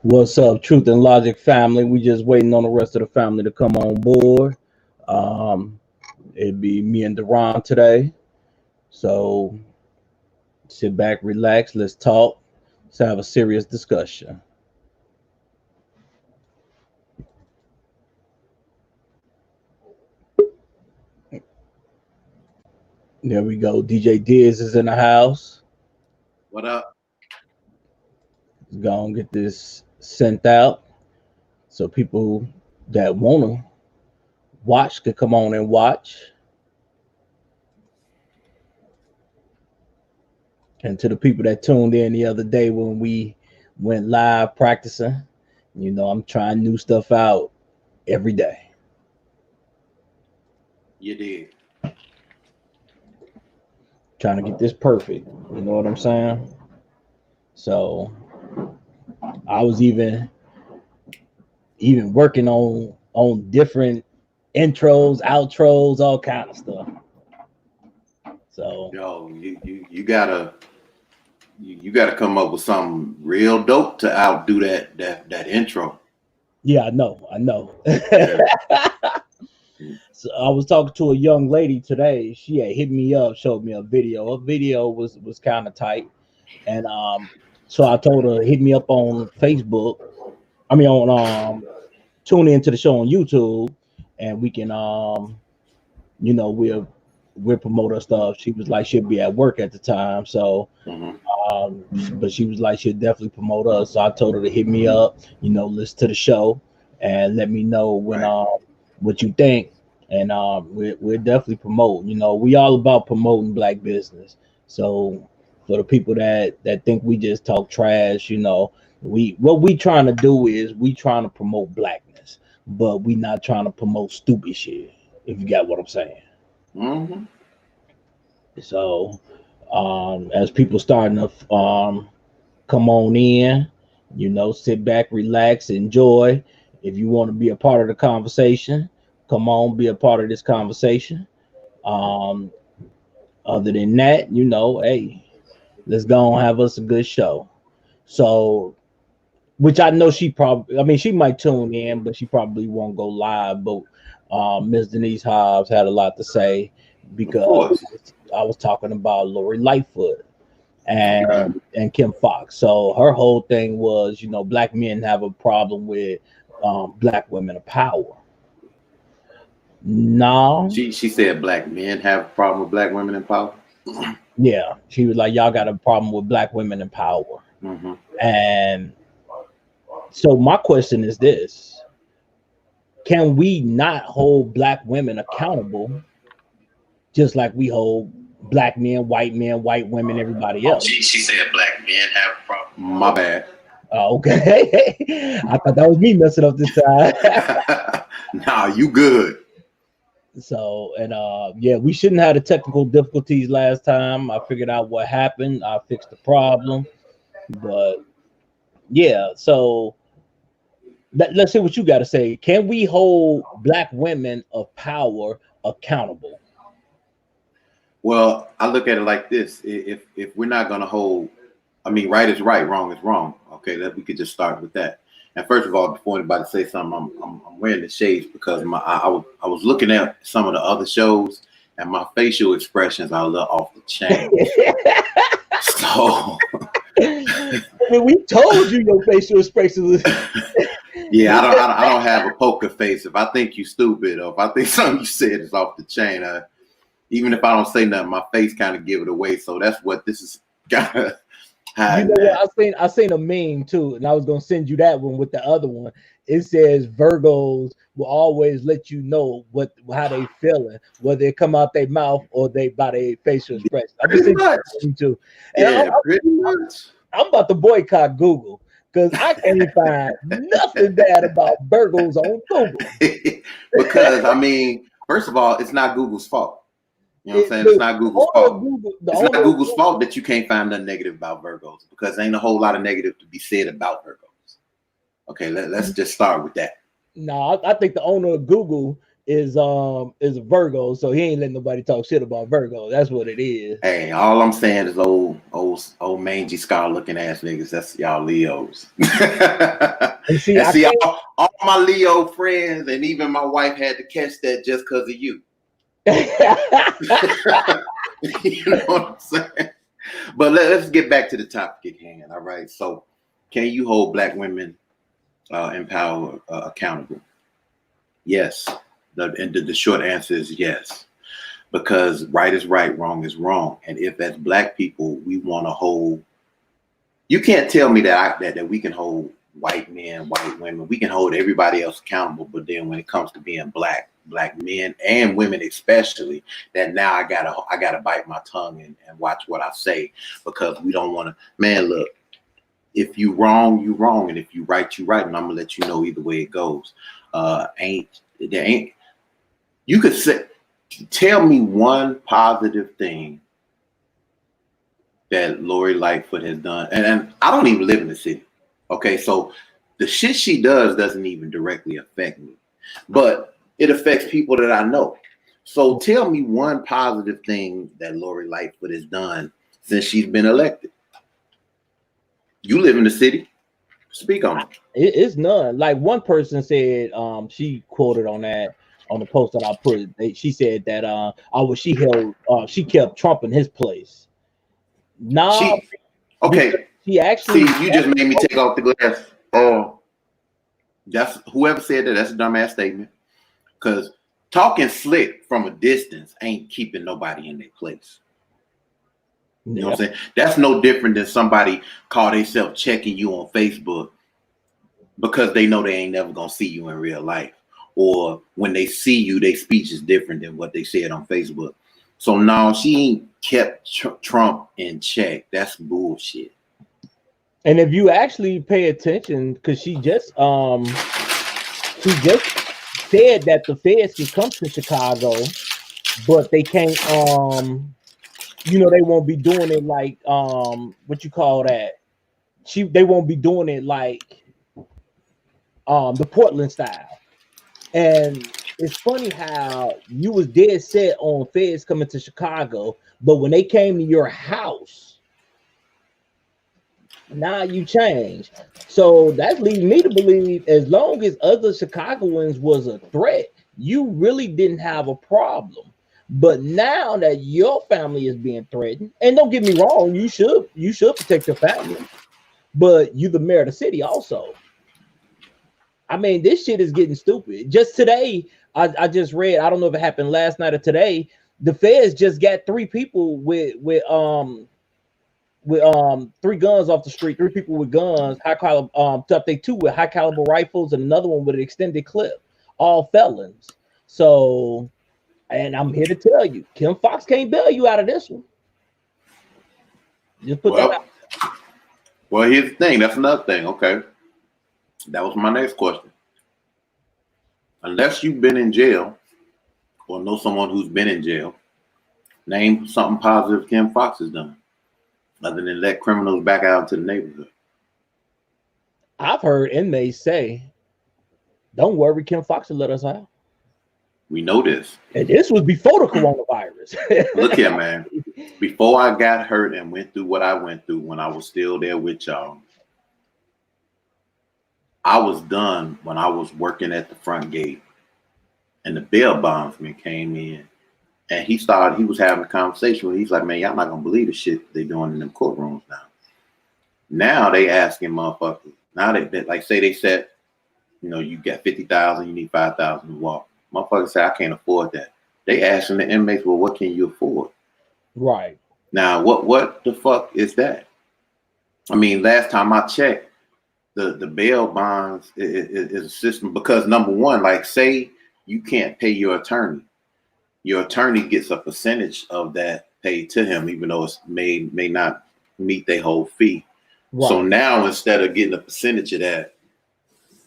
What's up, Truth and Logic family? We just waiting on the rest of the family to come on board. Um, it'd be me and Deron today. So sit back, relax, let's talk. Let's have a serious discussion. There we go. DJ Diz is in the house. What up? Let's go and get this sent out so people that wanna watch could come on and watch. And to the people that tuned in the other day when we went live practicing, I'm trying new stuff out every day. You did. Trying to get this perfect. You know what I'm saying? So I was even working on different intros, outros, all kind of stuff. So you gotta come up with something real dope to outdo that intro. Yeah, I know. Yeah. So I was talking to a young lady today. She had hit me up, showed me a video. A video was kind of tight, and so I told her hit me up on Facebook. I mean on tune into the show on YouTube, and we can we'll promote her stuff. She was like she'd be at work at the time, so but she was like she'd definitely promote us. So I told her to hit me up, listen to the show, and let me know when what you think. And we're definitely promote. We all about promoting black business. So for the people that think we just talk trash, what we trying to do is we trying to promote blackness, but we not trying to promote stupid shit. If you got what I'm saying. Mm-hmm. So as people starting to come on in, sit back, relax, enjoy. If you want to be a part of the conversation, come on, be a part of this conversation. Um, Other than that, hey, let's go and have us a good show. So, which I know I mean, she might tune in, but she probably won't go live. But Ms. Denise Hobbs had a lot to say because I was talking about Lori Lightfoot and Kim Fox. So her whole thing was, black men have a problem with black women of power. No. She said black men have a problem with black women in power. Yeah, she was like, y'all got a problem with black women in power. Mm-hmm. And so my question is this: can we not hold black women accountable, just like we hold black men, white women, everybody else? She said black men have a problem. My bad. Okay. I thought that was me messing up this time. Nah, you good. So, and yeah, we shouldn't have the technical difficulties last time. I figured out what happened. I fixed the problem. But yeah, so let's see what you got to say. Can we hold black women of power accountable? Well, I look at it like this: if we're not going to hold, I mean, right is right, wrong is wrong. Okay, we could just start with that. And first of all, before anybody say something, I'm wearing the shades because I was looking at some of the other shows and my facial expressions are a little off the chain. So I mean, we told you your facial expressions. Yeah, I don't have a poker face. If I think you stupid or if I think something you said is off the chain, even if I don't say nothing, my face kind of give it away. So that's what this is kind of. I seen a meme too, and I was gonna send you that one with the other one. It says Virgos will always let you know how they feeling, whether it come out their mouth or they by their facial expression. I just think too. And pretty much. I'm about to boycott Google because I can't find nothing bad about Virgos on Google. Because I mean, first of all, it's not Google's fault. You know what I'm saying? It's not Google's fault. It's not Google's fault that you can't find nothing negative about Virgos because there ain't a whole lot of negative to be said about Virgos. Okay, let's just start with that. No, I think the owner of Google is a Virgo, so he ain't letting nobody talk shit about Virgo. That's what it is. Hey, all I'm saying is old mangy scar looking ass niggas. That's y'all Leos. And see, And see, all my Leo friends and even my wife had to catch that just because of you. You know what I'm saying? But let's get back to the topic at hand. All right. So, can you hold Black women in power accountable? Yes. The short answer is yes, because right is right, wrong is wrong. And if as Black people we want to hold, you can't tell me that we can hold white men, white women, we can hold everybody else accountable. But then when it comes to being black men and women especially, that now I gotta bite my tongue and watch what I say, because we don't want to. Man, look, if you wrong, you wrong, and if you right, you right, and I'm gonna let you know either way it goes. You could say, tell me one positive thing that Lori Lightfoot has done, and I don't even live in the city. Okay, so the shit she does doesn't even directly affect me, but it affects people that I know. So tell me one positive thing that Lori Lightfoot has done since she's been elected. You live in the city. Speak on it. It's none. Like one person said, she quoted on the post that I put. She said that she kept Trump in his place. Nah, she actually. See, you just made me take off the glass. Oh, that's whoever said that. That's a dumbass statement. Because talking slick from a distance ain't keeping nobody in their place. You know what I'm saying? That's no different than somebody call themselves checking you on Facebook because they know they ain't never gonna see you in real life. Or when they see you, their speech is different than what they said on Facebook. So no, she ain't kept Trump in check. That's bullshit. And if you actually pay attention, because she just said that the feds can come to Chicago, but they can't they won't be doing it like what you call that. They won't be doing it like the Portland style. And it's funny how you was dead set on feds coming to Chicago, but when they came to your house, now you change. So that leads me to believe as long as other Chicagoans was a threat, you really didn't have a problem. But now that your family is being threatened, and don't get me wrong, you should protect your family, but you the mayor of the city also. I mean, this shit is getting stupid. Just today, I just read, I don't know if it happened last night or today, the feds just got 3 people with 3 guns off the street, 3 people with guns, high caliber, they 2 with high caliber rifles and another one with an extended clip, all felons. So, and I'm here to tell you, Kim Fox can't bail you out of this one. Just put that out. Well, here's the thing. That's another thing. Okay. That was my next question. Unless you've been in jail or know someone who's been in jail, name something positive Kim Fox has done other than let criminals back out into the neighborhood. I've heard inmates say, don't worry, Kim Fox will let us out. We know this. And this was before the coronavirus. Look here, man. Before I got hurt and went through what I went through when I was still there with y'all, I was done when I was working at the front gate. And the bail bondsman came in and he was having a conversation with me. He's like, man, y'all not going to believe the shit they doing in them courtrooms now. Now they asking motherfuckers. Now they like say they said, you got 50,000, you need 5,000 to walk. Motherfuckers say, I can't afford that. They asking the inmates, well, what can you afford? Right. Now, what the fuck is that? I mean, last time I checked, the bail bonds is a system because number one, like say you can't pay your attorney gets a percentage of that paid to him, even though it may not meet their whole fee. Right. So now instead of getting a percentage of that,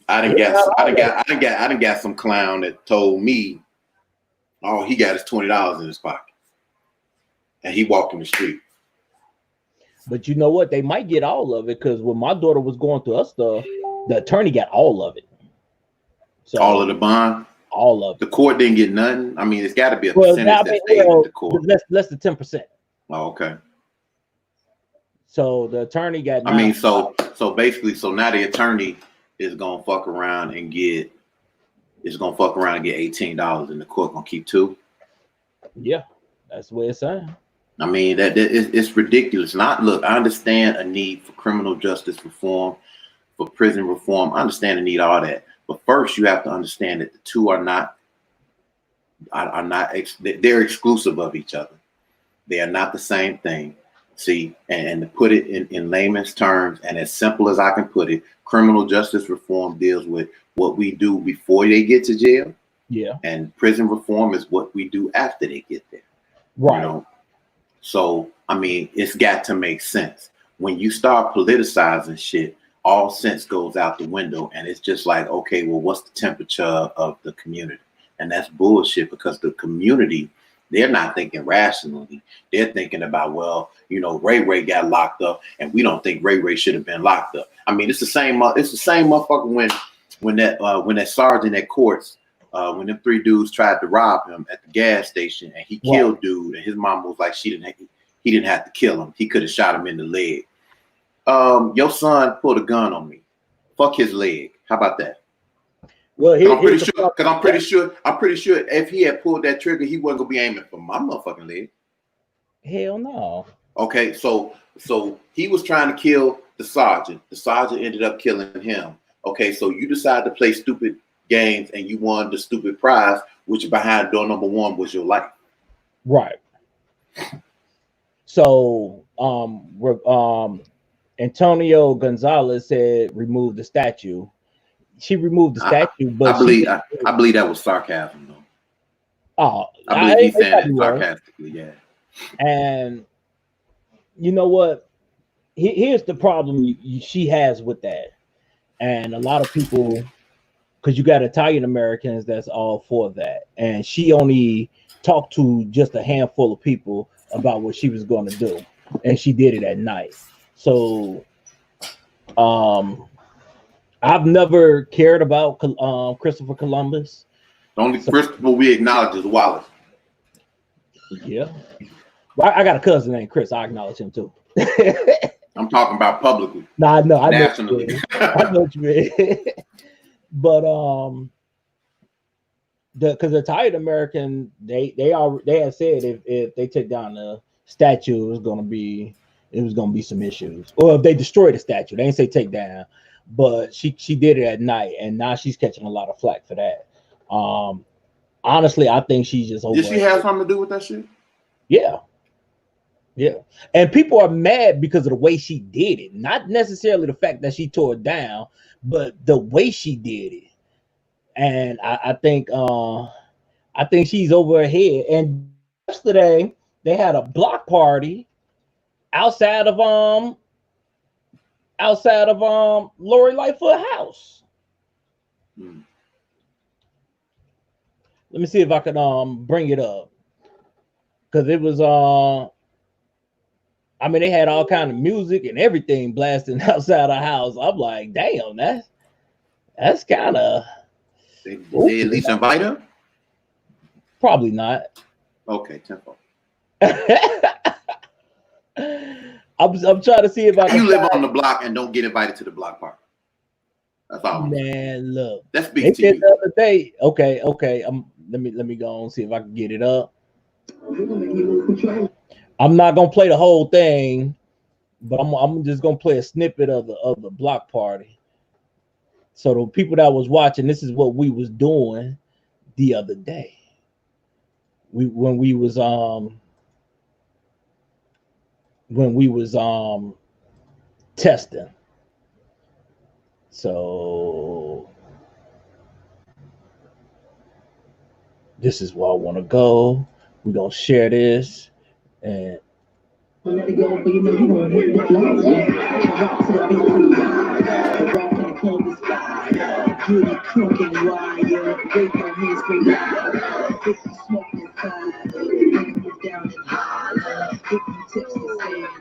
I done got some clown that told me, all he got is $20 in his pocket, and he walked in the street. But you know what? They might get all of it because when my daughter was going through her stuff, the attorney got all of it. So all of the bond. All of it. The court didn't get nothing. I mean, it's got to be a Well, percentage that stayed with the court. Less than 10%. Oh, okay. So the attorney got. I mean, so basically, so now the attorney is gonna fuck around and get $18, and the court gonna keep $2. Yeah, that's the way it's saying. I mean, it's ridiculous. Look, I understand a need for criminal justice reform, for prison reform. I understand the need all that, but first you have to understand that the two are not. They're exclusive of each other. They are not the same thing. See, and to put it in layman's terms and as simple as I can put it, criminal justice reform deals with what we do before they get to jail. Yeah. And prison reform is what we do after they get there. Right. You know? So, I mean, it's got to make sense. When you start politicizing shit, all sense goes out the window. And it's just like, okay, well, what's the temperature of the community? And that's bullshit, because the community, they're not thinking rationally. They're thinking about, well, you know, Ray got locked up, and we don't think Ray should have been locked up. I mean, it's the same motherfucker when that sergeant at Courts, when them 3 dudes tried to rob him at the gas station, and he killed dude, and his mom was like, he didn't have to kill him. He could have shot him in the leg. Your son pulled a gun on me. Fuck his leg. How about that? Well, I'm pretty sure if he had pulled that trigger, he wasn't gonna be aiming for my motherfucking leg. Hell no. Okay, so he was trying to kill the sergeant. The sergeant ended up killing him. Okay, so you decided to play stupid games and you won the stupid prize, which behind door number 1 was your life. Right. So Antonio Gonzalez said remove the statue. She removed the statue, but I believe that was sarcasm, though. Oh, I believe he said it sarcastically, yeah. And you know what? Here's the problem she has with that, and a lot of people, because you got Italian Americans that's all for that, and she only talked to just a handful of people about what she was going to do, and she did it at night. So, I've never cared about Christopher Columbus. The only Christopher we acknowledge is Wallace. Yeah. Well, I got a cousin named Chris. I acknowledge him too. I'm talking about publicly. Nah, I know. Nationally. I know what you mean. But because the Italian American, they had said if they took down the statue, it was gonna be some issues. Or if they destroyed the statue, they didn't say take down. But she did it at night, and now she's catching a lot of flack for that. Honestly, I think she's just over. Did she have something to do with that shit? Yeah. And people are mad because of the way she did it, not necessarily the fact that she tore it down, but the way she did it. And I think she's over her head. And yesterday they had a block party outside of Lori Lightfoot house. Let me see if I can bring it up, because it was I mean, they had all kind of music and everything blasting outside the house. I'm like, damn, that's kind of. Did they at least invite her? Probably not. Okay, tempo. I'm trying to see if I can. You live on the block and don't get invited to the block party. That's all. Man, look. That's big to you. The other day. Okay. Let me go on and see if I can get it up. I'm not gonna play the whole thing, but I'm just gonna play a snippet of the block party. So the people that was watching, this is what we was doing the other day. When we was testing. So this is where I want to go. We're gonna share this and let it go, but you know you want to hit the flags. Rock to the beat. Rock in the club is fire. Get it crunk and wire. Wake your hands straight up. If you smoke inside, get down and high. If you tips the stand,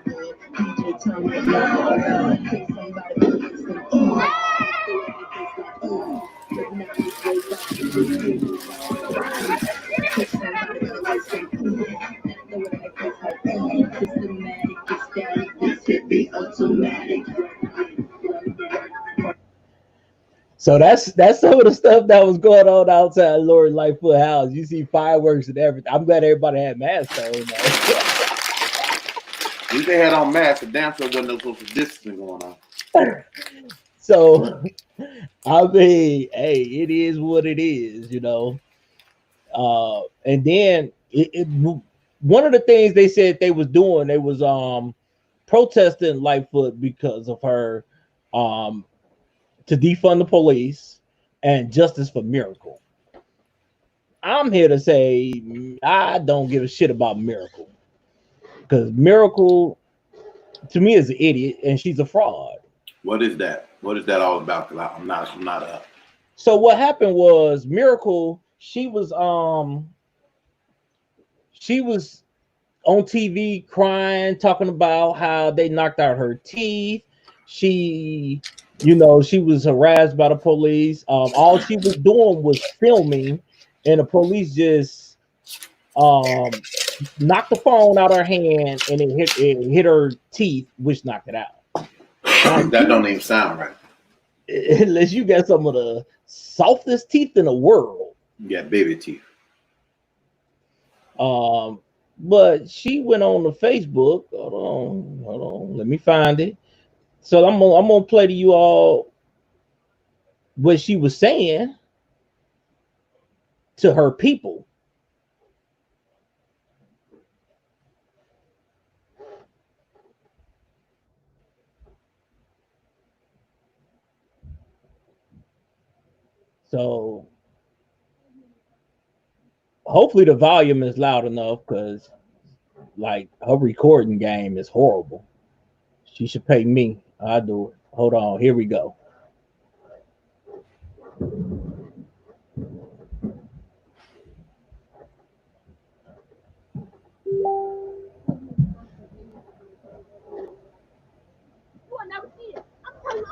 DJ turn it loud. Kick somebody with some key. But now it's way back to the So that's some of the stuff that was going on outside Lori Lightfoot house. You see fireworks and everything. I'm glad everybody had masks on. If they had on masks, the damn sure wasn't no social distancing going on. So, I mean, hey, it is what it is, you know. And then one of the things they said they was doing, they was protesting Lightfoot because of her to defund the police and justice for Miracle. I'm here to say I don't give a shit about Miracle because Miracle to me is an idiot and she's a fraud. What is that? What is that all about? Because I'm not up. So what happened was Miracle, she was on TV crying, talking about how they knocked out her teeth. She, you know, she was harassed by the police. All she was doing was filming, and the police just knocked the phone out of her hand, and it hit her teeth, which knocked it out. That don't even sound right. Unless you got some of the softest teeth in the world. You got baby teeth. But she went on the Facebook. Hold on. Let me find it. So I'm gonna play to you all what she was saying to her people. So hopefully the volume is loud enough because like her recording game is horrible. She should pay me. I do it. Hold on, here we go.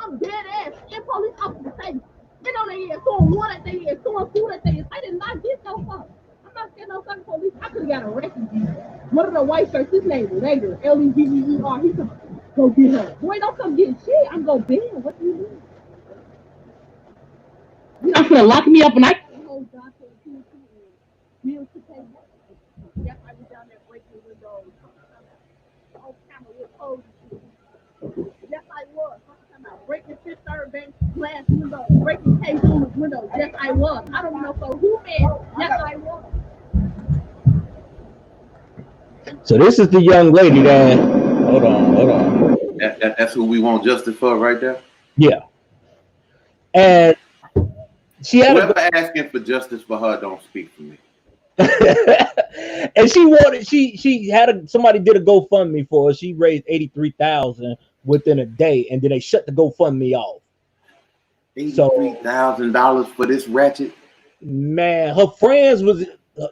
I'm dead ass. And police officers say, get on their ass, throwing water at their ass, throwing food at their ass. I did not get no fuck. I'm not getting no fucking police. I could have got arrested. One of the white shirts, his name was Lager, L-E-V-E-R. He said, go get her. Boy, don't come get shit. I'm going to bend. What do you mean? You know, gonna lock me up and I can't hold John to the two bills to pay. Yes, I was down there breaking windows. Off camera with clothes and shit. Yes, I was. Breaking Fifth Third Bank glass windows, breaking K Zoomer's windows. Yes, I was. I don't know for who, man. Yes, I was. So this is the young lady that. Hold on. That's who we want justice for, right there. Yeah, and she had whoever asking for justice for her don't speak for me. And she wanted. She had somebody did a GoFundMe for her. She raised $83,000 within a day, and then they shut the GoFundMe off. $83,000 for this ratchet. Man, her friends was.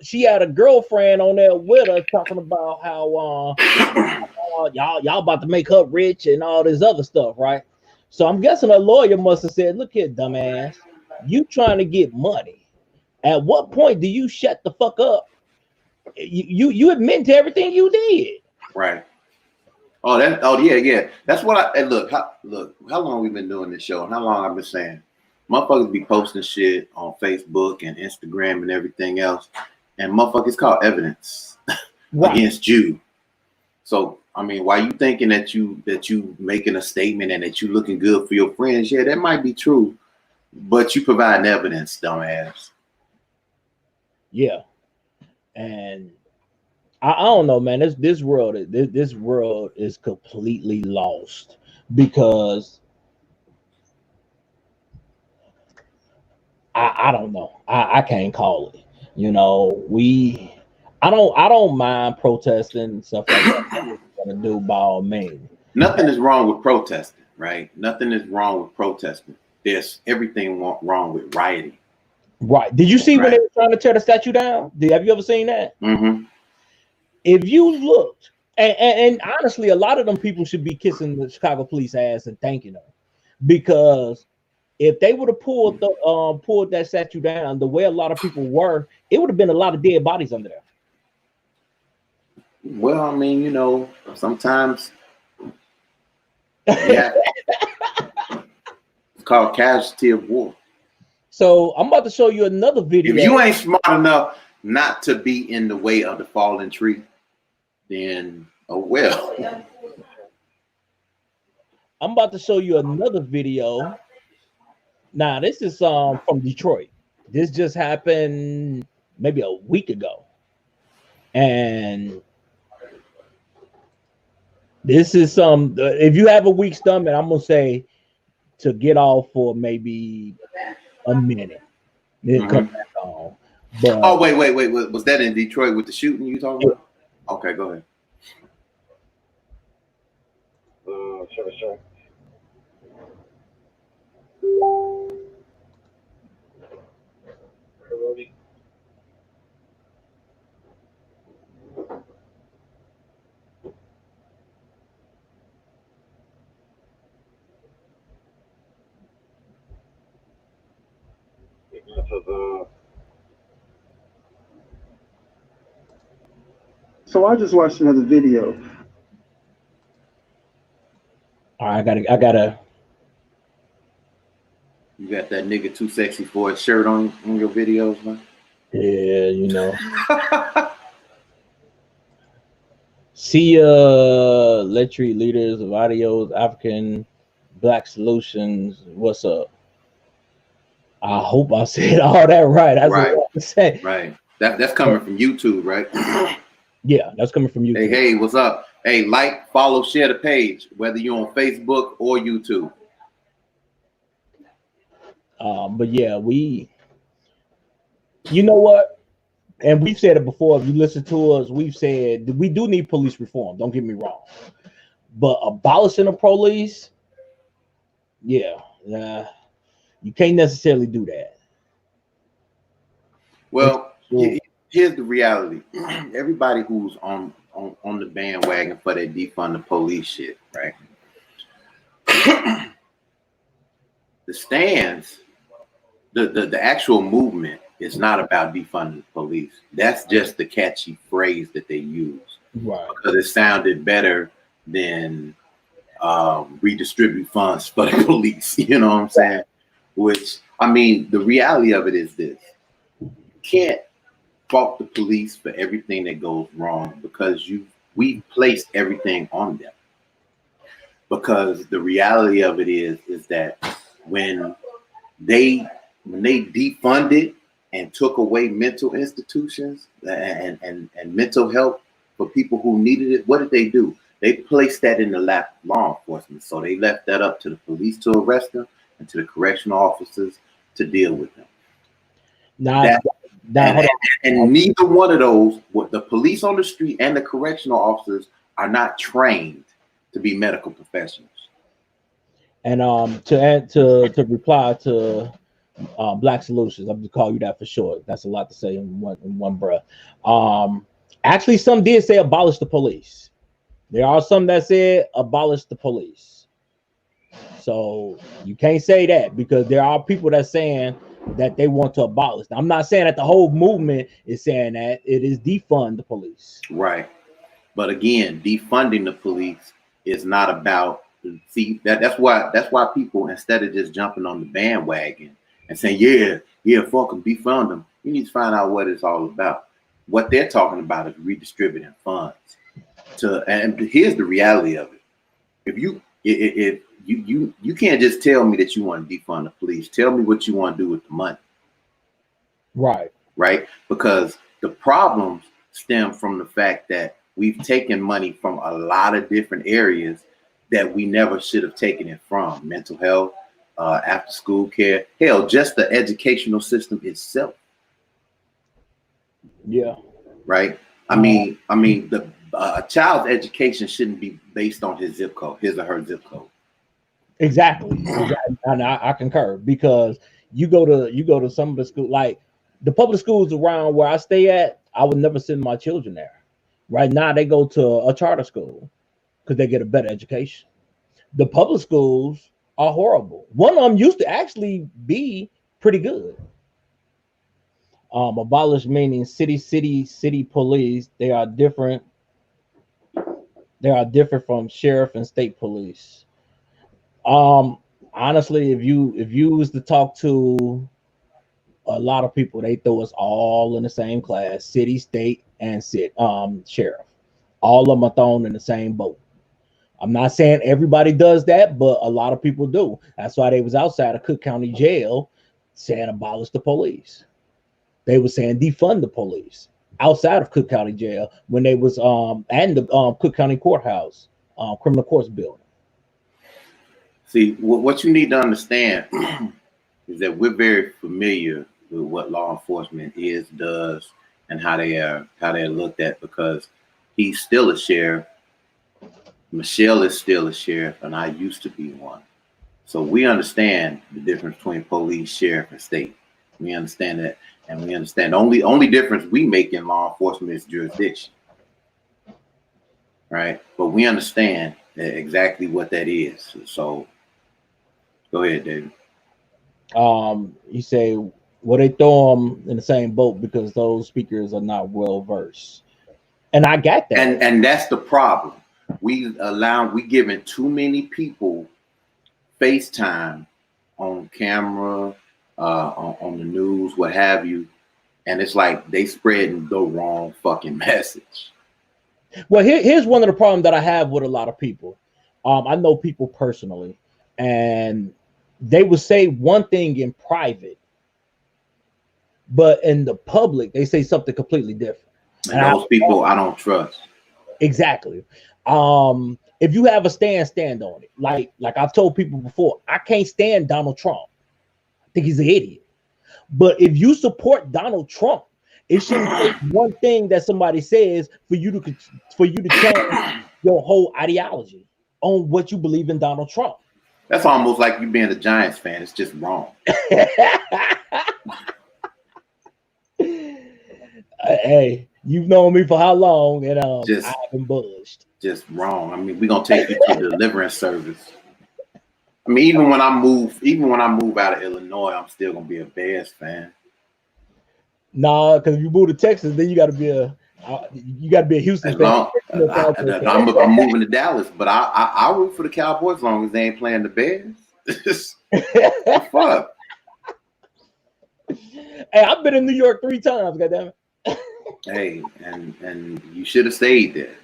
She had a girlfriend on there with her talking about how y'all about to make her rich and all this other stuff, right? So I'm guessing a lawyer must have said, "Look here, dumbass, you trying to get money. At what point do you shut the fuck up? You admit to everything you did, right?" Oh yeah. That's what I look. How long we been doing this show and how long I've been saying, motherfuckers be posting shit on Facebook and Instagram and everything else, and motherfuckers call evidence against you. So I mean, why you thinking that you making a statement and that you looking good for your friends? Yeah, that might be true, but you providing evidence, dumbass. Yeah, and I don't know, man. This world is completely lost because I don't know. I can't call it. You know, I don't mind protesting and stuff like that. We're gonna do by all means. Nothing is wrong with protesting, right? Nothing is wrong with protesting. There's everything wrong with rioting. Right. Did you see when they were trying to tear the statue down? Have you ever seen that? Mm-hmm. If you looked, and honestly, a lot of them people should be kissing the Chicago police ass and thanking them, because if they would have pulled that statue down the way a lot of people were, it would have been a lot of dead bodies under there. Well, I mean, you know, sometimes, yeah, it's called casualty of war. So I'm about to show you another video. If you ain't smart enough not to be in the way of the fallen tree, then oh well. I'm about to show you another video. Now, this is from Detroit. This just happened maybe a week ago. And this is if you have a weak stomach, I'm gonna say to get off for maybe a minute. Then come back on. But, oh, wait. Was that in Detroit with the shooting you talking about? Okay, go ahead. Sure. So I just watched another video. all right, I gotta. You got that nigga too sexy for a shirt on your videos, man. Yeah, you know. See, Letry leaders of Adios, African Black Solutions. What's up? I hope I said all that right. That's right. What I say. Right. That's coming from YouTube, right? Yeah, that's coming from YouTube. Hey, what's up? Hey, like, follow, share the page, whether you're on Facebook or YouTube. But yeah, you know what? And we've said it before. If you listen to us, we've said we do need police reform. Don't get me wrong. But abolishing the police, yeah, you can't necessarily do that. Well, here's the reality. Everybody who's on the bandwagon for that defund the police shit, right? The stands, the actual movement is not about defunding the police. That's just the catchy phrase that they use, right? Because it sounded better than redistribute funds for the police. You know what I'm saying? Which, I mean, the reality of it is this: you can't fault the police for everything that goes wrong because we placed everything on them. Because the reality of it is that when they defunded and took away mental institutions and mental health for people who needed it, what did they do? They placed that in the lap of law enforcement. So they left that up to the police to arrest them and to the correctional officers to deal with them. And neither one of those, the police on the street and the correctional officers, are not trained to be medical professionals. And to reply to Black Solutions, I'm just call you that for short. That's a lot to say in one breath. Actually, some did say abolish the police. There are some that said abolish the police. So you can't say that because there are people that saying that they want to abolish. Now, I'm not saying that the whole movement is saying that. It is defund the police. Right. But again, defunding the police is not about, see, that's why people, instead of just jumping on the bandwagon and saying, yeah, fuck them, defund them, you need to find out what it's all about. What they're talking about is redistributing funds. And here's the reality of it. If you can't just tell me that you want to defund the police. Tell me what you want to do with the money. Right. Right. Because the problems stem from the fact that we've taken money from a lot of different areas that we never should have taken it from. Mental health, after school care, hell, just the educational system itself. Yeah. Right. I mean, a child's education shouldn't be based on his zip code, his or her zip code. Exactly. And I concur because you go to some of the schools, like the public schools around where I stay at, I would never send my children there. Right now, they go to a charter school because they get a better education. The public schools are horrible. One of them used to actually be pretty good. Abolish meaning city police. They are different. They are different from sheriff and state police. Honestly, if you was to talk to a lot of people, they throw us all in the same class, city, state, and sheriff. All of them are thrown in the same boat. I'm not saying everybody does that, but a lot of people do. That's why they was outside of Cook County Jail saying abolish the police. They were saying defund the police outside of Cook County Jail when they was and the Cook County Courthouse, criminal courts building. See, what you need to understand is that we're very familiar with what law enforcement is, does, and how they're looked at, because he's still a sheriff. Michelle is still a sheriff, and I used to be one. So we understand the difference between police, sheriff, and state. We understand that, and we understand the only difference we make in law enforcement is jurisdiction, right? But we understand exactly what that is. So go ahead, David. You say, well, they throw them in the same boat because those speakers are not well versed, and I got that. And that's the problem. We giving too many people FaceTime on camera, on the news, what have you, and it's like they spreading the wrong fucking message. Well, here's one of the problems that I have with a lot of people. I know people personally, and they would say one thing in private, but in the public, they say something completely different. And those people I don't trust. Exactly. If you have a stand on it. Like I've told people before, I can't stand Donald Trump. I think he's an idiot. But if you support Donald Trump, it shouldn't take one thing that somebody says for you to change your whole ideology on what you believe in Donald Trump. That's almost like you being a Giants fan. It's just wrong. Hey, you've known me for how long, and I haven't budged. Just wrong. I mean, we're gonna take you to a deliverance service. I mean, even when I move out of Illinois, I'm still gonna be a Bears fan. Nah, because if you move to Texas, then you got to be a Houston fan. I'm moving to Dallas, but I root for the Cowboys as long as they ain't playing the Bears. Fuck. Hey, I've been in New York 3 times, goddamn it. Hey, and you should have stayed there.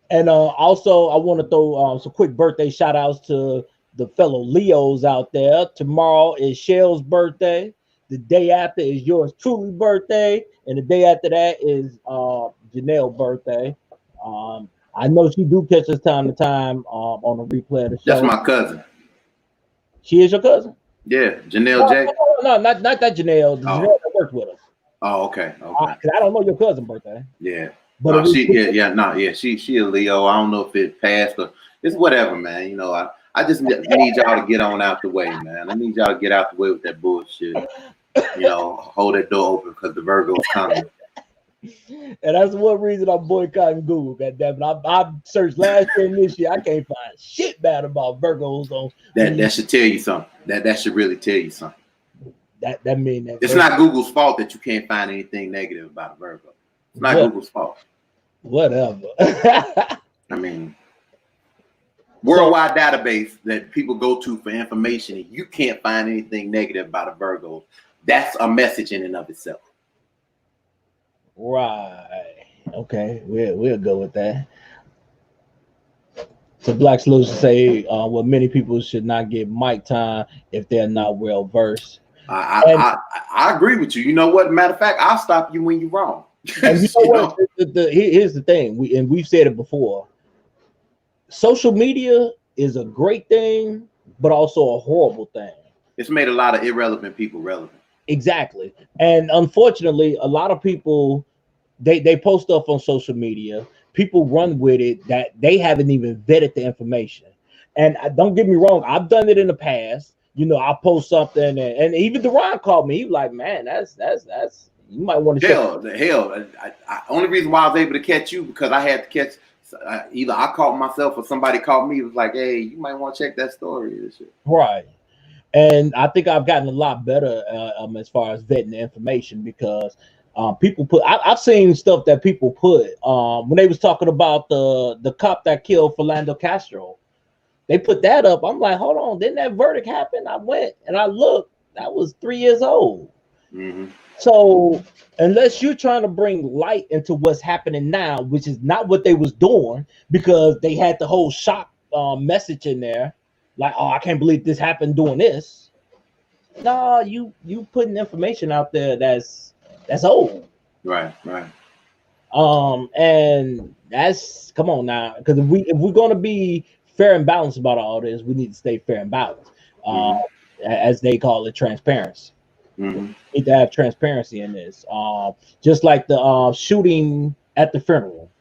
And also, I want to throw some quick birthday shout outs to the fellow Leos out there. Tomorrow is Shell's birthday. The day after is yours truly birthday. And the day after that is Janelle's birthday. I know she do catch us time to time on a replay of the show. That's my cousin. She is your cousin? Yeah, Janelle J. No, not that Janelle. Janelle that worked with us. Oh, okay. Because I don't know your cousin's birthday. Yeah. But she a Leo. I don't know if it passed or it's whatever, man. You know, I just need y'all to get on out the way, man. I need y'all to get out the way with that bullshit. You know, hold that door open because the Virgo's coming. And that's one reason I'm boycotting Google. Goddammit, I've searched last year and this year. I can't find shit bad about Virgos on. That should tell you something. That should really tell you something. That mean that it's not Google's fault that you can't find anything negative about a Virgo. It's not Google's fault. Whatever. I mean, worldwide database that people go to for information, and you can't find anything negative about a Virgo. That's a message in and of itself. Right. Okay. We'll go with that. So Black Solution say, well, many people should not get mic time if they're not well versed. I agree with you. You know what? Matter of fact, I'll stop you when you're wrong. And you know what? Here's the thing. We've said it before. Social media is a great thing, but also a horrible thing. It's made a lot of irrelevant people relevant. Exactly. And unfortunately, a lot of people they post stuff on social media. People run with it that they haven't even vetted the information. And don't get me wrong, I've done it in the past. You know, I'll post something, and even Deron called me. He was like, "Man, that's you might want to." Hell. Only reason why I was able to catch you because I had to catch. Either I caught myself or somebody called me. It was like, "Hey, you might want to check that story." And shit. Right. And I think I've gotten a lot better as far as vetting the information because people put. I've seen stuff that people put when they was talking about the cop that killed Philando Castro. They put that up. I'm like, hold on, didn't that verdict happen? I went and I looked. That was 3 years old. Mm-hmm. So unless you're trying to bring light into what's happening now, which is not what they was doing, because they had the whole shock message in there, like, oh, I can't believe this happened doing this. No, you putting information out there that's old. Right. And that's, come on now, because if we're gonna be fair and balanced about all this, we need to stay fair and balanced. As they call it, transparency. Mm-hmm. We need to have transparency in this. Just like the shooting at the funeral.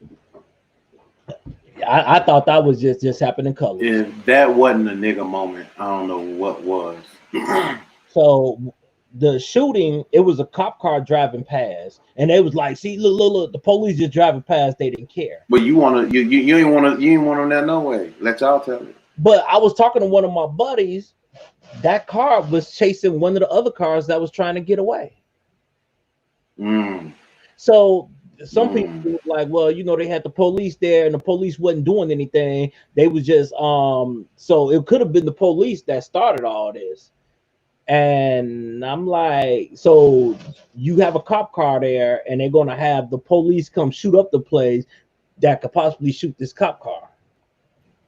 I thought that was just happened in color. If that wasn't a nigga moment, I don't know what was. So the shooting, it was a cop car driving past, and they was like, "See, look, the police just driving past. They didn't care." But you ain't want them there no way. Let y'all tell it. But I was talking to one of my buddies. That car was chasing one of the other cars that was trying to get away. So some people were like, well, you know, they had the police there and the police wasn't doing anything. They was just so it could have been the police that started all this. And I'm like, so you have a cop car there and they're gonna have the police come shoot up the place that could possibly shoot this cop car.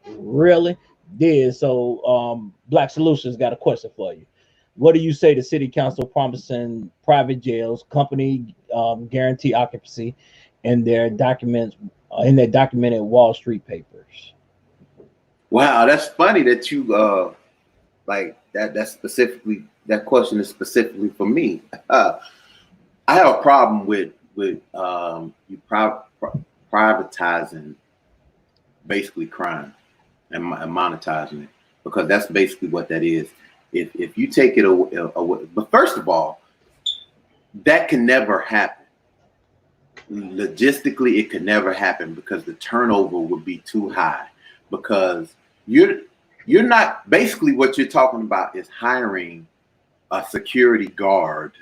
Really? Yeah. So Black Solutions got a question for you. What do you say to City Council promising private jails, company guarantee occupancy in their documents, in their documented Wall Street papers? Wow, that's funny that you like that. That's specifically, that question is specifically for me. I have a problem with you privatizing basically crime and monetizing it, because that's basically what that is. If you take it away, but first of all, that can never happen. Logistically, it could never happen because the turnover would be too high. Because you're not, basically what you're talking about is hiring a security guard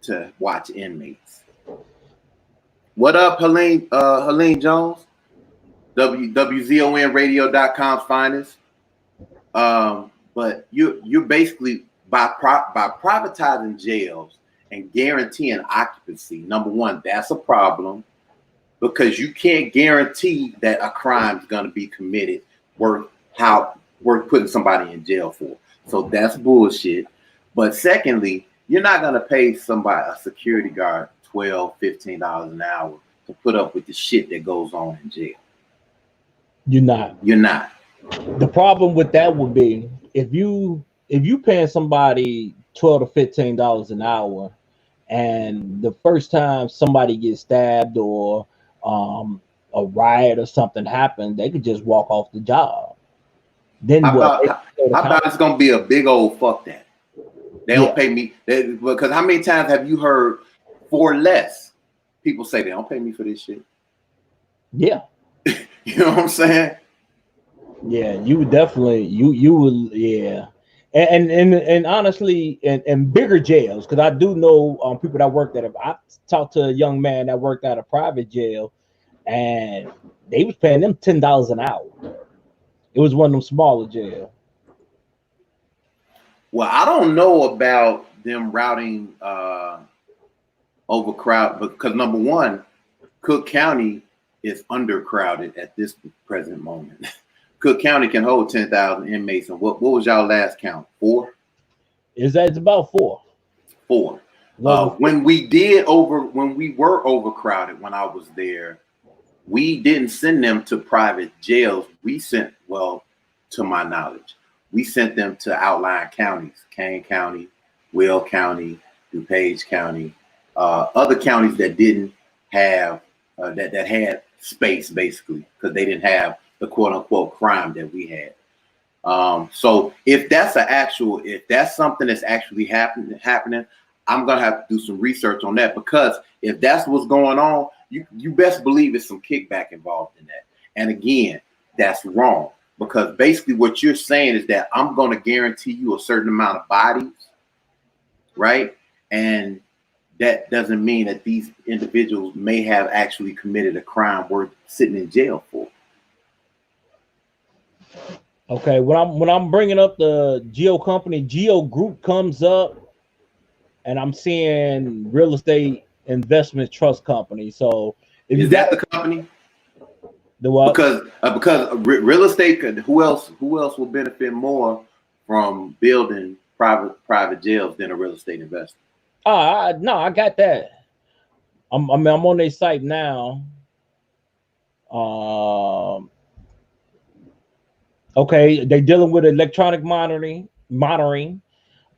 to watch inmates. What up, Helene Jones? WZONradio.com's finest. But you're basically by privatizing jails and guaranteeing occupancy. Number one, that's a problem, because you can't guarantee that a crime is going to be committed worth putting somebody in jail for. So that's bullshit. But secondly, you're not going to pay somebody, a security guard, $12, $15 an hour to put up with the shit that goes on in jail. You're not. The problem with that would be if you paying somebody $12 to $15 an hour, and the first time somebody gets stabbed or a riot or something happened, they could just walk off the job. Then how about it's gonna be a big old fuck that? They don't pay me, because how many times have you heard for less? People say they don't pay me for this shit. Yeah. You know what I'm saying? Yeah, you would definitely you would, yeah. And honestly, in bigger jails, because I do know people that worked at I talked to a young man that worked at a private jail, and they was paying them $10 an hour. It was one of them smaller jails. Well, I don't know about them routing overcrowd, because number one, Cook County is undercrowded at this present moment. Cook County can hold 10,000 inmates. And what was y'all last count? 4? It's about 4. 4. When we were overcrowded, when I was there, we didn't send them to private jails. We sent, well, to my knowledge, we sent them to outlying counties: Kane County, Will County, DuPage County, other counties that didn't have that had space, basically, because they didn't have the quote unquote crime that we had. So if that's something that's actually happening, I'm gonna have to do some research on that, because if that's what's going on, you best believe it's some kickback involved in that. And again, that's wrong, because basically what you're saying is that I'm gonna guarantee you a certain amount of bodies, right? And that doesn't mean that these individuals may have actually committed a crime worth sitting in jail for. Okay, when I'm bringing up the Geo company, Geo Group comes up, and I'm seeing real estate investment trust company. So if Is that the company? the what? Because real estate. Who else will benefit more from building private jails than a real estate investor? No, I got that. I'm on their site now. Okay, they're dealing with electronic monitoring,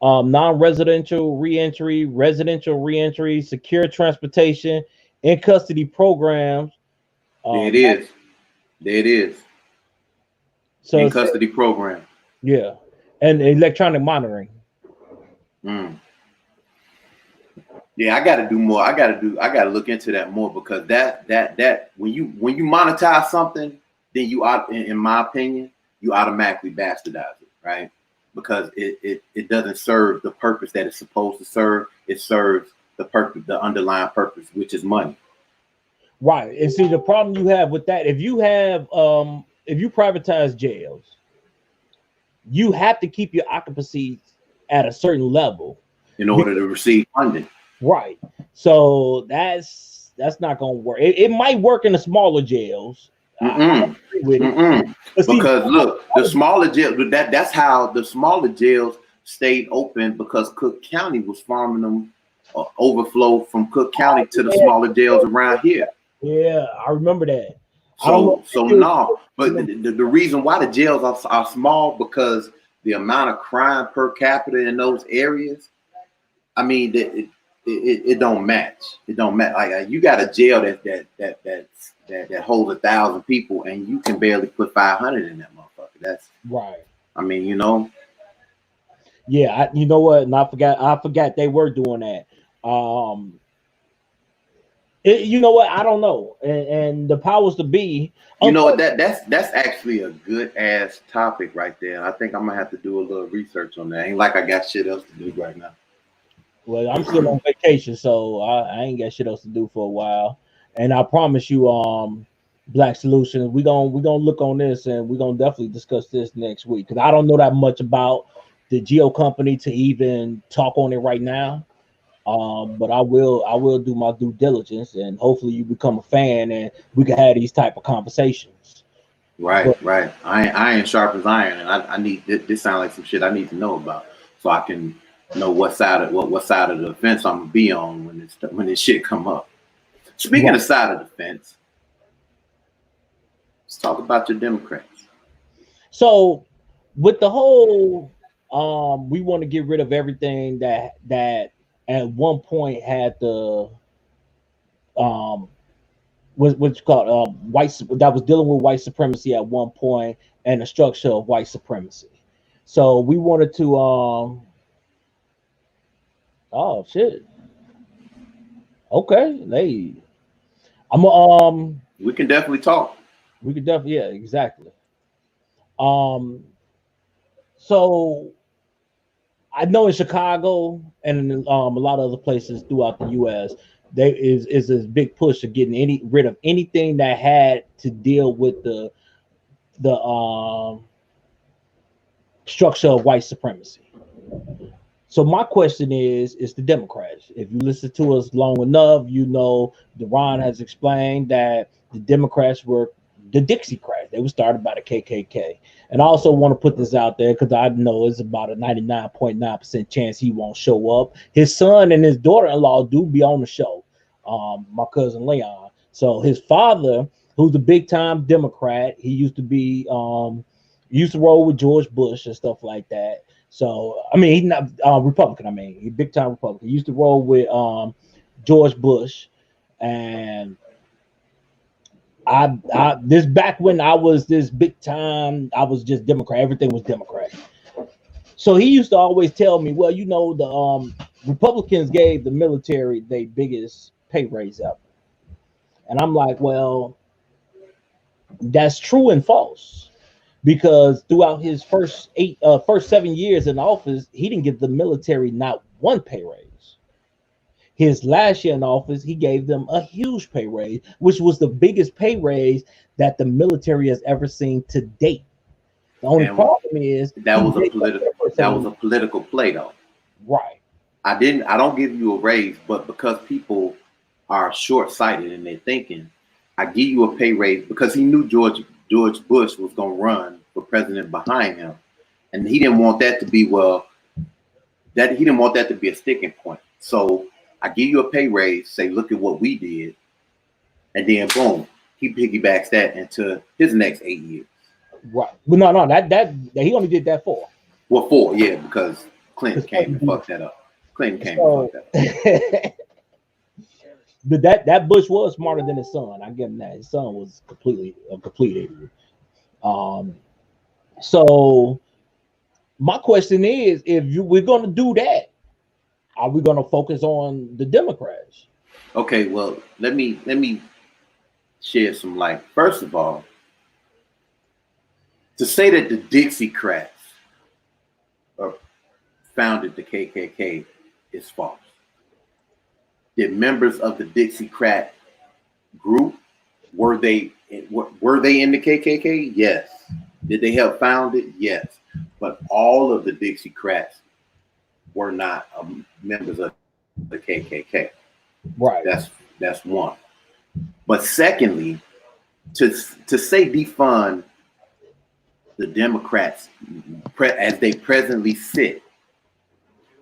non-residential reentry, residential reentry, secure transportation, in custody programs. There it is. There it is. So in custody program. Yeah, and electronic monitoring. Yeah, I got to do more. I got to look into that more, because that when you monetize something, then you in my opinion, you automatically bastardize it, right? Because it doesn't serve the purpose that it's supposed to serve. It serves the purpose, the underlying purpose, which is money. Right. And see, the problem you have with that, if you privatize jails, you have to keep your occupancy at a certain level in order to receive funding. Right. So that's not going to work. It might work in the smaller jails. Because look, the smaller jails, that's how the smaller jails stayed open, because Cook County was farming them overflow from Cook County to the smaller jails around here. Yeah, I remember that. But the reason why the jails are small, because the amount of crime per capita in those areas, I mean, it don't match. It don't match. Like, you got a jail that holds 1,000 people, and you can barely put 500 in that motherfucker. That's right. I mean, you know. Yeah, you know what? And I forgot they were doing that. You know what? I don't know. And the powers to be. You know what? That's actually a good ass topic right there. I think I'm gonna have to do a little research on that. Ain't like I got shit else to do right now. Well, I'm still on vacation, so I ain't got shit else to do for a while. And I promise you, Black Solutions, we gonna look on this, and we're gonna definitely discuss this next week, because I don't know that much about the Geo company to even talk on it right now. But I will do my due diligence, and hopefully you become a fan, and we can have these type of conversations. Right. Iron sharp as iron, and I need this. Sound like some shit I need to know about, so I can know what side of the fence I'm gonna be on when this shit come up. Speaking of side of the fence, let's talk about your Democrats. So, with the whole, we want to get rid of everything that at one point had the what's called that was dealing with white supremacy at one point, and the structure of white supremacy. So we wanted to oh shit. Okay, we can definitely talk. We could definitely, yeah, exactly. So I know in Chicago and in, a lot of other places throughout the U.S., there is this big push of getting rid of anything that had to deal with the structure of white supremacy. So my question is the Democrats. If you listen to us long enough, you know Deron has explained that the Democrats were the Dixiecrats. They were started by the KKK. And I also want to put this out there, because I know it's about a 99.9% chance he won't show up. His son and his daughter-in-law do be on the show, my cousin Leon. So his father, who's a big-time Democrat, he used to be used to roll with George Bush and stuff like that. So, I mean, he's not Republican. I mean, he's big time Republican. He used to roll with George Bush, and I this back when I was this big time, I was just Democrat. Everything was Democrat. So he used to always tell me, well, you know, the Republicans gave the military their biggest pay raise ever, and I'm like, well, that's true and false. Because throughout his first 7 years in office, he didn't give the military not one pay raise. His last year in office, he gave them a huge pay raise, which was the biggest pay raise that the military has ever seen to date. The only problem is that was a political play, though. Right. I don't give you a raise, but because people are short-sighted in their thinking, I give you a pay raise because he knew George Bush was gonna run for president behind him, and he didn't want that to be he didn't want that to be a sticking point. So I give you a pay raise, say, look at what we did, and then boom, he piggybacks that into his next 8 years. Right. Well, no, that he only did that for. Well, 4, yeah, because Clinton came and fucked that up. Clinton came and fucked that up. But that Bush was smarter than his son. I give him that. His son was a complete idiot. So my question is, if we're going to do that, are we going to focus on the Democrats? Okay, well, let me share some light. First of all, to say that the Dixiecrats founded the KKK is false. Did members of the Dixiecrat group, were they in the KKK? Yes. Did they help found it? Yes. But all of the Dixiecrats were not members of the KKK. Right. That's one. But secondly, to say defund the Democrats as they presently sit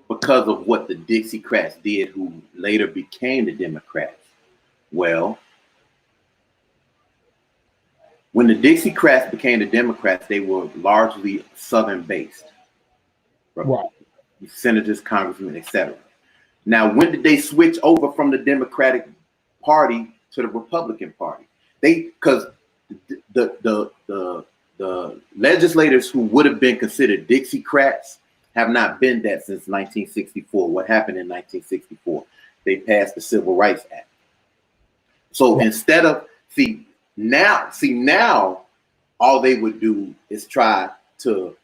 because of what the Dixiecrats did, who later became the Democrats. Well, when the Dixiecrats became the Democrats, they were largely Southern based. Right. Senators, congressmen, etc. Now, when did they switch over from the Democratic Party to the Republican Party? Because the legislators who would have been considered Dixiecrats have not been that since 1964. What happened in 1964? They passed the Civil Rights Act. So instead of now all they would do is try to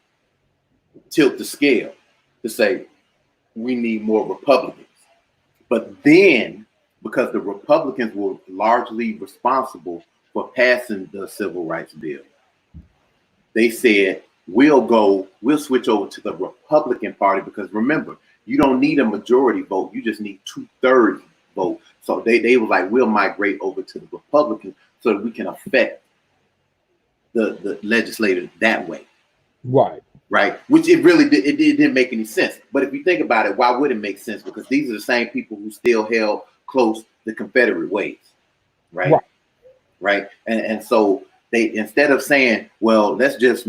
tilt the scale to say we need more Republicans. But then, because the Republicans were largely responsible for passing the Civil Rights Bill, they said, we'll switch over to the Republican Party, because remember, you don't need a majority vote, you just need 2/3 vote. So they were like, we'll migrate over to the Republicans so that we can affect the legislators that way. Right. Which it didn't make any sense. But if you think about it, why would it make sense? Because these are the same people who still held close the Confederate ways. Right. And so they, instead of saying, well, let's just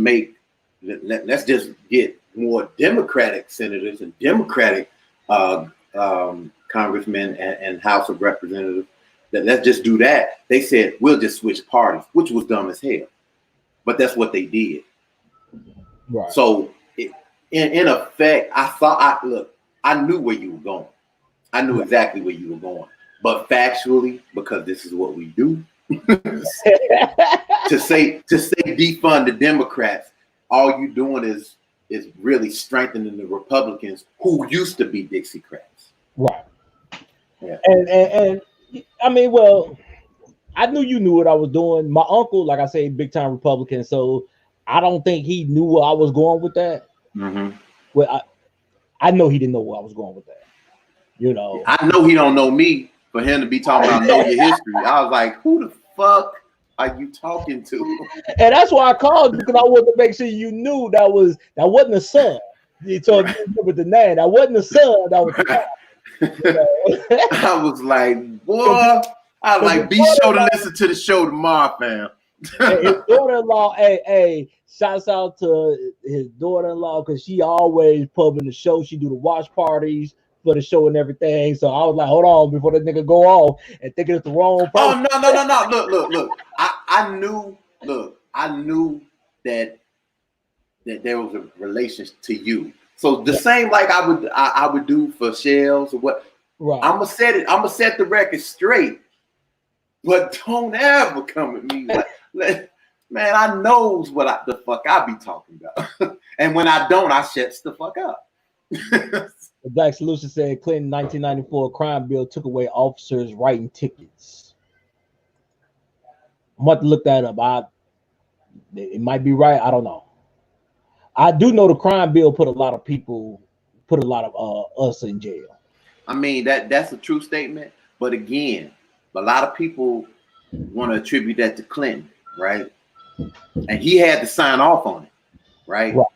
get more Democratic senators and Democratic congressmen and House of Representatives, let's just do that. They said, we'll just switch parties, which was dumb as hell. But that's what they did. Right. So in effect, I knew where you were going. I knew exactly where you were going. But factually, because this is what we do, to say defund the Democrats, all you doing is really strengthening the Republicans who used to be Dixiecrats. Right. Yeah. And I mean, well, I knew you knew what I was doing. My uncle, like I say, big time Republican, so I don't think he knew where I was going with that. Mm-hmm. Well, I know he didn't know where I was going with that. You know, I know he don't know me for him to be talking about know your history. I was like, who the fuck are you talking to? And that's why I called you, because I wanted to make sure you knew that wasn't a son. You told me with the name. That wasn't a son. That was the guy. You know? I was like, boy. I was like, be sure to listen to the show tomorrow, fam. His daughter-in-law, hey, shouts out to his daughter-in-law, because she always pubbing the show. She do the watch parties for the show and everything. So I was like, hold on, before that nigga go off and thinking it's the wrong person. Oh, no. Look. I knew that there was a relation to you. So the same like I would do for Shells or what. Right. I'm gonna set the record straight. But don't ever come at me like, man, I knows what the fuck I be talking about. And when I don't, I shuts the fuck up. The Black Solution said Clinton 1994 crime bill took away officers writing tickets. I'm about to look that up. It might be right. I don't know. I do know the crime bill put a lot of us in jail. I mean, that's a true statement. But again, a lot of people want to attribute that to Clinton, right? And he had to sign off on it, right? Right.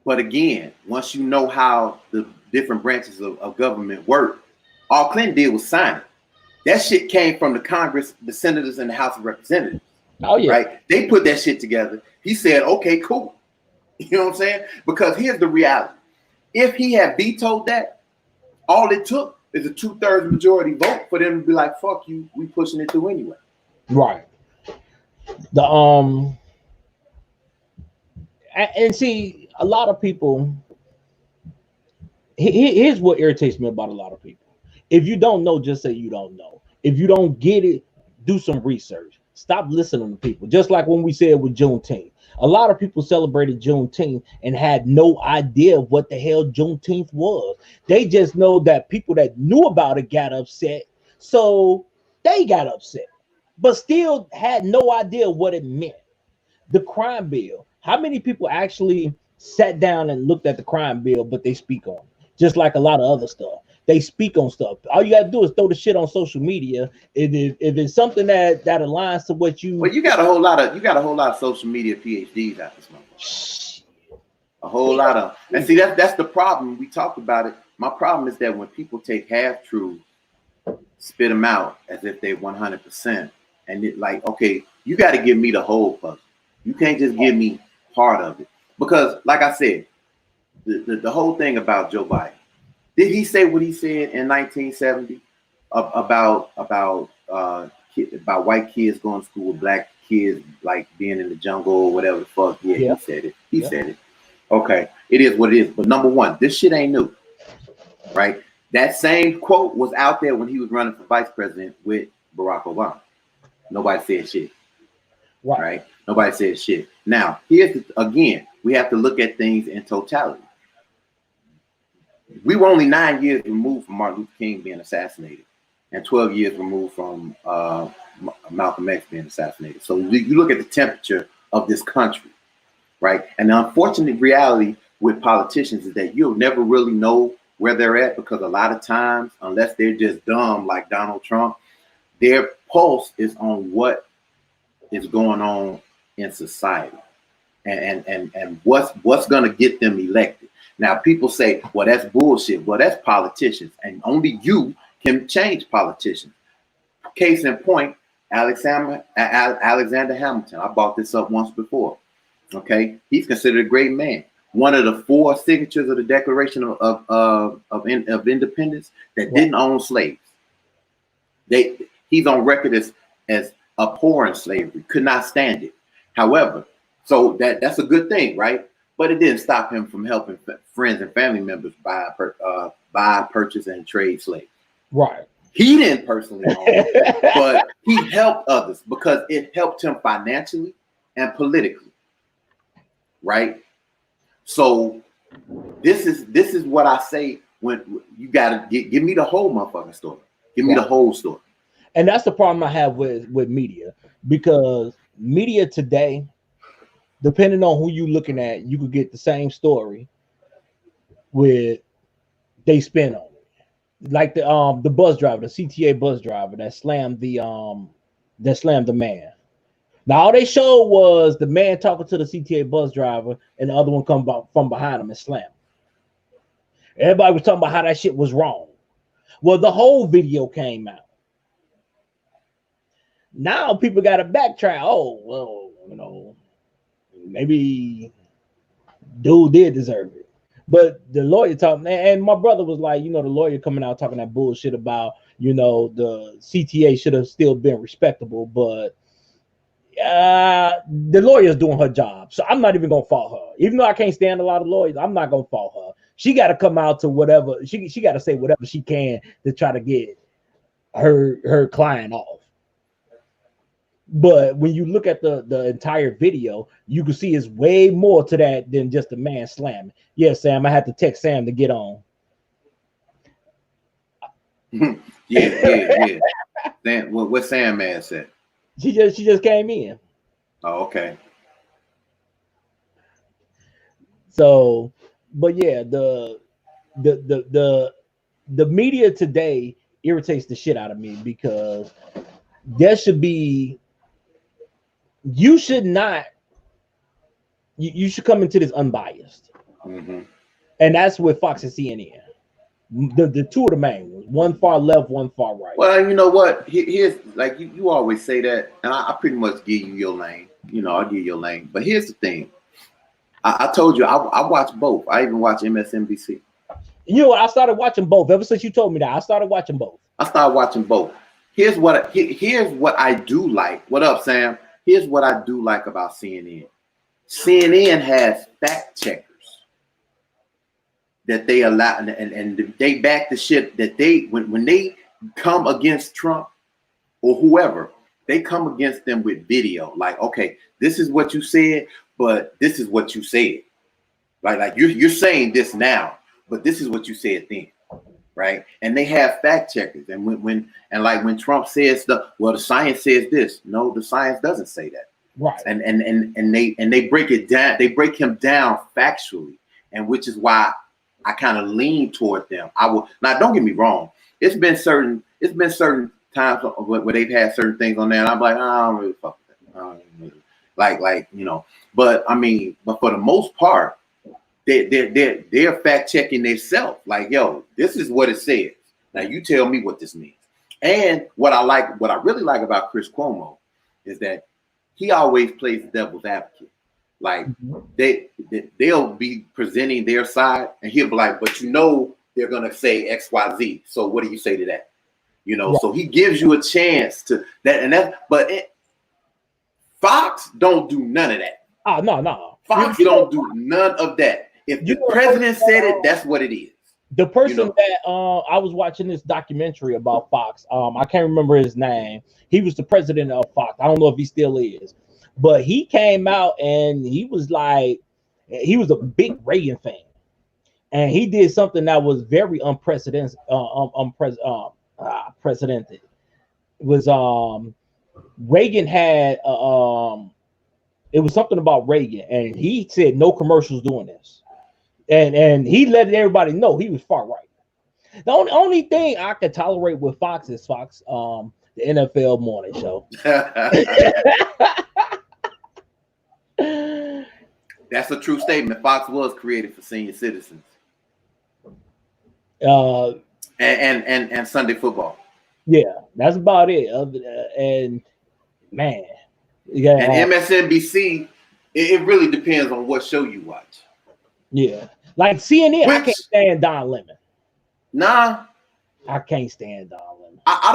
But again, once you know how the different branches of government work, all Clinton did was sign it. That shit came from the Congress, the senators, and the House of Representatives. Oh yeah. Right? They put that shit together. He said, okay, cool. You know what I'm saying? Because here's the reality. If he had vetoed that, all it took is a 2/3 majority vote for them to be like, fuck you, we pushing it through anyway. Right. The and see, a lot of people, here's what irritates me about a lot of people. If you don't know, just say you don't know. If you don't get it, do some research. Stop listening to people. Just like when we said with Juneteenth. A lot of people celebrated Juneteenth and had no idea what the hell Juneteenth was. They just know that people that knew about it got upset, so they got upset, but still had no idea what it meant. The crime bill. How many people actually sat down and looked at the crime bill, but they speak on it? Just like a lot of other stuff. They speak on stuff. All you gotta do is throw the shit on social media. If it's something that aligns to what you, well, you got a whole lot of social media PhDs out this month. A whole lot of, and see that's the problem. We talked about it. My problem is that when people take half truths, spit them out as if they 100%, and it like, okay, you got to give me the whole puzzle. You can't just give me part of it, because like I said, the whole thing about Joe Biden. Did he say what he said in 1970 about white kids going to school, black kids like being in the jungle or whatever the fuck? Yeah. He said it. He said it. Okay, it is what it is. But number one, this shit ain't new, right? That same quote was out there when he was running for vice president with Barack Obama. Nobody said shit, right? Nobody said shit. Now, again, we have to look at things in totality. We were only 9 years removed from Martin Luther King being assassinated, and 12 years removed from Malcolm X being assassinated. So you look at the temperature of this country, right? And the unfortunate reality with politicians is that you'll never really know where they're at, because a lot of times, unless they're just dumb like Donald Trump, their pulse is on what is going on in society and what's going to get them elected. Now, people say, well, that's bullshit. Well, that's politicians, and only you can change politicians. Case in point, Alexander Hamilton. I brought this up once before. Okay, he's considered a great man. One of the 4 signatures of the Declaration of Independence that didn't own slaves. He's on record as abhorring slavery, could not stand it. However, so that's a good thing, right? But it didn't stop him from helping friends and family members buy, purchase, and trade slaves. Right. He didn't personally own it, but he helped others because it helped him financially and politically. Right. So this is what I say when you gotta give me the whole motherfucking story. Give me the whole story. And that's the problem I have with media, because media today, depending on who you looking at, you could get the same story with they spin on it. Like the bus driver, the CTA bus driver that slammed the man. Now all they showed was the man talking to the CTA bus driver, and the other one come from behind him and slam him. Everybody was talking about how that shit was wrong. Well, the whole video came out. Now people got to backtrack. Oh, well, maybe dude did deserve it. But the lawyer talking, and my brother was like, the lawyer coming out talking that bullshit about, the CTA should have still been respectable, but the lawyer's doing her job. So I'm not even going to fault her. Even though I can't stand a lot of lawyers, I'm not going to fault her. She got to come out to whatever, she got to say whatever she can to try to get her client off. But when you look at the entire video, you can see it's way more to that than just a man slamming. Yeah, Sam, I had to text Sam to get on. yeah. Then what Sam man said? She just came in. Oh, okay. So, but yeah, the the media today irritates the shit out of me because there should be, you should not, you should come into this unbiased. Mm-hmm. And that's with Fox and CNN. The two of the main ones, one far left, one far right. Well, you know what? Here's like you always say that, and I pretty much give you your lane. You know, I'll give you your lane. But here's the thing. I told you I watch both. I even watch MSNBC. You know what? I started watching both. Ever since you told me that, I started watching both. I started watching both. Here's what I do like. What up, Sam? Here's what I do like about CNN. CNN has fact checkers that they allow, and they back the shit that they when they come against Trump or whoever, they come against them with video. Like, okay, this is what you said, but this is what you said. Like you're saying this now, but this is what you said then, right? And they have fact checkers. And when Trump says the science says this, no, the science doesn't say that. Right. And they break it down. They break him down factually, and which is why I kind of lean toward them. I will now. Don't get me wrong. It's been certain times where they've had certain things on there, and I'm like, I don't really fuck with that. I don't really, like you know. But I mean, but for the most part, they're fact checking themselves. Like, yo, this is what it says. Now you tell me what this means. And what I really like about Chris Cuomo is that he always plays the devil's advocate. Like they'll be presenting their side, and he'll be like, "But you know they're gonna say X, Y, Z. So what do you say to that?" You know. Right. So he gives you a chance to that, and that. But Fox don't do none of that. Oh no. Fox don't do none of that. If the president said it, that's what it is. The person that I was watching this documentary about Fox, I can't remember his name. He was the president of Fox. I don't know if he still is, but he came out and he was like, he was a big Reagan fan, and he did something that was very unprecedented. Precedented. It was Reagan had it was something about Reagan, and he said no commercials doing this. And he let everybody know he was far right. The only thing I could tolerate with Fox is Fox, the NFL morning show. That's a true statement. Fox was created for senior citizens. And Sunday football. Yeah, that's about it. And man, yeah. And MSNBC, it really depends on what show you watch. Yeah. Like CNN, I can't stand Don Lemon. Nah, I can't stand Don Lemon. I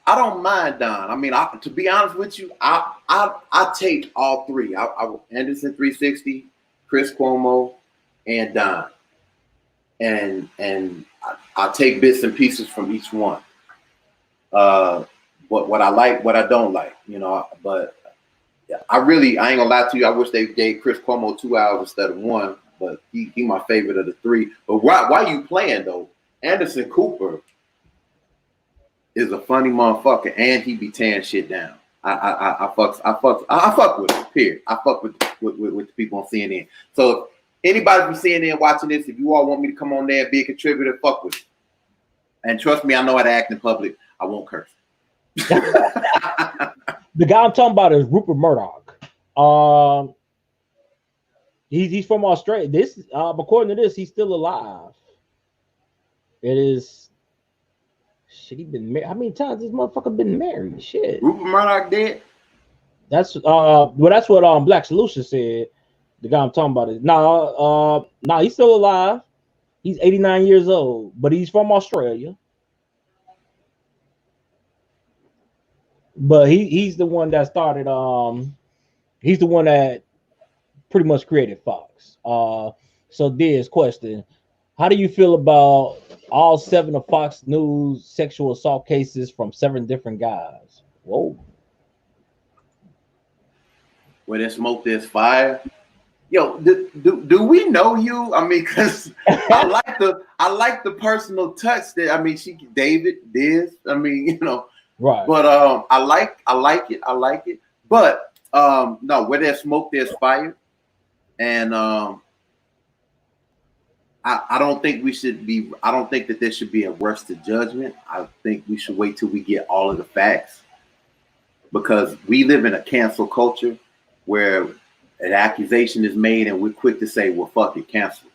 don't mind Don. I mean, to be honest with you, I take all three. I Anderson 360, Chris Cuomo, and Don, and I take bits and pieces from each one. What I like, what I don't like, you know. But I ain't gonna lie to you. I wish they gave Chris Cuomo 2 hours instead of 1. But he my favorite of the 3. But why you playing though? Anderson Cooper is a funny motherfucker, and he be tearing shit down. I fuck with him. Period. I fuck with the people on CNN. So if anybody from CNN watching this, if you all want me to come on there and be a contributor, fuck with it. And trust me, I know how to act in public. I won't curse. The guy I'm talking about is Rupert Murdoch. He's from Australia. This, according to this, he's still alive. It is. Shit, he been married. How many times this motherfucker been married? Shit. Rupert Murdoch dead. That's that's what Black Solution said. The guy I'm talking about is nah, he's still alive. He's 89 years old, but he's from Australia. But he's the one that started. He's the one that pretty much created Fox. So Diz, question: how do you feel about all 7 of Fox News sexual assault cases from 7 different guys? Whoa. Where there's smoke, there's fire. Yo, do we know you? I mean, because I like the personal touch that, I mean, David, Diz. I mean, you know. Right. But I like it. But no, where there's smoke, there's fire. And I I don't think we should be. I don't think that there should be a rush to judgment. I think we should wait till we get all of the facts, because we live in a cancel culture where an accusation is made and we're quick to say, "Well, fuck it, cancel."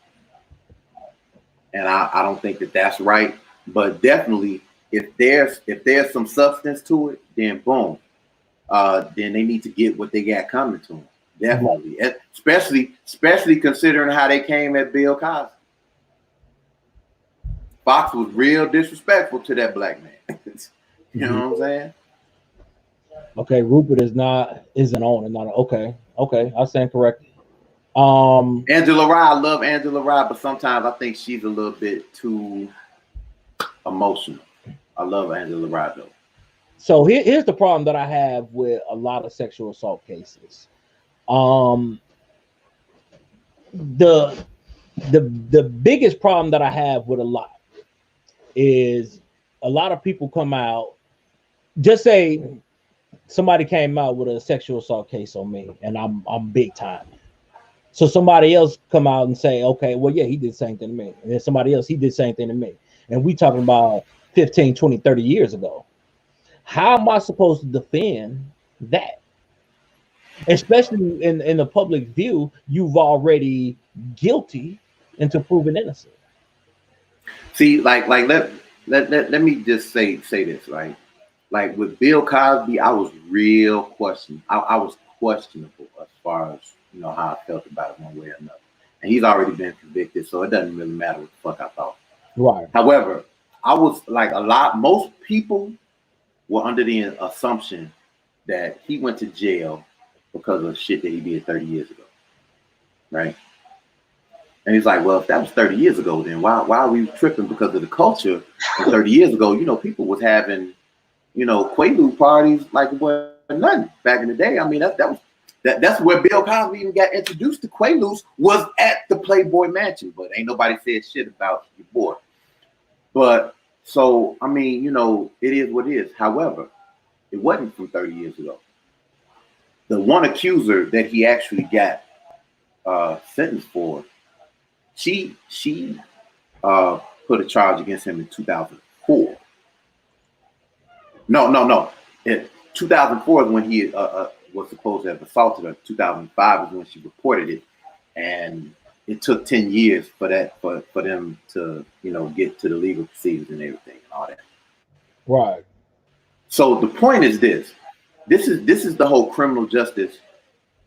And I don't think that that's right. But definitely, if there's some substance to it, then boom, then they need to get what they got coming to them. Definitely, especially considering how they came at Bill Cosby. Fox was real disrespectful to that black man. You know what I'm saying? Okay, Rupert isn't on and not okay. I stand corrected. Angela Rye, I love Angela Rye, but sometimes I think she's a little bit too emotional. I love Angela Rye though. So here's the problem that I have with a lot of sexual assault cases. The biggest problem that I have with a lot is a lot of people come out, just say somebody came out with a sexual assault case on me and I'm big time. So somebody else come out and say, okay, well, yeah, he did the same thing to me. And then somebody else, he did the same thing to me. And we talking about 15, 20, 30 years ago. How am I supposed to defend that? Especially in the public view, you've already guilty into proven innocent. See, let me just say this, right? Like with Bill Cosby, I was real questionable. I was questionable as far as how I felt about it one way or another. And he's already been convicted, so it doesn't really matter what the fuck I thought. Right. However, I was like most people were under the assumption that he went to jail because of shit that he did 30 years ago. Right? And he's like, well, if that was 30 years ago, then why are we tripping because of the culture? And 30 years ago, people was having, Quaalude parties like it was nothing back in the day. I mean, that's where Bill Cosby even got introduced to Quaaludes, was at the Playboy Mansion. But ain't nobody said shit about your boy. But so, I mean, it is what it is. However, it wasn't from 30 years ago. The one accuser that he actually got sentenced for, she put a charge against him in 2004. No. In 2004 is when he was supposed to have assaulted her. 2005 is when she reported it, and it took 10 years for them to get to the legal proceedings and everything and all that. Right. So the point is this is the whole criminal justice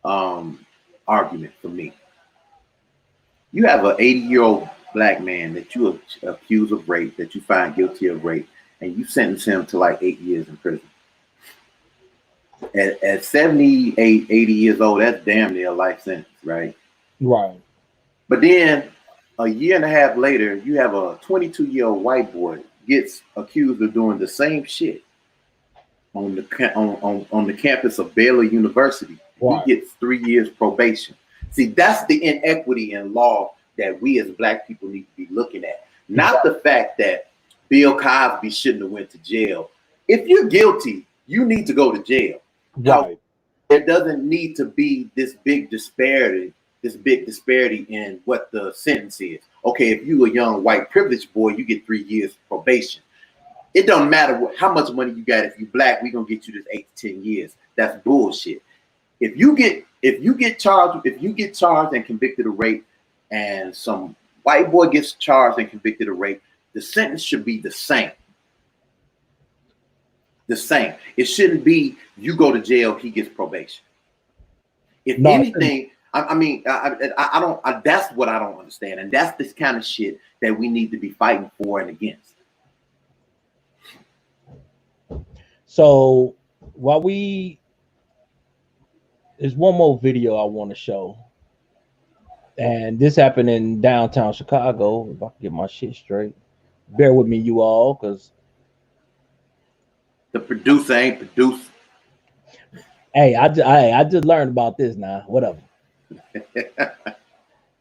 argument for me. You have an 80-year-old black man that you accuse of rape, that you find guilty of rape, and you sentence him to like 8 years in prison. At 78, 80 years old, that's damn near a life sentence, right? Right. But then a year and a half later, you have a 22-year-old white boy gets accused of doing the same shit on the campus of Baylor University. Right. He gets 3 years probation. See, that's the inequity in law that we as black people need to be looking at. Not the fact that Bill Cosby shouldn't have went to jail. If you're guilty, you need to go to jail. Right. Now, there doesn't need to be this big disparity in what the sentence is. Okay, if you a young white privileged boy, you get 3 years probation. It don't matter how much money you got. If you black, we gonna get you this 8 to 10 years. That's bullshit. If you get charged and convicted of rape, and some white boy gets charged and convicted of rape, the sentence should be the same. The same. It shouldn't be you go to jail, he gets probation. If anything, I don't. That's what I don't understand, and that's this kind of shit that we need to be fighting for and against. So there's one more video I want to show, and this happened in downtown Chicago. If I can get my shit straight, bear with me, you all, because the producer ain't produced. Hey, I just learned about this now. Whatever.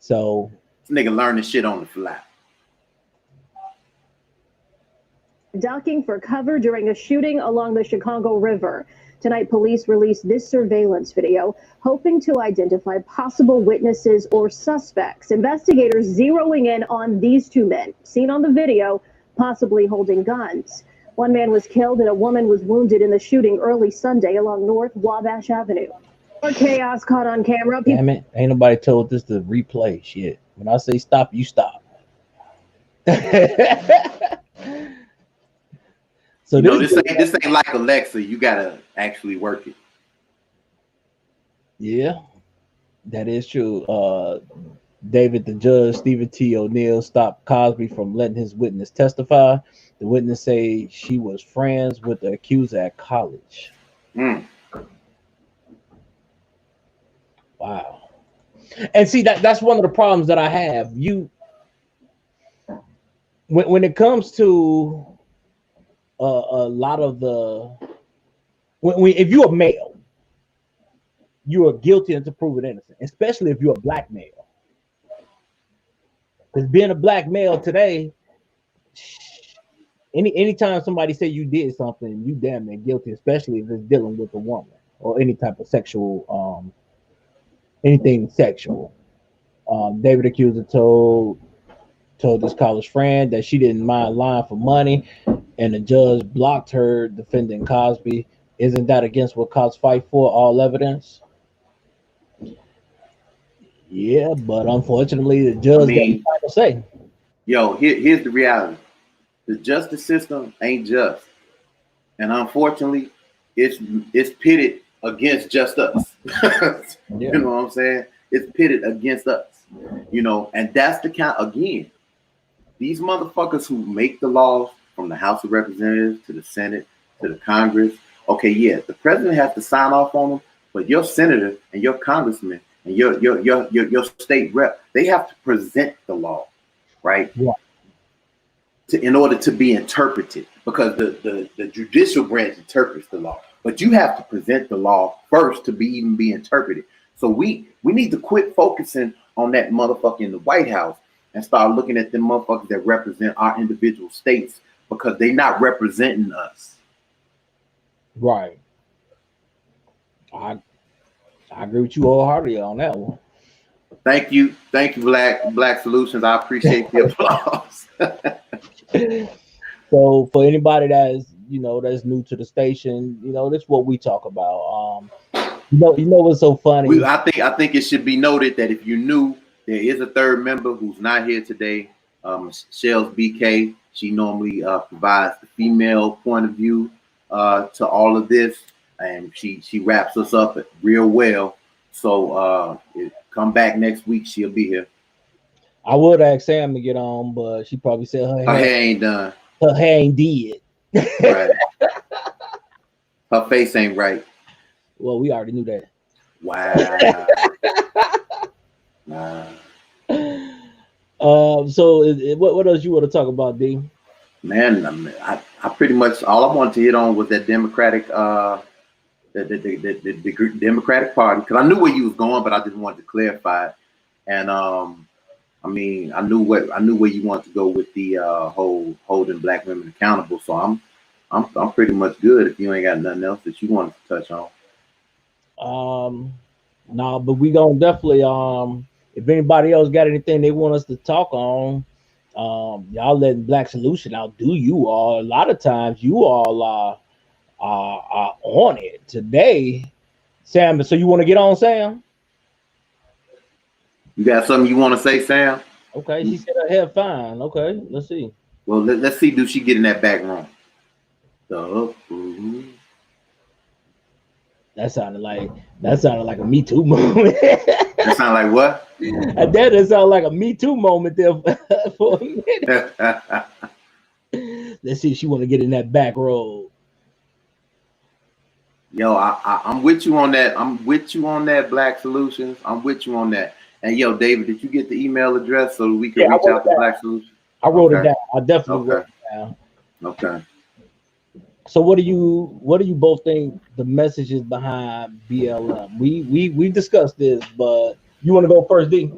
So this nigga learning shit on the fly. Ducking for cover during a shooting along the Chicago River. Tonight, police released this surveillance video, hoping to identify possible witnesses or suspects. Investigators zeroing in on these two men, seen on the video, possibly holding guns. One man was killed and a woman was wounded in the shooting early Sunday along North Wabash Avenue. More chaos caught on camera. Damn it. Ain't nobody told this to replay shit. When I say stop, you stop. So this ain't like Alexa. You gotta actually work it. Yeah, that is true. David, the judge, Stephen T. O'Neill, stopped Cosby from letting his witness testify. The witness say she was friends with the accuser at college. Wow. And see, that's one of the problems that I have. When it comes to a lot of the if you're a male, you are guilty until proven innocent, especially if you're a black male. Because being a black male today, anytime somebody say you did something, you damn near guilty, especially if it's dealing with a woman or any type of sexual anything sexual. David accuser told this college friend that she didn't mind lying for money, and the judge blocked her defending Cosby. Isn't that against what cops fight for? All evidence. Yeah, but unfortunately, the judge got the final say. Yo, here's the reality: the justice system ain't just, and unfortunately, it's pitted against just us. Yeah. You know what I'm saying? It's pitted against us. You know, and that's the count again. These motherfuckers who make the laws, from the House of Representatives to the Senate to the Congress. Okay, yeah, the president has to sign off on them, but your senator and your congressman and your state rep, they have to present the law, right? Yeah. In order to be interpreted, because the judicial branch interprets the law, but you have to present the law first to even be interpreted. So we need to quit focusing on that motherfucker in the White House and start looking at them motherfuckers that represent our individual states, because they're not representing us. Right. I agree with you wholeheartedly on that one. Thank you, Black Solutions. I appreciate the applause. So for anybody that's new to the station, this is what we talk about. You know what's so funny? I think it should be noted that if you knew, there is a third member who's not here today. Shells BK. She normally provides the female point of view to all of this, and she wraps us up real well. So come back next week. She'll be here. I would ask Sam to get on, but she probably said her hair ain't done. Her hair ain't did. Right. Her face ain't right. Well, we already knew that. Wow. Nah. So what else you want to talk about, D? Man, I pretty much all I wanted to hit on was that Democratic the Democratic Party, because I knew where you was going, but I just wanted to clarify it. And I knew where you wanted to go with the whole holding black women accountable. So I'm pretty much good if you ain't got nothing else that you wanted to touch on. No, but we gonna definitely if anybody else got anything they want us to talk on, y'all letting Black Solution outdo you all. A lot of times you all are on it today. Sam, so you want to get on, Sam? You got something you want to say, Sam? Okay, she said her hair fine. Okay, let's see. Well, let's see. Do she get in that back room? That sounded like a Me Too moment. That sounded like what? That sounded like a Me Too moment there for a minute. Let's see if she want to get in that back row. Yo, I'm with you on that. I'm with you on that, Black Solutions. I'm with you on that. And yo, David, did you get the email address so we can reach out to Black Solutions? I wrote it down. I definitely wrote it down. Okay. So what do you both think the message is behind BLM? We discussed this, but you want to go first, D?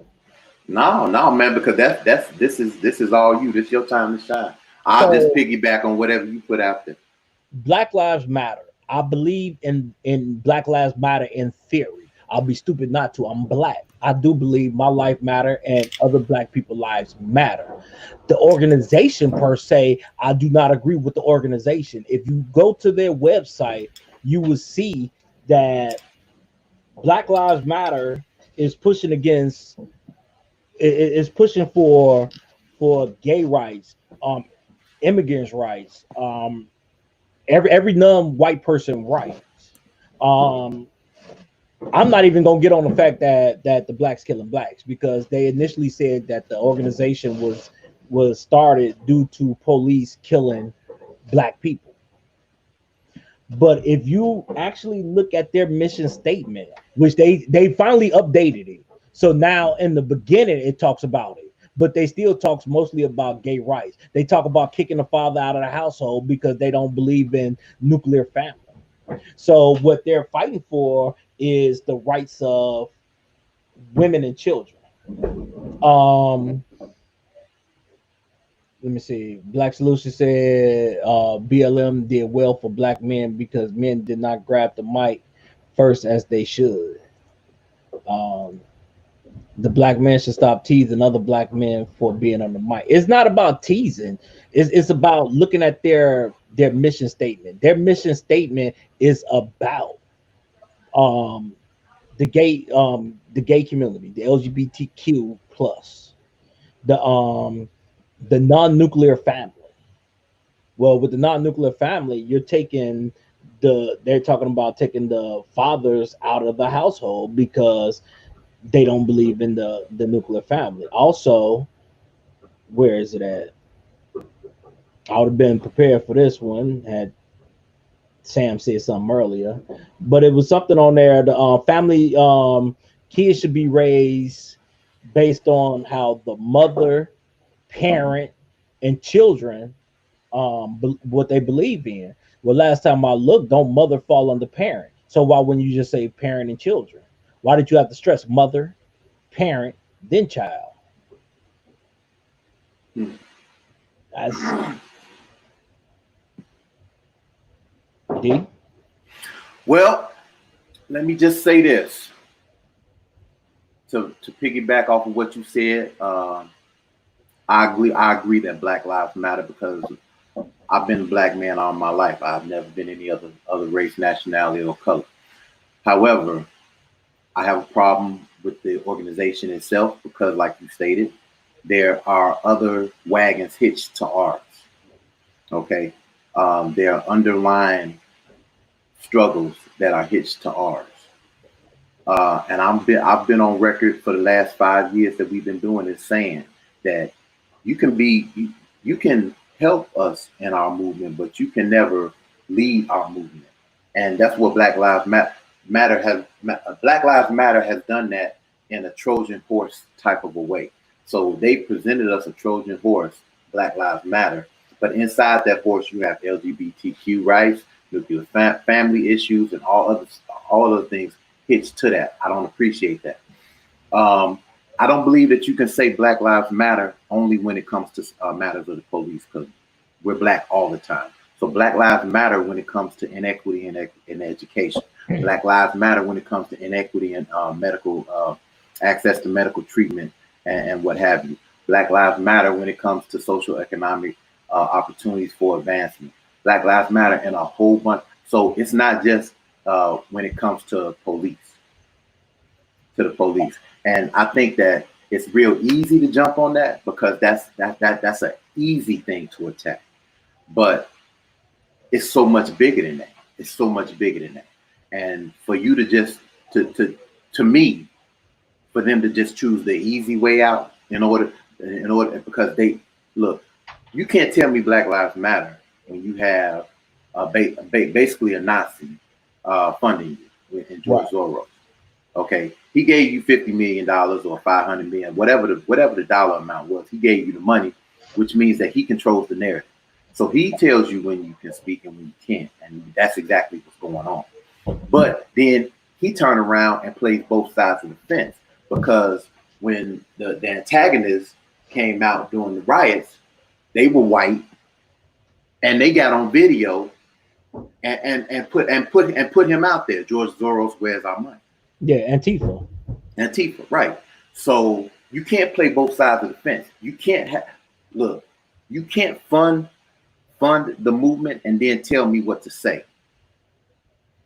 No, man, because this is all you. This is your time to shine. I'll just piggyback on whatever you put out there. Black Lives Matter. I believe in Black Lives Matter in theory. I'll be stupid not to. I'm black. I do believe my life matter and other black people's lives matter. The organization per se, I do not agree with the organization. If you go to their website, you will see that Black Lives Matter is pushing against is pushing for gay rights, immigrants' rights, every non-white person rights. Um, I'm not even gonna get on the fact that the blacks killing blacks because they initially said that the organization was started due to police killing black people. But if you actually look at their mission statement, which they finally updated it, so now in the beginning it talks about it, but they still talks mostly about gay rights. They talk about kicking the father out of the household because they don't believe in nuclear family. So what they're fighting for is the rights of women and children. Um, Let me see. Black Solution said BLM did well for black men because men did not grab the mic first as they should. Um, the black man should stop teasing other black men for being on the mic. It's not about teasing. It's about looking at their mission statement. Their mission statement is about um, the gay community, the LGBTQ plus, the non-nuclear family. Well, with the non-nuclear family, you're taking they're talking about taking the fathers out of the household because they don't believe in the nuclear family. Also, where is it at? I would have been prepared for this one had Sam said something earlier, but it was something on there. The family kids should be raised based on how the mother, parent, and children what they believe in. Well, last time I looked, don't mother fall under parent? So why wouldn't you just say parent and children? Why did you have to stress mother, parent, then child? That's D. Well, let me just say this to piggyback off of what you said. I agree that Black Lives Matter because I've been a black man all my life. I've never been any other race, nationality, or color. However, I have a problem with the organization itself because, like you stated, there are other wagons hitched to ours. Okay, there are underlying struggles that are hitched to ours. And I've been on record for the last 5 years that we've been doing this saying that you can help us in our movement, but you can never lead our movement. And that's what Black Lives Matter has done that in a Trojan horse type of a way. So they presented us a Trojan horse, Black Lives Matter, but inside that horse you have LGBTQ rights, nuclear family issues, and all other things hitched to that. I don't appreciate that. I don't believe that you can say Black Lives Matter only when it comes to matters of the police, because we're black all the time. So Black Lives Matter when it comes to inequity in education. Black Lives Matter when it comes to inequity in medical access to medical treatment and what have you. Black Lives Matter when it comes to social economic opportunities for advancement. Black Lives Matter in a whole bunch. So it's not just when it comes to the police. And I think that it's real easy to jump on that because that's an easy thing to attack. But it's so much bigger than that. It's so much bigger than that. And for you to just to me, for them to just choose the easy way out in order because they look, you can't tell me Black Lives Matter when you have basically a Nazi funding you in George Soros. Okay, he gave you $50 million or $500 million, whatever the dollar amount was. He gave you the money, which means that he controls the narrative. So he tells you when you can speak and when you can't, and that's exactly what's going on. But then he turned around and plays both sides of the fence because when the antagonists came out during the riots, they were white and they got on video and put him out there. George Soros, where's our money? Yeah, Antifa. Antifa, right? So you can't play both sides of the fence. You can't look. You can't fund the movement and then tell me what to say,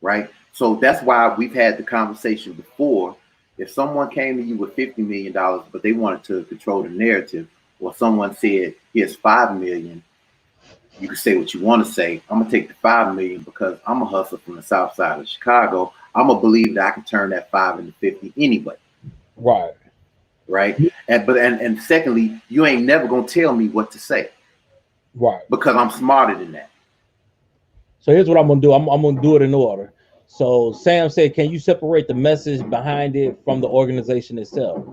right? So that's why we've had the conversation before. If someone came to you with $50 million, but they wanted to control the narrative, or someone said, here's $5 million, you can say what you want to say. I'm gonna take the $5 million because I'm a hustler from the south side of Chicago. I'm gonna believe that I can turn that 5 into 50 anyway. Right. Right. And secondly, you ain't never gonna tell me what to say. Right. Because I'm smarter than that. So here's what I'm gonna do. I'm gonna do it in order. So Sam said, can you separate the message behind it from the organization itself?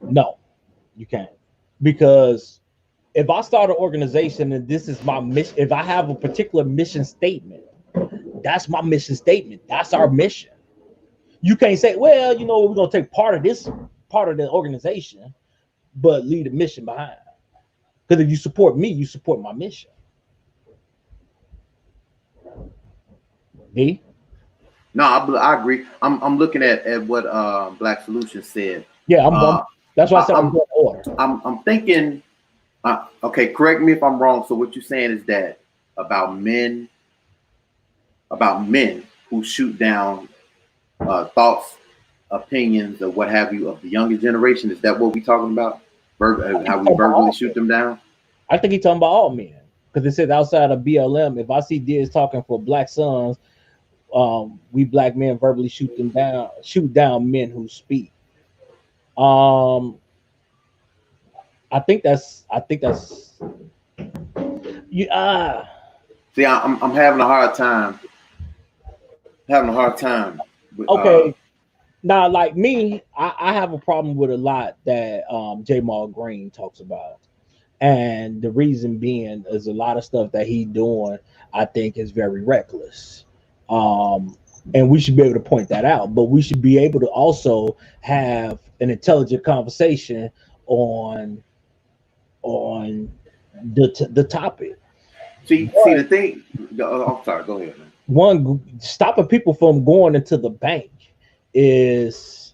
No, you can't. Because if I start an organization and this is my mission, if I have a particular mission statement, that's my mission statement. That's our mission. You can't say, well, you know, we're gonna take part of this part of the organization, but leave the mission behind. Because if you support me, you support my mission. Me? No, I agree. I'm looking at what Black Solution said. Yeah, that's why I said I'm going order. I'm thinking. Okay, correct me if I'm wrong. So what you're saying is that about men who shoot down thoughts, opinions, or what have you of the younger generation. Is that what we're talking about? How we verbally shoot them down? I think he's talking about all men, because it says outside of BLM, if I see Diz talking for Black sons, we Black men verbally shoot down men who speak. I think that's yeah. See, I'm having a hard time. With, okay. Now, like me, I have a problem with a lot that Jamal Green talks about. And the reason being is a lot of stuff that he's doing, I think, is very reckless. And we should be able to point that out. But we should be able to also have an intelligent conversation on the topic. See the thing. I'm sorry. Go ahead, man. One, stopping people from going into the bank is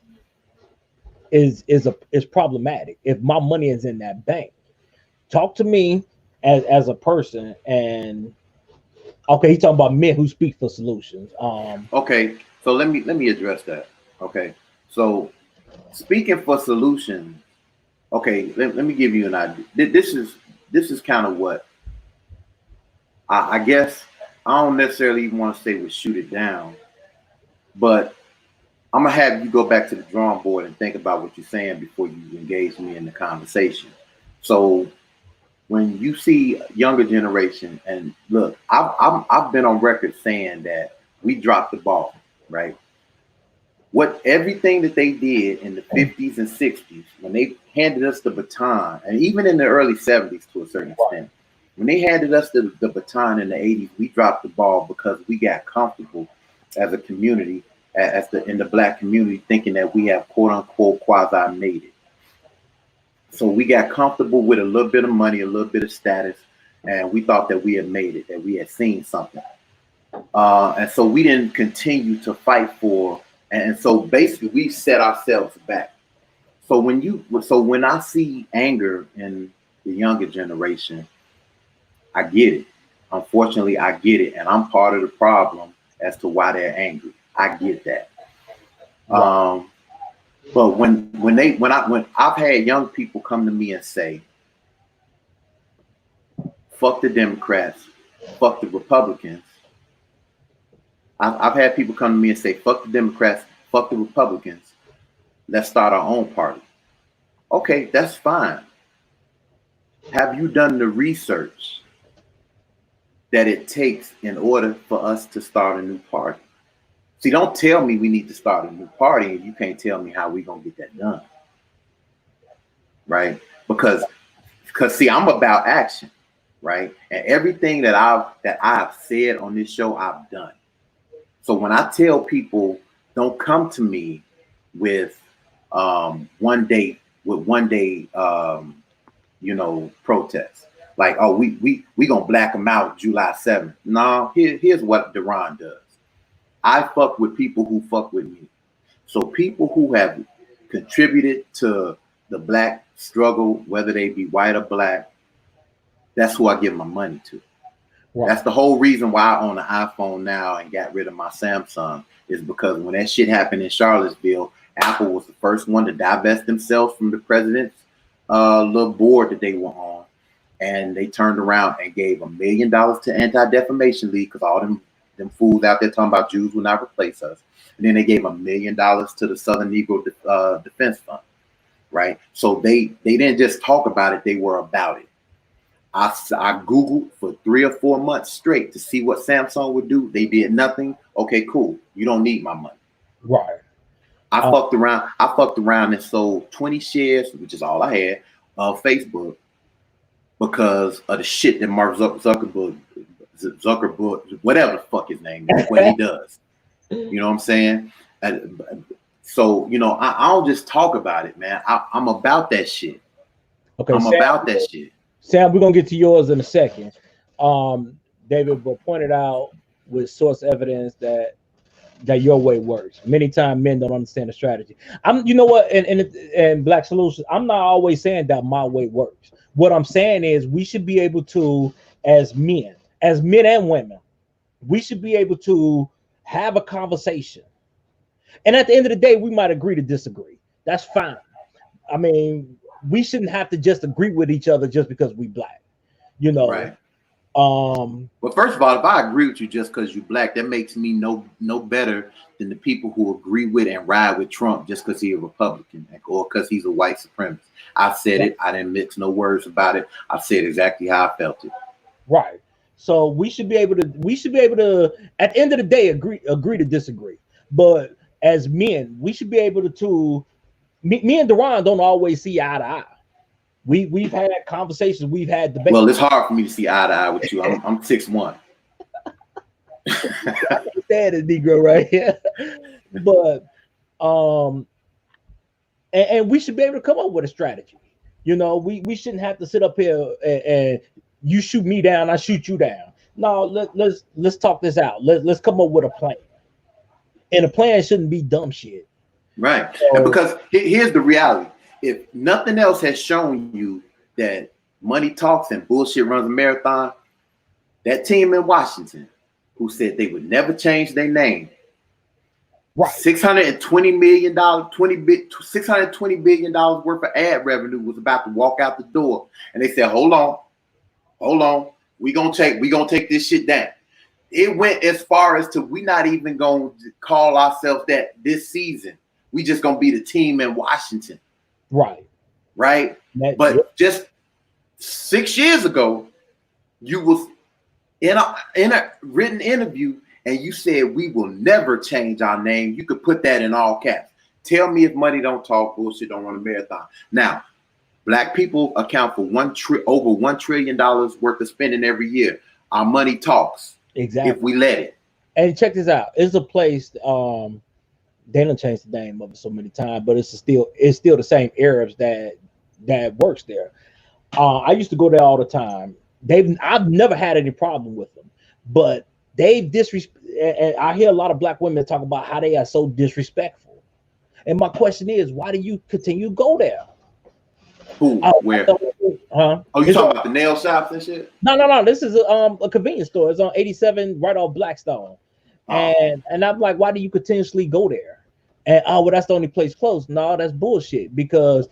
problematic. If my money is in that bank, talk to me as a person. And okay, he's talking about men who speak for solutions. Okay, so let me address that. Okay, so speaking for solutions. Okay, let me give you an idea. This is kind of what I guess. I don't necessarily even want to say we shoot it down, but I'm gonna have you go back to the drawing board and think about what you're saying before you engage me in the conversation. So when you see younger generation, and look, I've been on record saying that we dropped the ball, right? What everything that they did in the 50s and 60s, when they handed us the baton, and even in the early 70s to a certain extent, when they handed us the baton in the 80s, we dropped the ball because we got comfortable as a community, in the Black community, thinking that we have quote unquote quasi made it. So we got comfortable with a little bit of money, a little bit of status, and we thought that we had made it, that we had seen something. And so we didn't continue to fight for, and so basically we set ourselves back. So when I see anger in the younger generation, I get it. Unfortunately, I get it, and I'm part of the problem as to why they're angry. I get that. Right. But when I've had young people come to me and say, "Fuck the Democrats, fuck the Republicans." I've had people come to me and say, "Fuck the Democrats, fuck the Republicans. Let's start our own party." Okay, that's fine. Have you done the research that it takes in order for us to start a new party? See, don't tell me we need to start a new party and you can't tell me how we're going to get that done. Right? Because see, I'm about action, right? And everything that I've said on this show, I've done. So when I tell people, don't come to me with one day protests. like, oh, we gonna black them out July 7th. No, here's what Deron does. I fuck with people who fuck with me. So people who have contributed to the black struggle, whether they be white or black, that's who I give my money to. Right. That's the whole reason why I own an iPhone now and got rid of my Samsung, is because when that shit happened in Charlottesville, Apple was the first one to divest themselves from the president's little board that they were on. And they turned around and gave $1 million to Anti-Defamation League, because all them fools out there talking about Jews will not replace us. And then they gave $1 million to the Southern Negro Defense Fund, right? So they didn't just talk about it, they were about it. I Googled for 3 or 4 months straight to see what Samsung would do. They did nothing. Okay, cool. You don't need my money. Right. I fucked around and sold 20 shares, which is all I had, of Facebook, because of the shit that Mark Zuckerberg, whatever the fuck his name is, what he does. You know what I'm saying? So, you know, I don't just talk about it, man. I'm about that shit. Okay, I'm about that shit. Sam, we're gonna get to yours in a second. David pointed out with source evidence that your way works. Many times men don't understand the strategy. You know what, and Black Solutions, I'm not always saying that my way works. What I'm saying is we should be able to, as men and women, we should be able to have a conversation. And at the end of the day, we might agree to disagree. That's fine. I mean, we shouldn't have to just agree with each other just because we black, you know. Right. Well, first of all, if I agree with you just because you black, that makes me no better than the people who agree with and ride with Trump just because he's a Republican or because he's a white supremacist. I said it. I didn't mix no words about it. I said exactly how I felt it. Right. So we should be able to, at the end of the day, agree to disagree. But as men, we should be able to me and Deron don't always see eye to eye. We've had conversations, we've had debates. Well, it's hard for me to see eye to eye with you. I'm 6'1". That is Negro right here. But and we should be able to come up with a strategy. You know, we shouldn't have to sit up here and you shoot me down, I shoot you down. No, let's talk this out. Let's come up with a plan. And the plan shouldn't be dumb shit. Right. So, and because here's the reality. If nothing else has shown you that money talks and bullshit runs a marathon, that team in Washington who said they would never change their name, right? $620 million, $620 billion worth of ad revenue was about to walk out the door, and they said, "Hold on, we gonna take this shit down." It went as far as to we not even gonna call ourselves that this season. We just gonna be the team in Washington. Right. But just 6 years ago, you was in a written interview and you said we will never change our name. You could put that in all caps. Tell me if money don't talk, bullshit don't run a marathon. Now, black people account for over $1 trillion worth of spending every year. Our money talks. Exactly. If we let it. And check this out. It's a place. They don't change the name of it so many times, but it's still the same Arabs that works there. I used to go there all the time. I've never had any problem with them, but they've disrespect. And I hear a lot of black women talk about how they are so disrespectful. And my question is, why do you continue to go there? Who? Where? Huh? Oh, you talking about the nail shops and shit? No. This is a convenience store. It's on 87 right off Blackstone. And I'm like, why do you continuously go there? And well, that's the only place close. No, that's bullshit. Because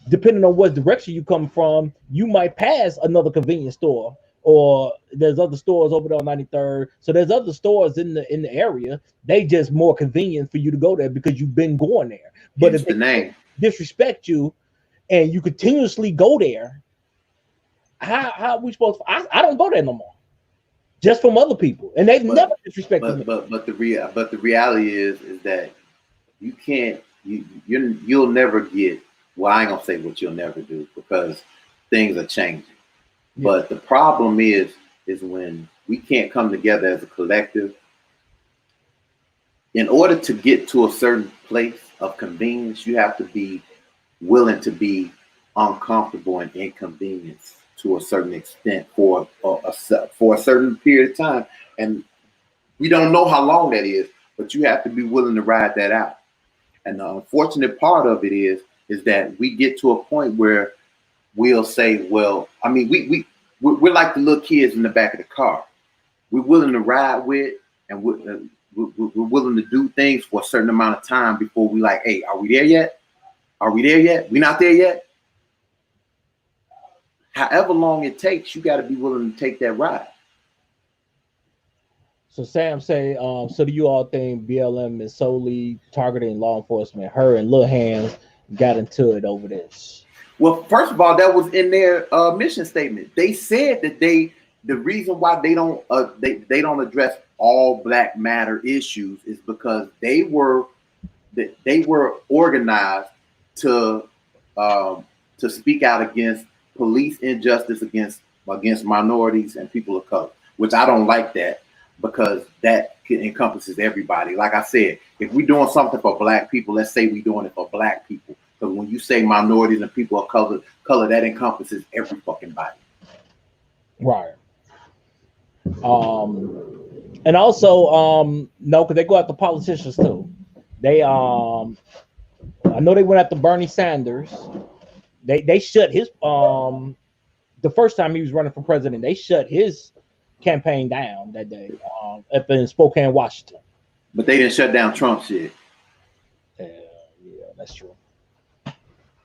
depending on what direction you come from, you might pass another convenience store, or there's other stores over there on 93rd. So there's other stores in the area. They just more convenient for you to go there because you've been going there. But if they disrespect you and you continuously go there, how are we supposed to? I don't go there no more. Just from other people, and they've never disrespected me. But the reality is that you can't. You'll never get. Well, I ain't gonna say what you'll never do because things are changing. Yeah. But the problem is when we can't come together as a collective. In order to get to a certain place of convenience, you have to be willing to be uncomfortable and inconvenienced to a certain extent for a certain period of time, and we don't know how long that is, but you have to be willing to ride that out. And the unfortunate part of it is that we get to a point where we'll say, well, I mean, we're like the little kids in the back of the car. We're willing to ride with, and we're willing to do things for a certain amount of time before we like, hey, are we there yet? Are we there yet? We're not there yet. However long it takes, you got to be willing to take that ride. So Sam say, so do you all think BLM is solely targeting law enforcement? Her and Lil Hands got into it over this. Well, first of all, that was in their mission statement. They said that the reason why they don't address all Black Matter issues is because they were organized to speak out against police injustice against minorities and people of color, which I don't like that, because that encompasses everybody. Like I said, if we're doing something for Black people, let's say we're doing it for Black people. Because when you say minorities and people of color, that encompasses every fucking body. Right. And also, no, because they go after politicians too. They I know they went after Bernie Sanders. They shut his the first time he was running for president, they shut his campaign down that day up in Spokane, Washington. But they didn't shut down Trump's shit. Yeah, that's true.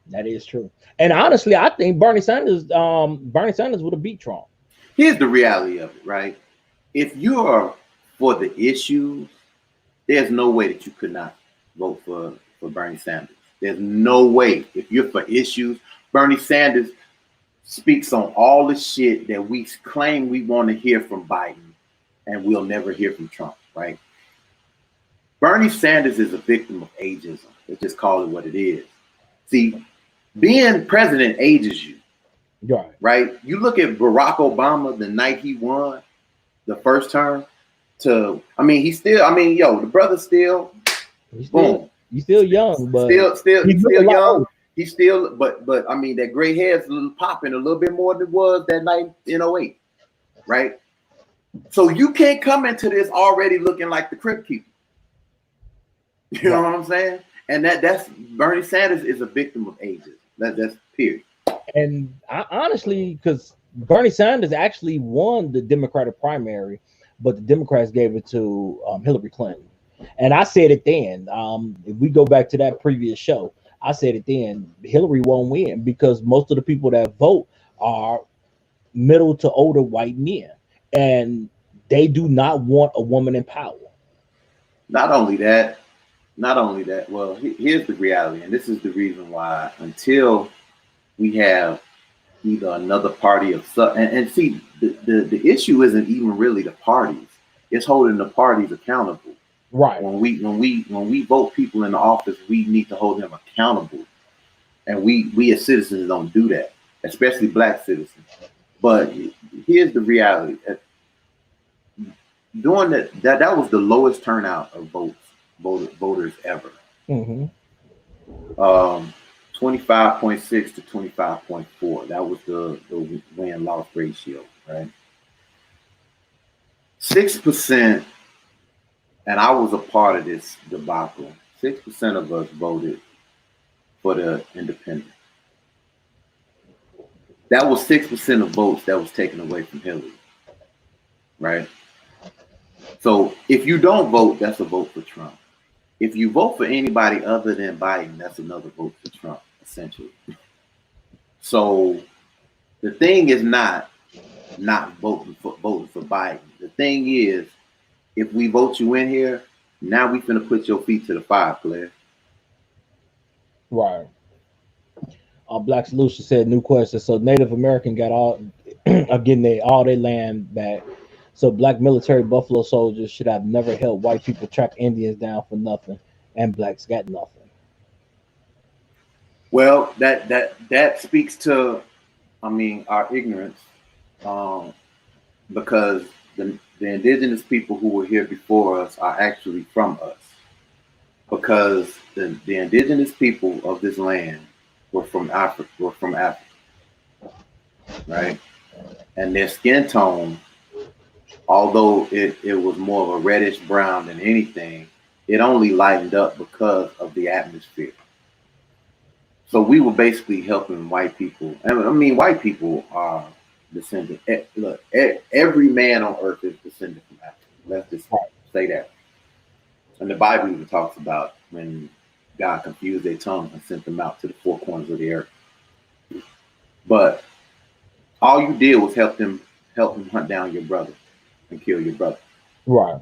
That is true. And honestly, I think Bernie Sanders would have beat Trump. Here's the reality of it, right? If you're for the issues, there's no way that you could not vote for Bernie Sanders. There's no way. If you're for issues, Bernie Sanders speaks on all the shit that we claim we want to hear from Biden, and we'll never hear from Trump, right? Bernie Sanders is a victim of ageism. Let's just call it what it is. See, being president ages you, right? You look at Barack Obama the night he won the first term the brother still, boom. He's still young, but he's still young. He's still, but I mean, that gray hair's popping a little bit more than it was that night in 08, right? So you can't come into this already looking like the Crip Keeper. You know what I'm saying? And that's Bernie Sanders is a victim of ages. That's period. And honestly, because Bernie Sanders actually won the Democratic primary, but the Democrats gave it to Hillary Clinton. And I said it then. If we go back to that previous show, I said it then. Hillary won't win because most of the people that vote are middle to older white men, and they do not want a woman in power. Not only that. Well, here's the reality, and this is the reason why until we have either another party of and see the issue isn't even really the parties; it's holding the parties accountable. Right. When we vote people in the office, we need to hold them accountable, and we as citizens don't do that, especially Black citizens. But here's the reality: during that was the lowest turnout of voters ever. 25.6 to 25.4. That was the win-loss ratio, right? 6%, and I was a part of this debacle. 6% of us voted for the independent. That was 6% of votes that was taken away from Hillary, right? So if you don't vote, that's a vote for Trump. If you vote for anybody other than Biden, that's another vote for Trump, essentially. So the thing is not voting for Biden. The thing is, if we vote you in here, now we finna put your feet to the fire, Claire. Right. Black Solution said, new question. So Native American got all getting all their land back. So Black military Buffalo soldiers should have never helped white people track Indians down for nothing, and Blacks got nothing. Well, that speaks to, our ignorance, because the indigenous people who were here before us are actually from us, because the indigenous people of this land were from Africa, right? and their skin tone, although it was more of a reddish brown than anything, it only lightened up because of the atmosphere. So we were basically helping white people. And I mean, white people are descended. Look, every man on earth is descended from Africa. Let's just say that. And the Bible even talks about when God confused their tongues and sent them out to the four corners of the earth. But all you did was help them hunt down your brother and kill your brother. Right.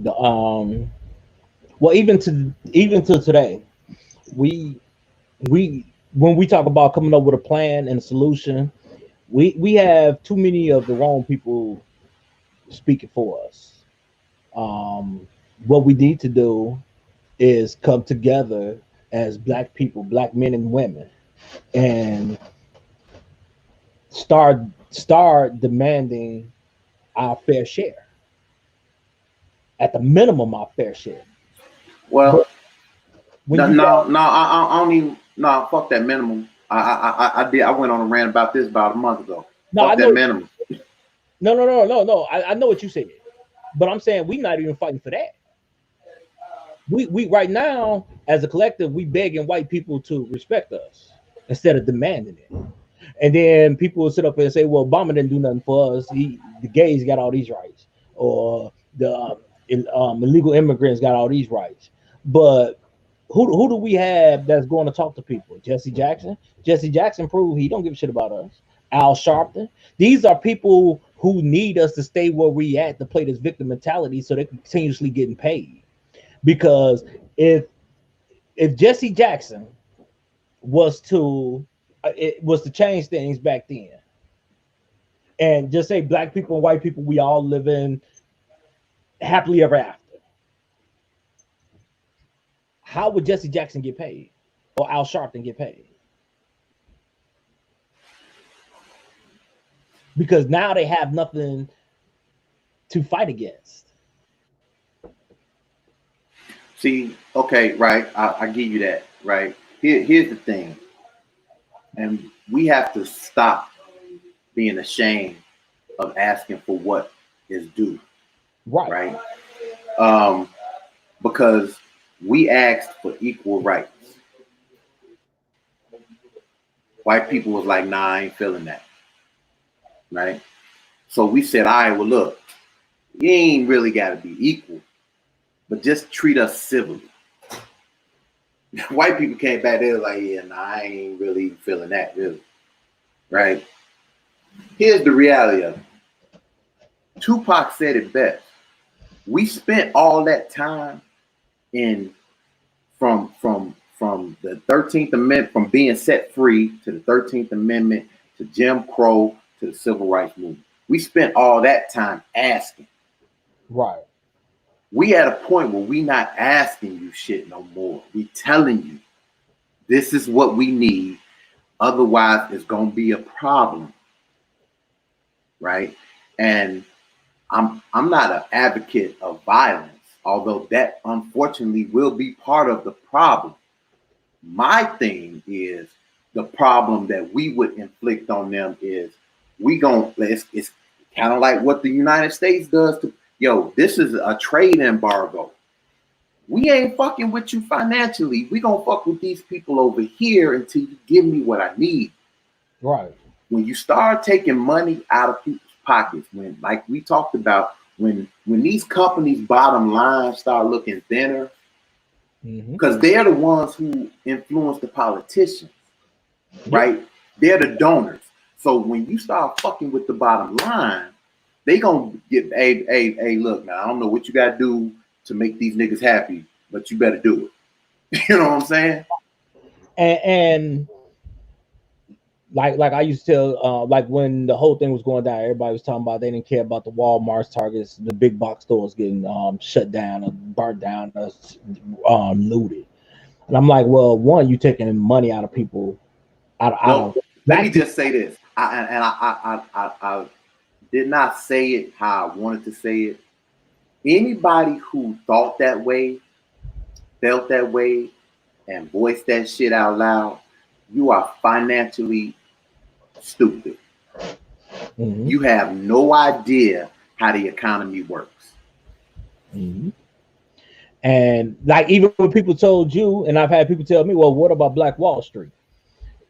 The well, even to today, we when we talk about coming up with a plan and a solution, we have too many of the wrong people speaking for us. What we need to do is come together as black people, black men and women, and start demanding our fair share. At the minimum, our fair share. Well, When I don't even. No, fuck that minimum. I did. I went on a rant about this about a month ago. No, fuck I know. That minimum. No. I know what you said, but I'm saying we're not even fighting for that. We right now as a collective, we begging white people to respect us instead of demanding it. And then people will sit up and say, "Well, Obama didn't do nothing for us. The gays got all these rights, or the illegal immigrants got all these rights." But who do we have that's going to talk to people? Jesse Jackson. Jesse Jackson proved he don't give a shit about us. Al Sharpton. These are people who need us to stay where we at to play this victim mentality, so they're continuously getting paid. Because if Jesse Jackson was to change things back then, and just say black people and white people, we all living happily ever after, how would Jesse Jackson get paid, or Al Sharpton get paid? Because now they have nothing to fight against. See, okay, right. I give you that, right? Here's the thing, and we have to stop being ashamed of asking for what is due, right? Because we asked for equal rights. White people was like, "Nah, I ain't feeling that," right? So we said, "All right, well, look, you ain't really got to be equal, but just treat us civilly." White people came back there like, "Yeah, nah, I ain't really feeling that, really." Right? Here's the reality of it. Tupac said it best. We spent all that time from the 13th Amendment, from being set free to the 13th Amendment to Jim Crow to the Civil Rights Movement. We spent all that time asking. Right. We at a point where we not asking you shit no more. We telling you this is what we need. Otherwise, it's gonna be a problem, right? And I'm not an advocate of violence, although that unfortunately will be part of the problem. My thing is the problem that we would inflict on them is it's kind of like what the United States does to. Yo, this is a trade embargo. We ain't fucking with you financially. We gonna fuck with these people over here until you give me what I need. Right. When you start taking money out of people's pockets, when, like we talked about, when these companies' bottom line start looking thinner, because they're the ones who influence the politicians, right? They're the donors. So when you start fucking with the bottom line, they gonna get, hey, look, now I don't know what you gotta do to make these niggas happy, but you better do it. You know what I'm saying? And like I used to tell, like when the whole thing was going down, everybody was talking about they didn't care about the Walmarts, Targets, the big box stores getting shut down or burnt down or looted. And I'm like, well, one, you taking money out of people. Let me just say this, I did not say it how I wanted to say it. Anybody who thought that way, felt that way, and voiced that shit out loud, you are financially stupid. Mm-hmm. You have no idea how the economy works. Mm-hmm. And like, even when people told you, and I've had people tell me, well, what about Black Wall Street?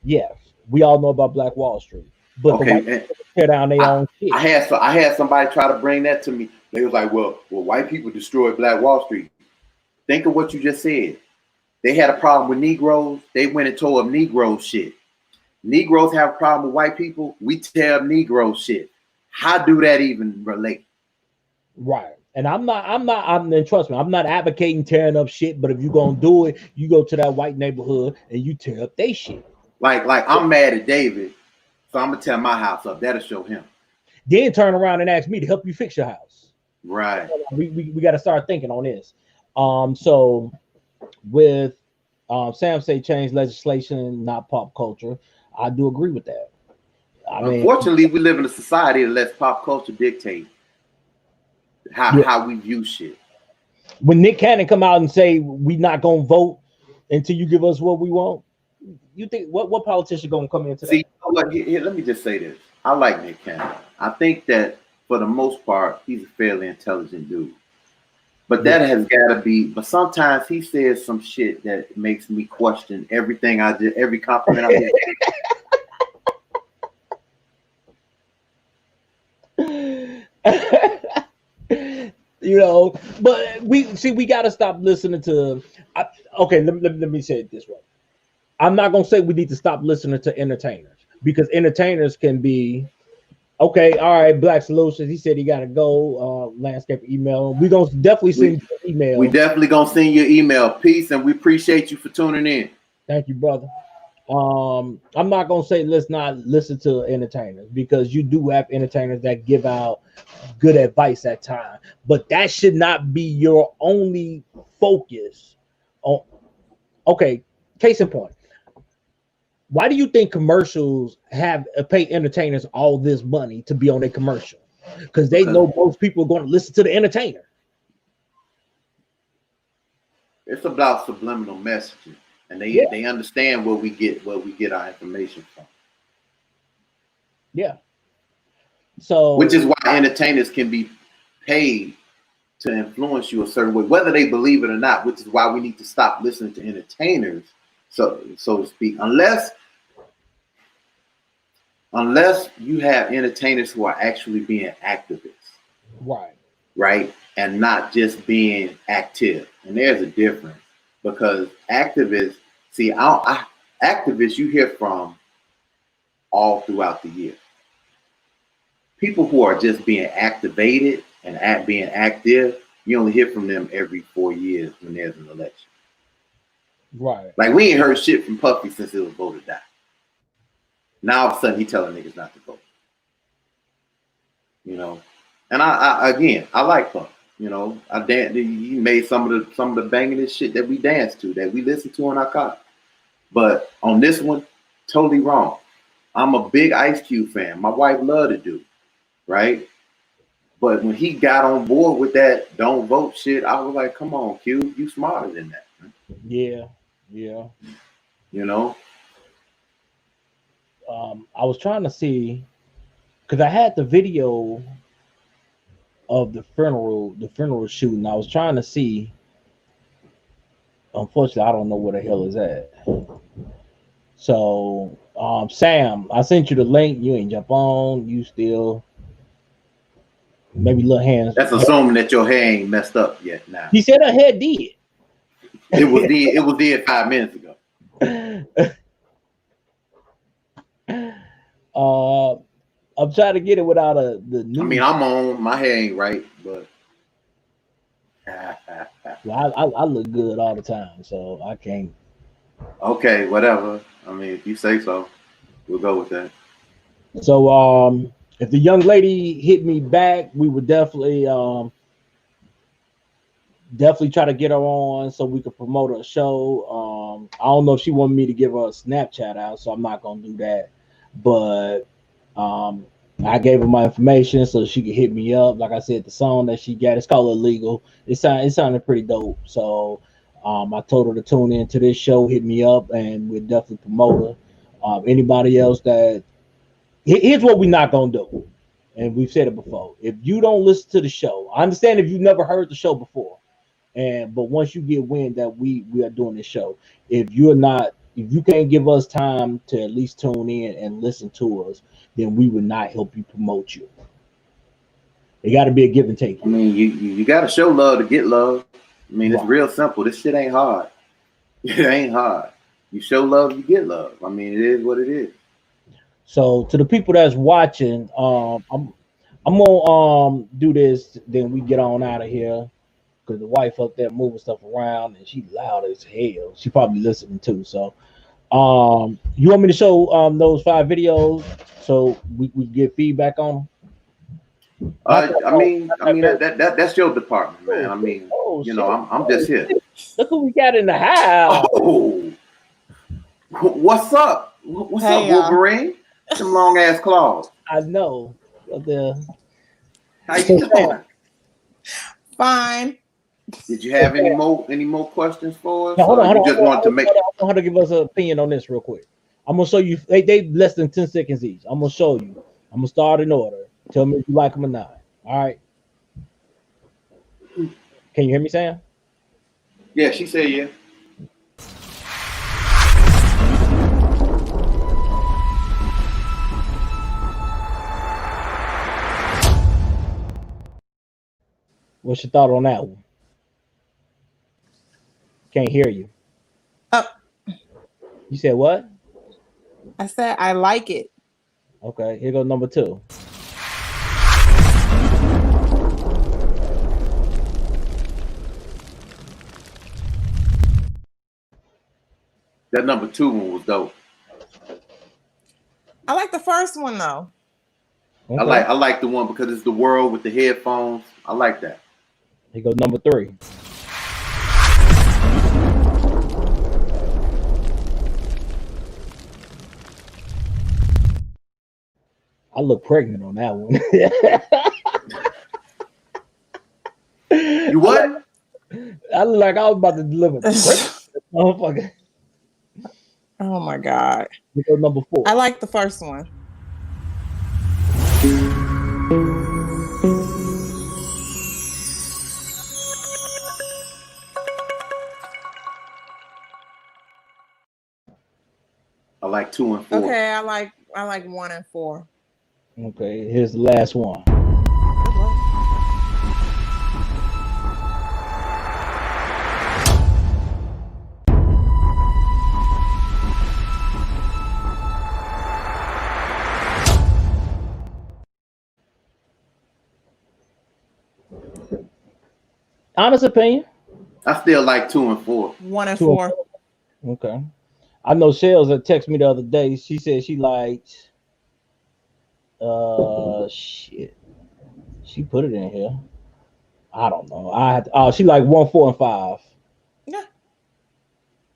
Yes, we all know about Black Wall Street, but the white people tear down their own shit. I had somebody try to bring that to me. They was like, well, white people destroyed Black Wall Street. Think of what you just said. They had a problem with Negroes. They went and tore up Negro shit. Negroes have a problem with white people. We tear up Negro shit. How do that even relate? Right. And and trust me, I'm not advocating tearing up shit, but if you're gonna do it, you go to that white neighborhood and you tear up they shit. Like I'm mad at David, so I'm gonna tear my house up. That'll show him. Then turn around and ask me to help you fix your house. Right. We got to start thinking on this. So with Sam say change legislation, not pop culture. I do agree with that. Unfortunately, we live in a society that lets pop culture dictate how we view shit. When Nick Cannon come out and say we not gonna vote until you give us what we want, you think what politician gonna come into that? See, let me just say this. I like Nick Cannon. I think that for the most part, he's a fairly intelligent dude. But that has got to be. But sometimes he says some shit that makes me question everything I did, every compliment I did. You know, but we got to stop listening to. Okay, let me say it this way. I'm not gonna say we need to stop listening to entertainers, because entertainers can be. Okay, all right, Black Solutions. He said he got to go. Landscape email. We're going to definitely send you an email. We definitely going to send you an email. Peace, and we appreciate you for tuning in. Thank you, brother. I'm not going to say let's not listen to entertainers, because you do have entertainers that give out good advice at times. But that should not be your only focus. Okay, case in point. Why do you think commercials pay entertainers all this money to be on a commercial? Because they know most people are going to listen to the entertainer. It's about subliminal messaging, and they understand where we get our information from. Yeah. So, which is why entertainers can be paid to influence you a certain way, whether they believe it or not. Which is why we need to stop listening to entertainers, so to speak, unless you have entertainers who are actually being activists, right, and not just being active. And there's a difference, because activists, activists you hear from all throughout the year. People who are just being activated and being active, you only hear from them every 4 years when there's an election. Right. Like, we ain't heard shit from Puffy since it was vote or die. Now all of a sudden he telling niggas not to vote. You know, and I like Puff. You know, he made some of the bangingest shit that we dance to, that we listen to in our car. But on this one, totally wrong. I'm a big Ice Cube fan. My wife loved the dude, right? But when he got on board with that don't vote shit, I was like, come on, Cube, you smarter than that. Man. Yeah. You know. I was trying to see, because I had the video of the funeral shooting. I was trying to see. Unfortunately, I don't know where the hell is at. So, Sam, I sent you the link. You ain't jump on. You still maybe little hands. That's assuming that your hair ain't messed up yet. Now he said her hair did. It was dead 5 minutes ago. I'm trying to get it without the news. I mean, I'm on. My hair ain't right, but well, I look good all the time, so I can't. Okay, whatever. I mean, if you say so, we'll go with that. So, if the young lady hit me back, we would definitely try to get her on so we could promote her show. I don't know if she wanted me to give her a Snapchat out, so I'm not gonna do that. But I gave her my information so she could hit me up. Like I said, the song that she got, it's called Illegal. It sounded pretty dope. So I told her to tune in to this show, hit me up, and we'll definitely promote her. Anybody else that Here's what we're not gonna do, and we've said it before. If you don't listen to the show, I understand if you've never heard the show before, but once you get wind that we are doing this show, if you can't give us time to at least tune in and listen to us, then we would not help you promote you. It got to be a give and take. I mean, you got to show love to get love. I mean, it's Right. real simple. This shit ain't hard. It ain't hard. You show love, you get love. I mean, it is what it is. So to the people that's watching, I'm gonna do this, then we get on out of here because the wife up there moving stuff around and she loud as hell. She probably listening too. So you want me to show those 5 videos so we get feedback on them? I mean that's your department, man. I mean, you know, I'm just here. Look who we got in the house. Oh, what's up? What's up, Hey, Wolverine? Some long ass claws. I know. How you doing? Fine. Did you have any more questions for us? Now, hold on. You just wanted to make. I want her to give us an opinion on this real quick. I'm gonna show you. They less than 10 seconds each. I'm gonna show you. I'm gonna start in order. Tell me if you like them or not. All right. Can you hear me, Sam? Yeah, she said yeah. What's your thought on that one? Can't hear you. You said what? I said I like it. Okay, here goes number 2. That number 2 one was dope. I like the first one though. Okay. I like the one because it's the world with the headphones. I like that. Here goes number 3. I look pregnant on that one. You what? I look like I was about to deliver. Motherfucker. Oh my God. Here goes number 4. I like the first one. I like 2 and 4. Okay, I like 1 and 4. Okay, here's the last one. Honest opinion. I still like 2 and 4. 1 and 2 and 4. 4. Okay. I know Shells that texted me the other day. She said she liked shit. She put it in here. I don't know. She like 1, 4, and 5. Yeah.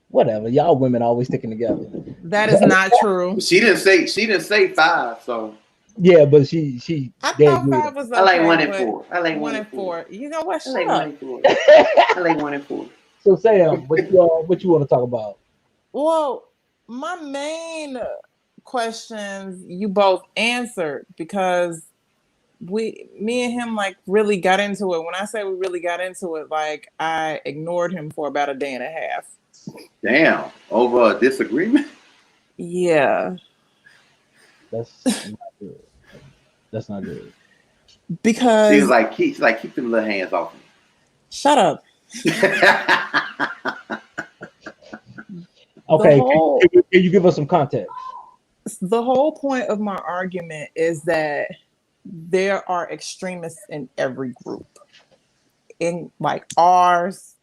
Whatever. Y'all women always sticking together. That is not true. She didn't say 5, so Yeah, but she I they thought agree. 5 was okay. I like 1 and but 4. I like 1 and 4. You know what? I like Shut 1 up. and 4. I like 1 and 4. So Sam, what you want to talk about? Well, my main questions you both answered because me and him like really got into it. When I say we really got into it, like I ignored him for about a day and a half. Damn, over a disagreement? Yeah. That's not good. That's not good. Because She's like, keep them little hands off me. shut up. Okay, whole- can you give us some context? The whole point of my argument is that there are extremists in every group. In like ours,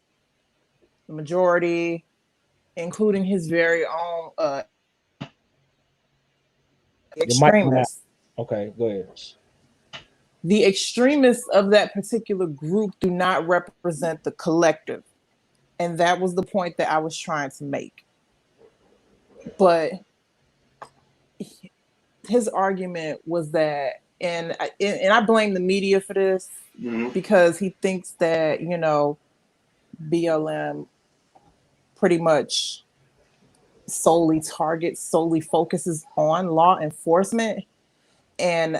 the majority, including his very own extremists. Okay, go ahead. The extremists of that particular group do not represent the collective. And that was the point that I was trying to make. But his argument was that, and I blame the media for this, because he thinks that, you know, BLM pretty much solely focuses on law enforcement. And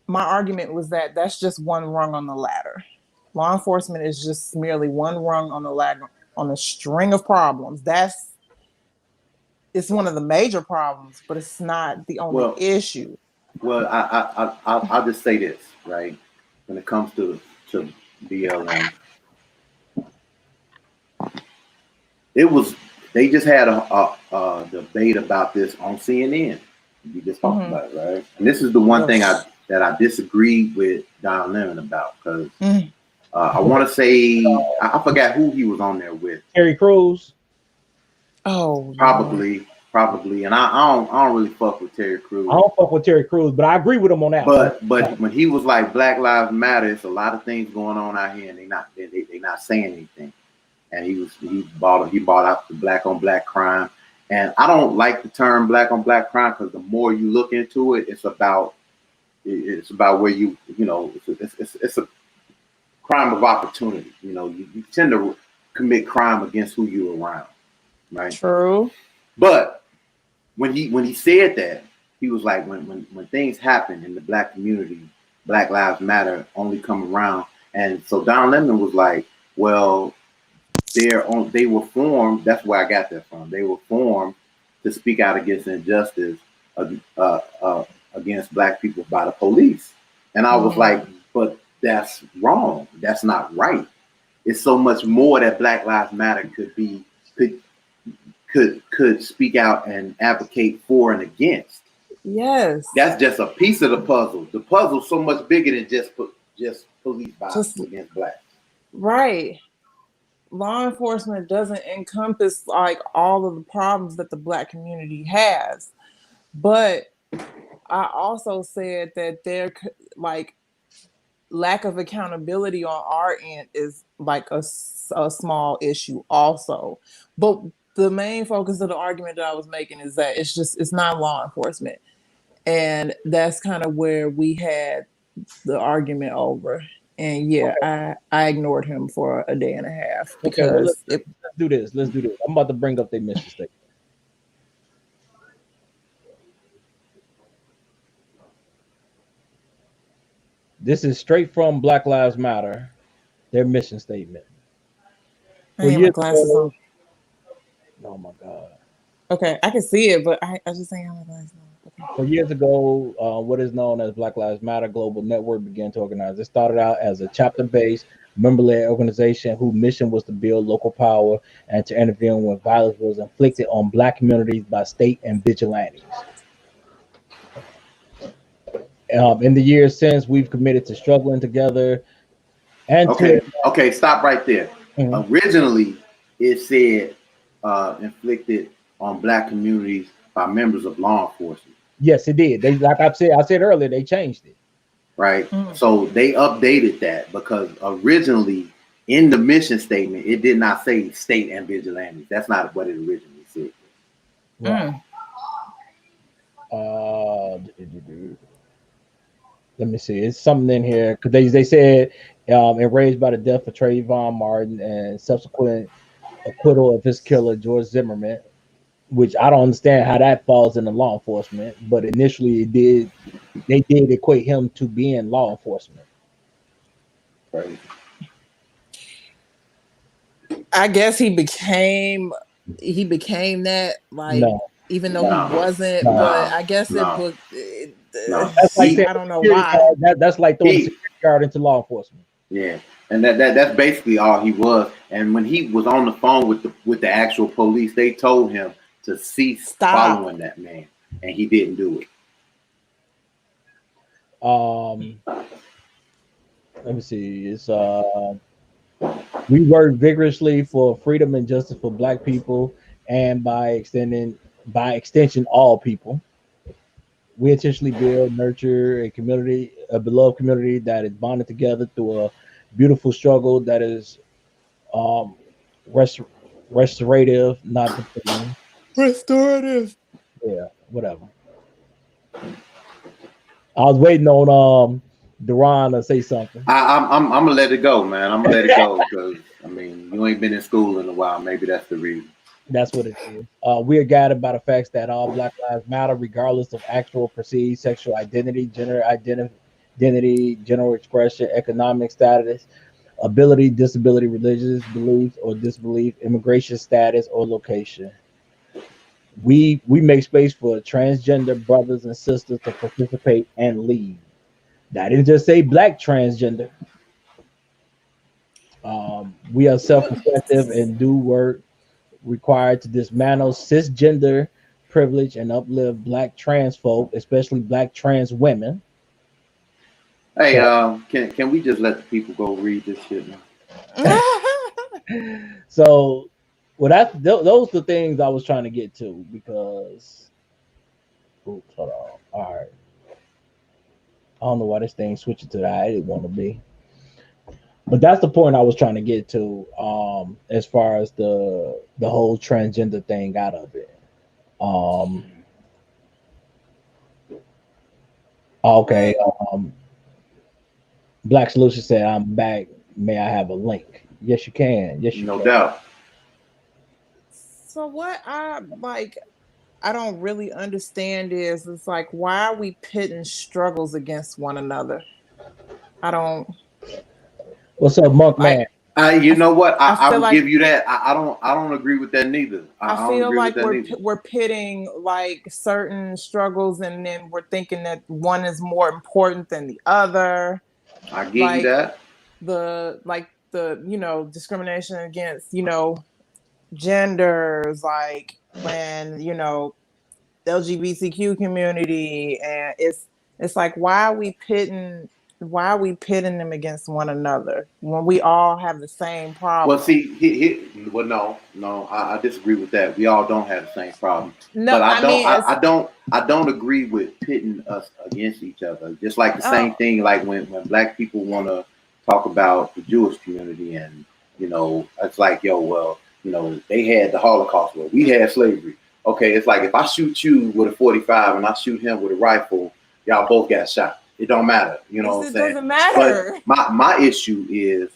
my argument was that that's just one rung on the ladder. Law enforcement is just merely one rung on the ladder on a string of problems. It's one of the major problems, but it's not the only issue. Well, I'll just say this, right? When it comes to BLM, they just had a debate about this on CNN. We just talked about it, right? And this is the one thing that I disagreed with Don Lemon about, because I want to say I forgot who he was on there with. Terry Crews. Oh, probably, and I don't really fuck with Terry Crews. I don't fuck with Terry Crews, but I agree with him on that. But when he was like Black Lives Matter, it's a lot of things going on out here, and they not saying anything. And he bought out the black on black crime, and I don't like the term black on black crime, because the more you look into it, it's about where it's a crime of opportunity. You tend to commit crime against who you're around, right? True. But when he said that, he was like, when things happen in the black community, Black Lives Matter only come around. And so Don Lemon was like, well, they were formed. That's where I got that from. They were formed to speak out against injustice against black people by the police. And I was like, but that's wrong. That's not right. It's so much more that Black Lives Matter could speak out and advocate for and against. Yes. That's just a piece of the puzzle. The puzzle's so much bigger than just police violence against blacks. Right. Law enforcement doesn't encompass like all of the problems that the black community has. But I also said that there like lack of accountability on our end is like a small issue also. But the main focus of the argument that I was making is that it's not law enforcement. And that's kind of where we had the argument over. And yeah, I ignored him for a day and a half because let's do this. Let's do this. I'm about to bring up their mission statement. This is straight from Black Lives Matter, their mission statement. I have my glasses on. Oh my God. Okay, I can see it, but I just ain't have my glasses on. Okay. So years ago, what is known as Black Lives Matter Global Network began to organize. It started out as a chapter-based, member-led organization whose mission was to build local power and to intervene when violence was inflicted on black communities by state and vigilantes. In the years since, we've committed to struggling together. And okay, stop right there. Originally, it said inflicted on black communities by members of law enforcement. Yes, it did. They, like I said earlier, they changed it. Right. So they updated that because originally in the mission statement, it did not say state and vigilantes. That's not what it originally said. Right. Let me see. It's something in here because they said enraged by the death of Trayvon Martin and subsequent acquittal of his killer George Zimmerman, which I don't understand how that falls into law enforcement, but initially they did equate him to being law enforcement. Right. I guess he became that, like, even though he wasn't, but I guess it would. That's like I don't know why. That's like throwing a security guard into law enforcement. Yeah, and that's basically all he was. And when he was on the phone with the actual police, they told him to cease following that man, and he didn't do it. Let me see. It's we work vigorously for freedom and justice for Black people, and by extension, all people. We intentionally build, nurture a beloved community that is bonded together through a beautiful struggle that is restorative, not defeating. Restorative. Yeah, whatever. I was waiting on Deron to say something. I'm gonna let it go, man. I'm gonna let it go because I mean you ain't been in school in a while. Maybe that's the reason. That's what it is. We are guided by the facts that all Black Lives Matter, regardless of actual perceived sexual identity, gender identity, general expression, economic status, ability, disability, religious beliefs or disbelief, immigration status, or location. We make space for transgender brothers and sisters to participate and lead. That didn't just say black transgender. We are self-reflective and do work required to dismantle cisgender privilege and uplift black trans folk, especially black trans women. Hey, can we just let the people go read this shit now? So, well, those are the things I was trying to get to because. Oops, hold on. All right. I don't know why this thing switched to that I didn't want to be. But that's the point I was trying to get to, as far as the whole transgender thing out of it. Okay. Black Solution said, "I'm back. May I have a link?" Yes, you can. Yes, you No can. doubt. So what I don't really understand is it's like, why are we pitting struggles against one another? I don't What's up, Monk like. Man? You know what? I I feel would like give you that. I don't agree with that neither. I I don't feel agree like with that neither. we're pitting like certain struggles, and then we're thinking that one is more important than the other. I give you Like that. the discrimination against genders, like when the LGBTQ community, and it's like, why are we pitting them against one another when we all have the same problem? Well, see, no, I disagree with that. We all don't have the same problem, No, but I I don't, mean, it's I don't agree with pitting us against each other. Just like the same oh, thing, like when black people want to talk about the Jewish community, and it's like, yo, well, they had the Holocaust, well, we had slavery. Okay, it's like if I shoot you with a 45 and I shoot him with a rifle, y'all both got shot. It don't matter, you know what I'm it saying? doesn't matter. But my issue is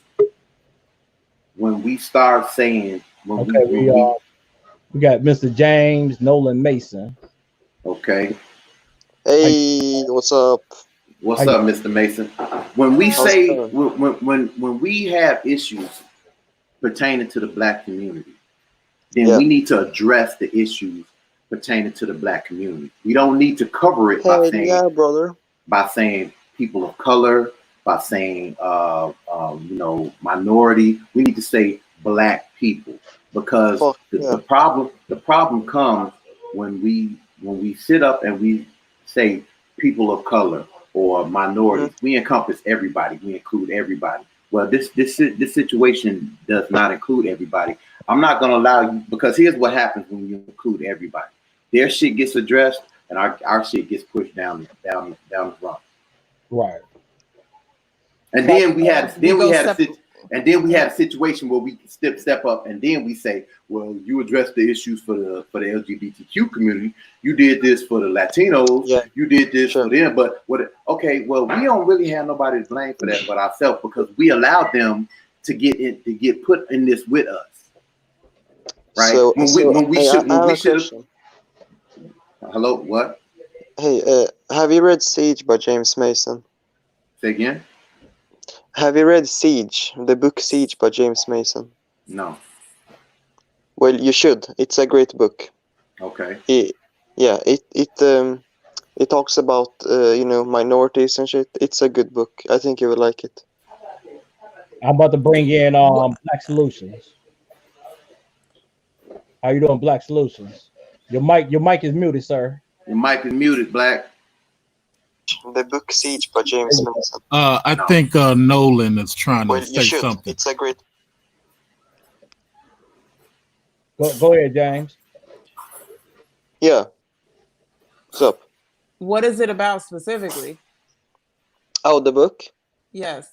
when we start saying Okay, we got Mr. James Nolan Mason. okay, Hey, what's up? what's How up, Mr. Mason? When we How's it say going? when we have issues pertaining to the black community, then Yeah. we need to address the issues pertaining to the black community. We don't need to cover it Hey, yeah, brother. by saying people of color, by saying minority. We need to say black people, because Fuck yeah. the problem comes when we sit up and we say people of color or minorities. We encompass everybody. We include everybody. Well, this situation does not include everybody. I'm not going to allow you, because here's what happens when you include everybody. Their shit gets addressed and our shit gets pushed down the front. Right. And then we had a situation where we step up, and then we say, well, you addressed the issues for the LGBTQ community. You did this for the Latinos. Yeah. You did this for them. But okay, well, we don't really have nobody to blame for that but ourselves, because we allowed them to get put in this with us. Right? So, when we hey, should I have a have. question. Hello, what? Hey, have you read Siege by James Mason? Say again? Have you read Siege, the book Siege by James Mason? No. Well, you should. It's a great book. Okay. It talks about minorities and shit. It's a good book. I think you will like it. I'm about to bring in Black Solutions. How you doing, Black Solutions? Your mic is muted, sir. Your mic is muted, Black. The book Siege by James Mason. I think Nolan is trying to say something. It's a great. Go ahead, James. Yeah. What's up? What is it about specifically? Oh, the book? Yes.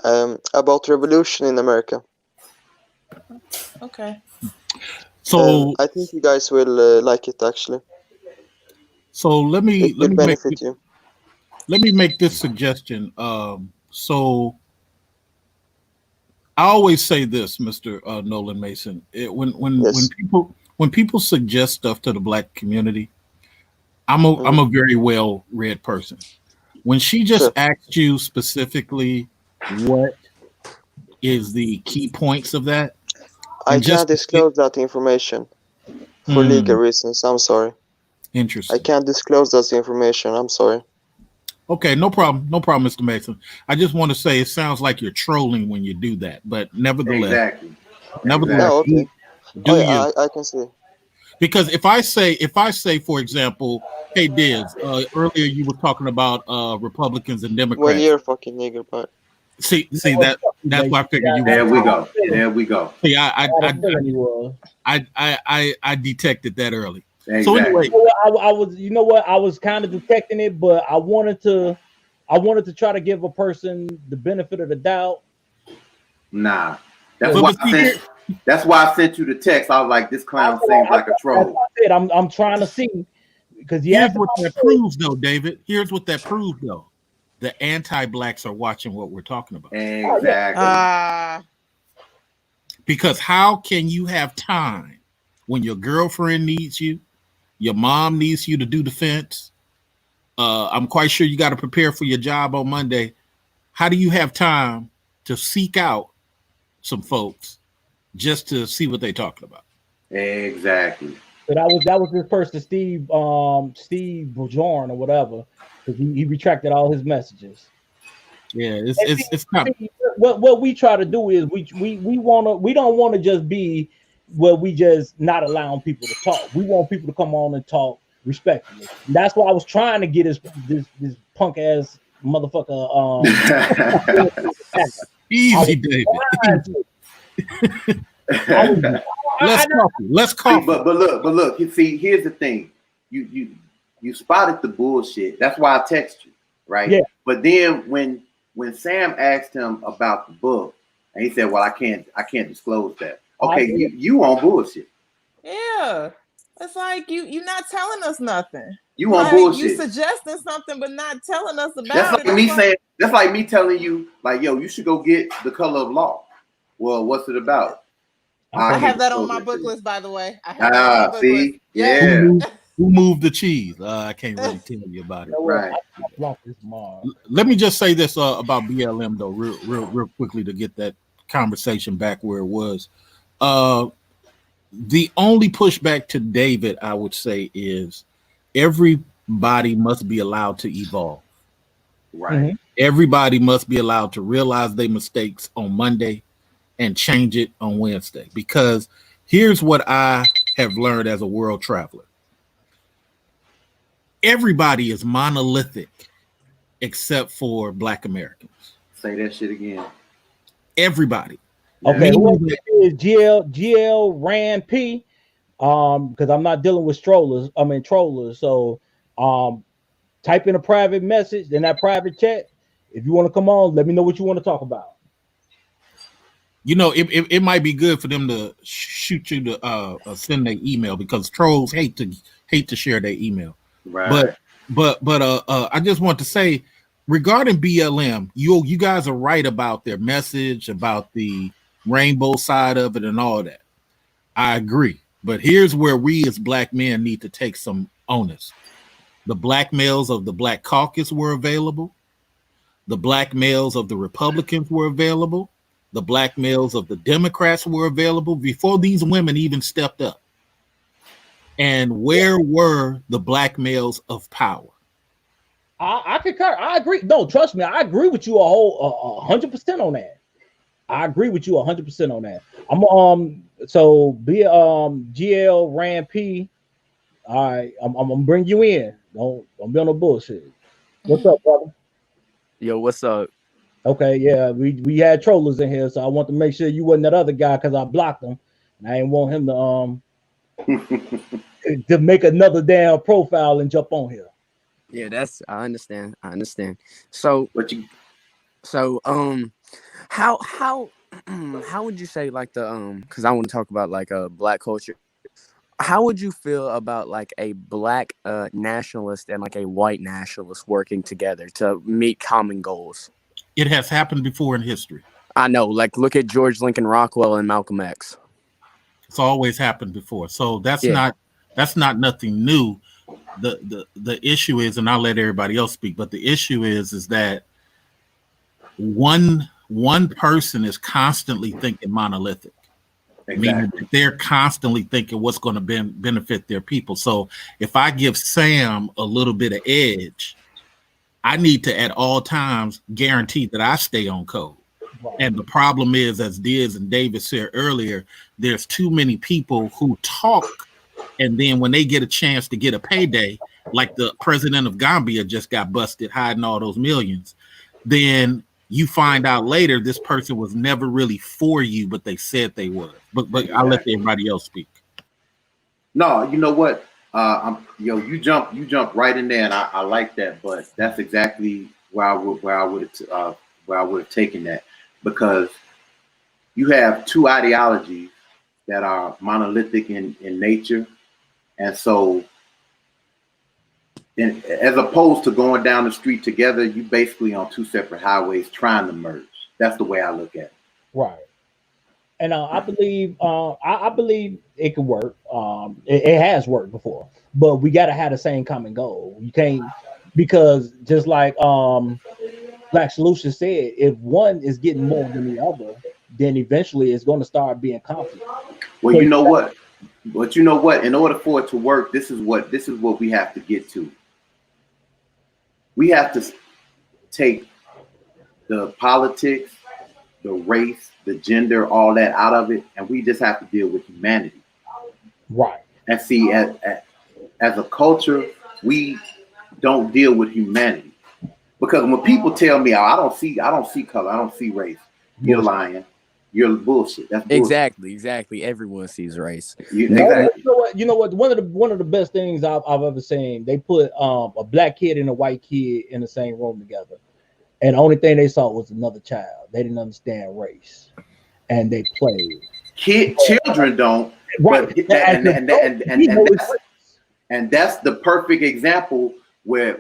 About revolution in America. Okay. So I think you guys will like it, actually. So let me benefit you. Let me make this suggestion. So I always say this, Mr. Nolan Mason. When people suggest stuff to the black community, I'm a very well read person. When she just asked you specifically what is the key points of that, I can't disclose that information for legal reasons. I'm sorry. Interesting. I can't disclose that information. I'm sorry. Okay, no problem. No problem, Mr. Mason. I just want to say it sounds like you're trolling when you do that, but nevertheless, Okay. I can see. Because if I say, for example, hey Diz, earlier you were talking about Republicans and Democrats. Well, you're a fucking nigger, but see that's why I figured you were. There we go. See, I detected that early. Exactly. So anyway, I was kind of detecting it, but I wanted to try to give a person the benefit of the doubt. Nah, that's why I sent you the text. I was like, this clown seems like a troll. I'm trying to see because here's what that proves, though, David. Here's what that proves, though. The anti-blacks are watching what we're talking about. Exactly. Because how can you have time when your girlfriend needs you, your mom needs you to do the fence? I'm quite sure you got to prepare for your job on Monday. How do you have time to seek out some folks just to see what they're talking about? Exactly. So that was his person, Steve Bjorn or whatever, because he retracted all his messages. Yeah, it's kind of what we try to do is we don't want to just be where we just not allowing people to talk. We want people to come on and talk respectfully. And that's why I was trying to get this punk ass motherfucker. Easy, David. Let's coffee. But look. See, here's the thing. You spotted the bullshit. That's why I text you, right? Yeah. But then when Sam asked him about the book, and he said, "Well, I can't disclose that." Okay, you on bullshit. Yeah, it's like you're not telling us nothing. You on bullshit. You suggesting something, but not telling us about that's it. Like me saying. That's like me telling you, like, yo, you should go get The Color of Law. Well, what's it about? I have that on my book list, by the way. See, yeah. Who moved the cheese? I can't really tell you about it. Right. Let me just say this about BLM though, real quickly to get that conversation back where it was. The only pushback to David, I would say, is everybody must be allowed to evolve. Right. Mm-hmm. Everybody must be allowed to realize their mistakes on Monday and change it on Wednesday. Because here's what I have learned as a world traveler. Everybody is monolithic except for Black Americans. Say that shit again. Everybody. Okay, who is GL Rand P? Because I'm not dealing with trollers. So type in a private message in that private chat. If you want to come on, let me know what you want to talk about. You know, it might be good for them to shoot you to send their email because trolls hate to share their email. Right. But I just want to say regarding BLM, you guys are right about their message, about the rainbow side of it and all that. I agree. But here's where we as Black men need to take some onus. The black males of the Black Caucus were available. The black males of the Republicans were available. The black males of the Democrats were available before these women even stepped up. And where were the black males of power? I concur. I agree. No, trust me. I agree with you 100% on that. I agree with you 100% on that. GL Rand P. All right, I'm gonna bring you in. Don't be on no bullshit. What's up, brother? Yo, what's up? Okay, yeah, we had trollers in here, so I want to make sure you wasn't that other guy because I blocked him. And I didn't want him to make another damn profile and jump on here. Yeah, I understand. So how would you say like the because I want to talk about like Black culture. How would you feel about like a Black nationalist and like a white nationalist working together to meet common goals? It has happened before in history. I know, like look at George Lincoln Rockwell and Malcolm X. It's always happened before. So that's Yeah. not nothing new. The issue is, and I'll let everybody else speak, but the issue is that one person is constantly thinking monolithic. Meaning that they're constantly thinking what's going to benefit their people. So if I give Sam a little bit of edge, I need to at all times guarantee that I stay on code. Right. And the problem is, as Diz and David said earlier, there's too many people who talk, and then when they get a chance to get a payday, like the president of Gambia just got busted hiding all those millions, then you find out later this person was never really for you, but they said they were. But I'll let everybody else speak. No, you know what? You jump right in there, and I like that. But that's exactly where I would have taken that, because you have two ideologies that are monolithic in nature, and so. And as opposed to going down the street together, you basically on two separate highways trying to merge. That's the way I look at it. Right. And I believe it can work. It has worked before, but we got to have the same common goal. You can't, because just like Black Solution said, if one is getting more than the other, then eventually it's going to start being conflict. Well, you know what? But you know what? In order for it to work, this is what we have to get to. We have to take the politics, the race, the gender, all that out of it, and we just have to deal with humanity. Right. And see, as a culture, we don't deal with humanity, because when people tell me, I don't see color, I don't see race, you're lying. You're bullshit. That's bullshit. Exactly. Everyone sees race. Exactly. You know what? One of the best things I've ever seen. They put a black kid and a white kid in the same room together, and the only thing they saw was another child. They didn't understand race, and they played. Children don't. Right. And that's the perfect example where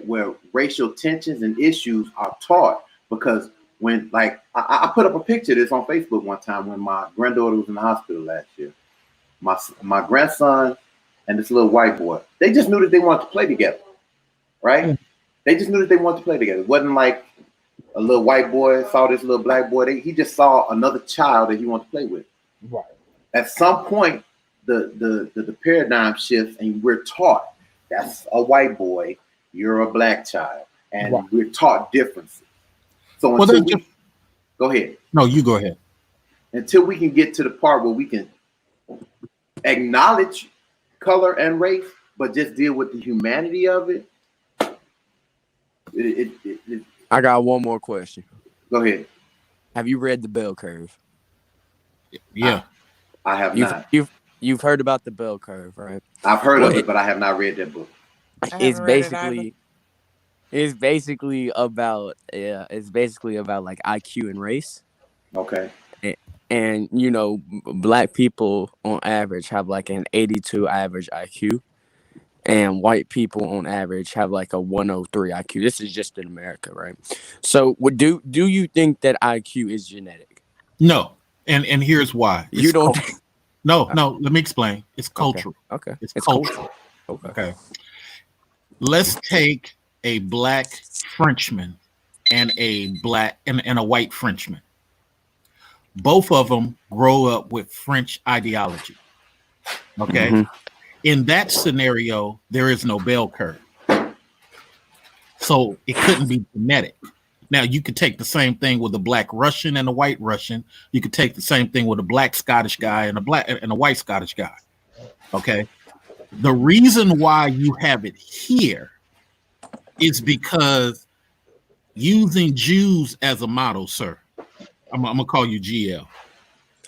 racial tensions and issues are taught, because when, like, I put up a picture of this on Facebook one time when my granddaughter was in the hospital last year. My grandson and this little white boy, they just knew that they wanted to play together, right? Mm. They just knew that they wanted to play together. It wasn't like a little white boy saw this little black boy. He just saw another child that he wanted to play with. Right. At some point, the paradigm shifts, and we're taught that's a white boy, you're a black child, and right. We're taught differences. So go ahead. No, you go ahead. Until we can get to the part where we can acknowledge color and race, but just deal with the humanity of it. I got one more question. Go ahead. Have you read The Bell Curve? Yeah. I have not. You've heard about The Bell Curve, right? I've heard of it, but I have not read that book. It's basically about like IQ and race. Okay. And you know, black people on average have like an 82 average IQ, and white people on average have like a 103 IQ. This is just in America, right? So, do you think that IQ is genetic? No, and here's why. You don't. No. Let me explain. It's cultural. Okay. It's cultural. Okay. Let's take a black Frenchman and a white Frenchman. Both of them grow up with French ideology. Okay. Mm-hmm. In that scenario, there is no bell curve. So it couldn't be genetic. Now, you could take the same thing with a black Russian and a white Russian. You could take the same thing with a black Scottish guy and a white Scottish guy. Okay. The reason why you have it here is because using Jews as a model, sir. I'm gonna call you GL.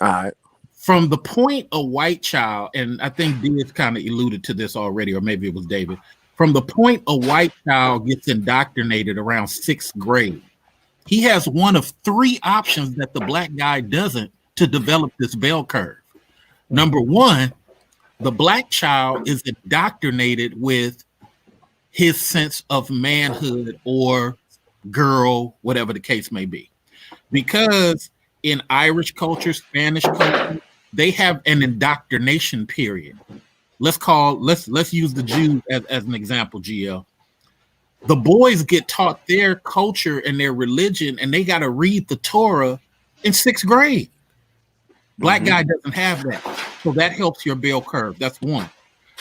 All right. From the point a white child, and I think Diaz kind of alluded to this already, or maybe it was David. From the point a white child gets indoctrinated around 6th grade, he has one of 3 options that the black guy doesn't to develop this bell curve. Number 1, the black child is indoctrinated with his sense of manhood or girl, whatever the case may be. Because in Irish culture, Spanish culture, they have an indoctrination period. Let's use the Jews as an example, GL. The boys get taught their culture and their religion, and they got to read the Torah in 6th grade. Black guy doesn't have that. So that helps your bell curve. That's one.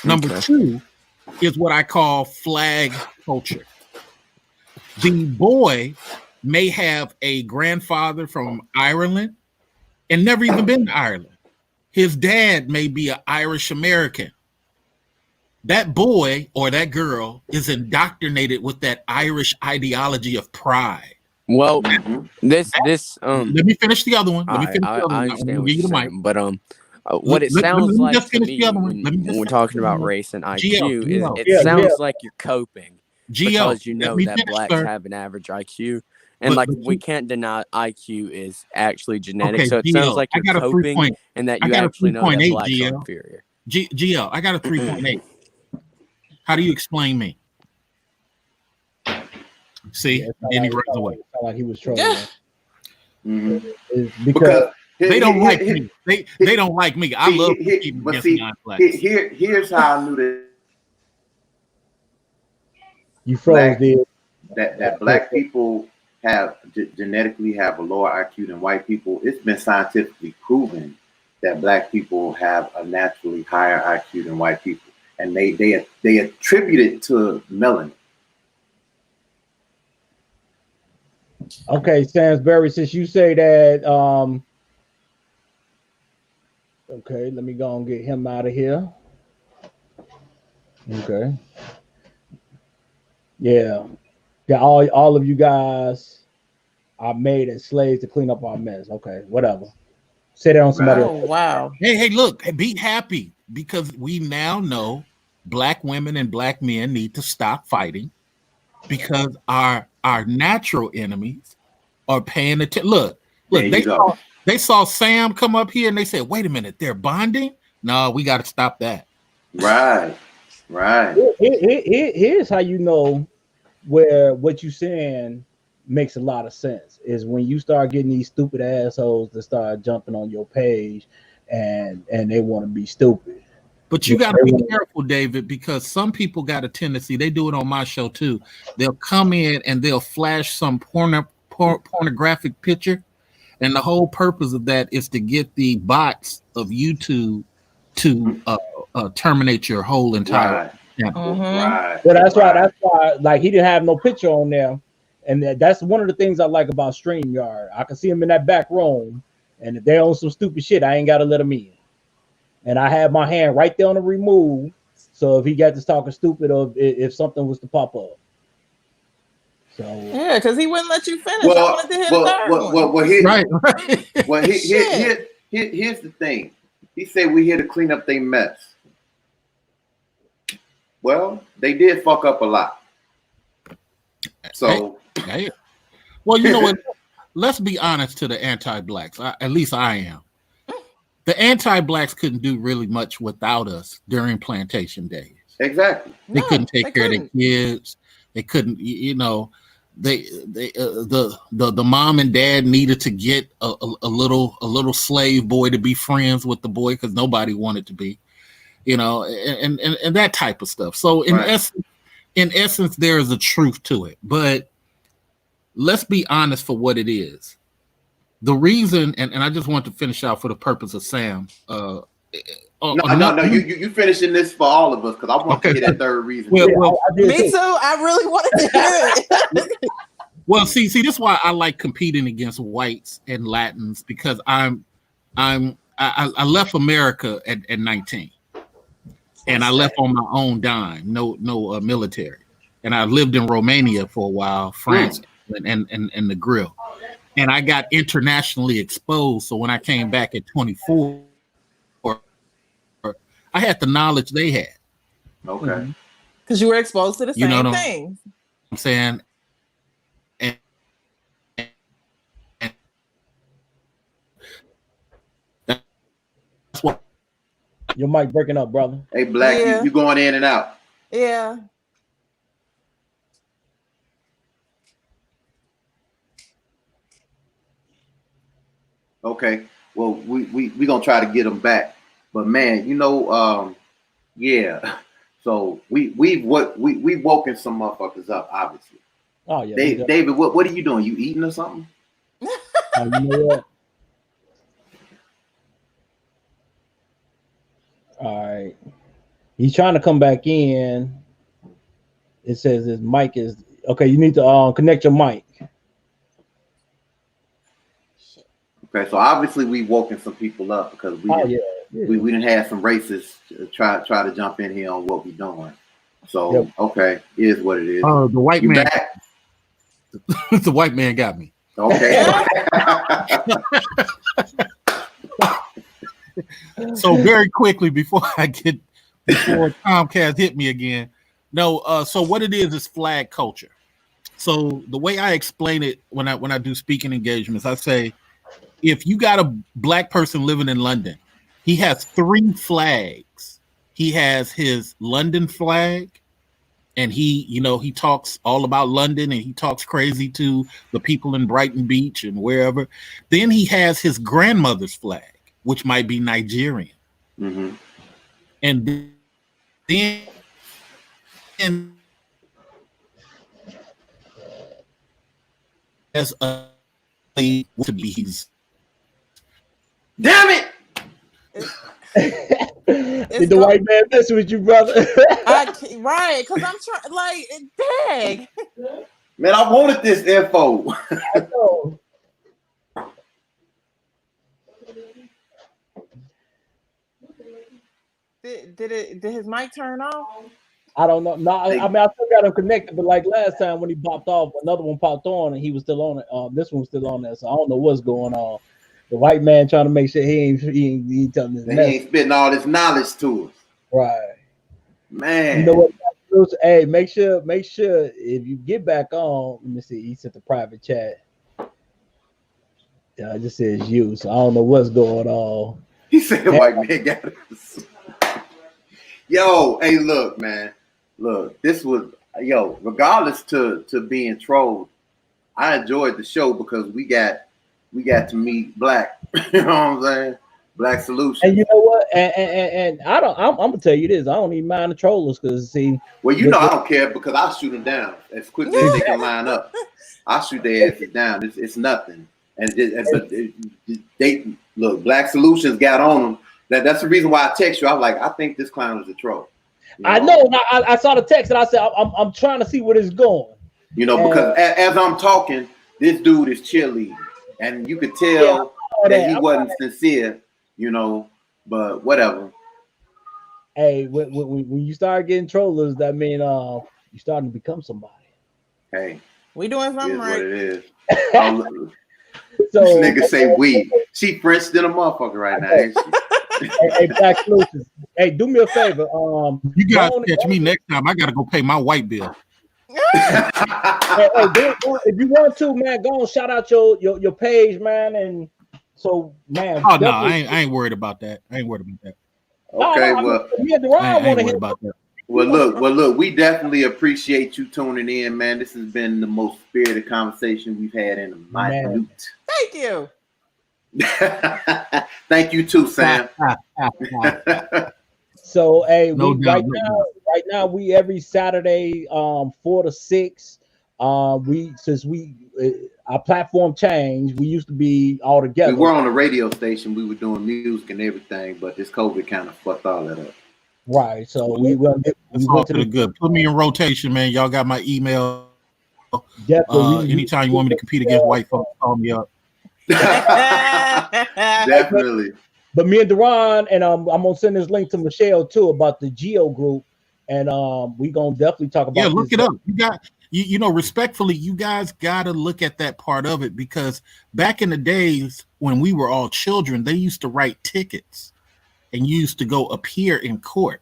Number two is what I call flag culture. The boy may have a grandfather from Ireland and never even been to Ireland. His dad may be an Irish American. That boy or that girl is indoctrinated with that Irish ideology of pride. Well, this let me finish the other one. I understand what you're saying, but what it sounds like to me when we're talking about race and IQ is it sounds like you're coping because you know that blacks have an average IQ. And like we can't deny IQ is actually genetic. So it sounds like you're coping and that you actually know that blacks are inferior. GL, I got a 3.8. How do you explain me? See, then he runs away. Like he was trolling. Because they don't like me. They don't like me. I love competing against non-blacks. Here's how I knew that you froze that black people genetically have a lower IQ than white people. It's been scientifically proven that black people have a naturally higher IQ than white people, and they attribute it to melanin. Okay, Sansbury, since you say that, okay, let me go and get him out of here. Okay. Yeah. All of you guys are made as slaves to clean up our mess. Okay, whatever. Say that on somebody else. Oh, wow. Hey, look, be happy because we now know black women and black men need to stop fighting because our natural enemies are paying attention. Look, they saw Sam come up here and they said, wait a minute, they're bonding? No, we got to stop that. Right. Here's how you know where what you're saying makes a lot of sense is when you start getting these stupid assholes that start jumping on your page and they want to be stupid. But you got to be careful, David, because some people got a tendency, they do it on my show too. They'll come in and they'll flash some pornographic picture. And the whole purpose of that is to get the bots of YouTube to terminate your whole entire channel. Right. Well, that's why like he didn't have no picture on there. And that's one of the things I like about StreamYard. I can see him in that back room, and if they're on some stupid shit, I ain't got to let them in. And I have my hand right there on the remove, so if he got to talking stupid or if something was to pop up. So yeah, because he wouldn't let you finish. I wanted to hear the third one. Here's the thing. He said we're here to clean up their mess. Well, they did fuck up a lot. So, hey. Well, you know what? Let's be honest to the anti-blacks. At least I am. The anti-blacks couldn't do really much without us during plantation days. Exactly. They couldn't take care of their kids. They couldn't, the mom and dad needed to get a little slave boy to be friends with the boy because nobody wanted to be, and that type of stuff. So in essence, there is a truth to it, but let's be honest for what it is. The reason, and I just want to finish out for the purpose of Sam. No. You finishing this for all of us because I want to hear that third reason. Me too. I really wanted to hear it. Well, see, this is why I like competing against whites and Latins because I left America at 19, and I left on my own dime, no military, and I lived in Romania for a while, France, and the grill. And I got internationally exposed. So when I came back at 24, I had the knowledge they had. Okay. Because you were exposed to the same things. I'm saying. And that's what. Your mic breaking up, brother. Hey, Black, you going in and out. Yeah. Okay. Well, we gonna try to get them back. But man, yeah. So we've woken some motherfuckers up, obviously. Oh yeah, David, what are you doing? You eating or something? you know what? All right. He's trying to come back in. It says his mic is okay. You need to connect your mic. Okay, so obviously we've woken some people up because we didn't have some racists try to jump in here on what we're doing. So okay, it is what it is. The white You man, back? the white man got me. Okay. So very quickly before Comcast hit me again. No, so what it is flag culture. So the way I explain it when I do speaking engagements, I say, if you got a black person living in London, he has 3 flags. He has his London flag, and he talks all about London, and he talks crazy to the people in Brighton Beach and wherever. Then he has his grandmother's flag, which might be Nigerian. Mm-hmm. And then as a to be he's damn it. Did the white man mess with you, brother? Right, because I'm trying, like, dang. Man, I wanted this info. I know. Did his mic turn off? I don't know. No, I mean, I still got him connected, but like last time when he popped off, another one popped on and he was still on it. This one's still on there, so I don't know what's going on. The white man trying to make sure he ain't telling his he ain't spitting all this knowledge to us. Right. Man. You know what? Hey, make sure if you get back on, let me see, he sent the private chat. Yeah, it just says you, so I don't know what's going on. He said the white man got us. Yo, hey, look, man. Look, this was regardless to being trolled, I enjoyed the show because we got to meet Black. You know what I'm saying? Black Solution. And you know what? And I'm gonna tell you this. I don't even mind the trollers because see. Well, I don't care because I'll shoot them down as quickly as they can line up. I'll shoot their asses down. It's nothing. And they look. Black Solutions got on them. That's the reason why I text you. I was like, I think this clown is a troll. I know. I saw the text and I said, I'm trying to see where it's going. You know, because as I'm talking, this dude is cheerleading, and you could tell that he wasn't sincere. You know, but whatever. Hey, when you start getting trollers, that mean you're starting to become somebody. Hey, we doing something right. What it is. So this nigga say we. She French than a motherfucker right now, ain't she? hey, Black Solutions. Hey, do me a favor. You guys catch me next time. I gotta go pay my white bill. hey, if you want to, man, go and shout out your page, man. And so, man. Oh no, I ain't worried about that. I ain't worried about that. Okay, I ain't worried about that. Well, look, we definitely appreciate you tuning in, man. This has been the most spirited conversation we've had in a minute. Thank you. Thank you too, Sam. So, hey, right now we every Saturday 4 to 6. Our platform changed. We used to be all together. We were on a radio station. We were doing music and everything, but this COVID kind of fucked all that up. Right. So we went to the good. Put me in rotation, man. Y'all got my email. Anytime you want me to compete against white folks, call me up. Definitely. But me and Deron, and I'm gonna send this link to Michelle too about the Geo group, and we gonna definitely talk about. Yeah, look it up. You got respectfully, you guys got to look at that part of it because back in the days when we were all children, they used to write tickets and you used to go appear in court.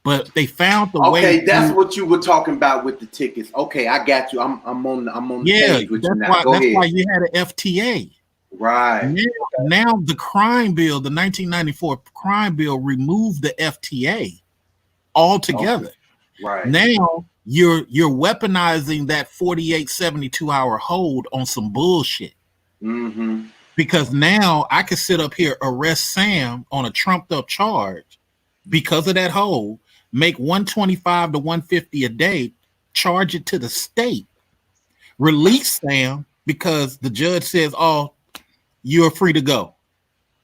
But they found the way. Okay, that's what you were talking about with the tickets. Okay, I got you. I'm on the page with you now. Go ahead. Why you had an FTA. Right. Now the crime bill, the 1994 crime bill, removed the FTA altogether. Okay. Right. Now you're weaponizing that 48, 72 hour hold on some bullshit. Mm-hmm. because now I could sit up here, arrest Sam on a trumped up charge because of that hole, make 125 to 150 a day, charge it to the state, release Sam because the judge says, oh, you're free to go.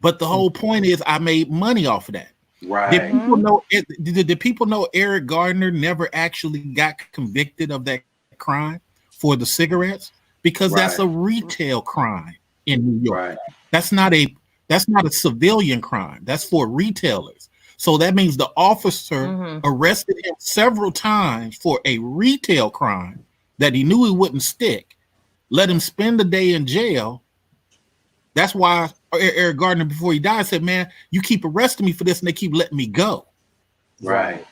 But the whole point is I made money off of that. Right. Did people know Eric Gardner never actually got convicted of that crime for the cigarettes? Because that's a retail crime in New York. Right. That's not a civilian crime. That's for retailers. So that means the officer arrested him several times for a retail crime that he knew he wouldn't stick, let him spend the day in jail. That's why Eric Gardner, before he died, said, man, you keep arresting me for this and they keep letting me go. Right.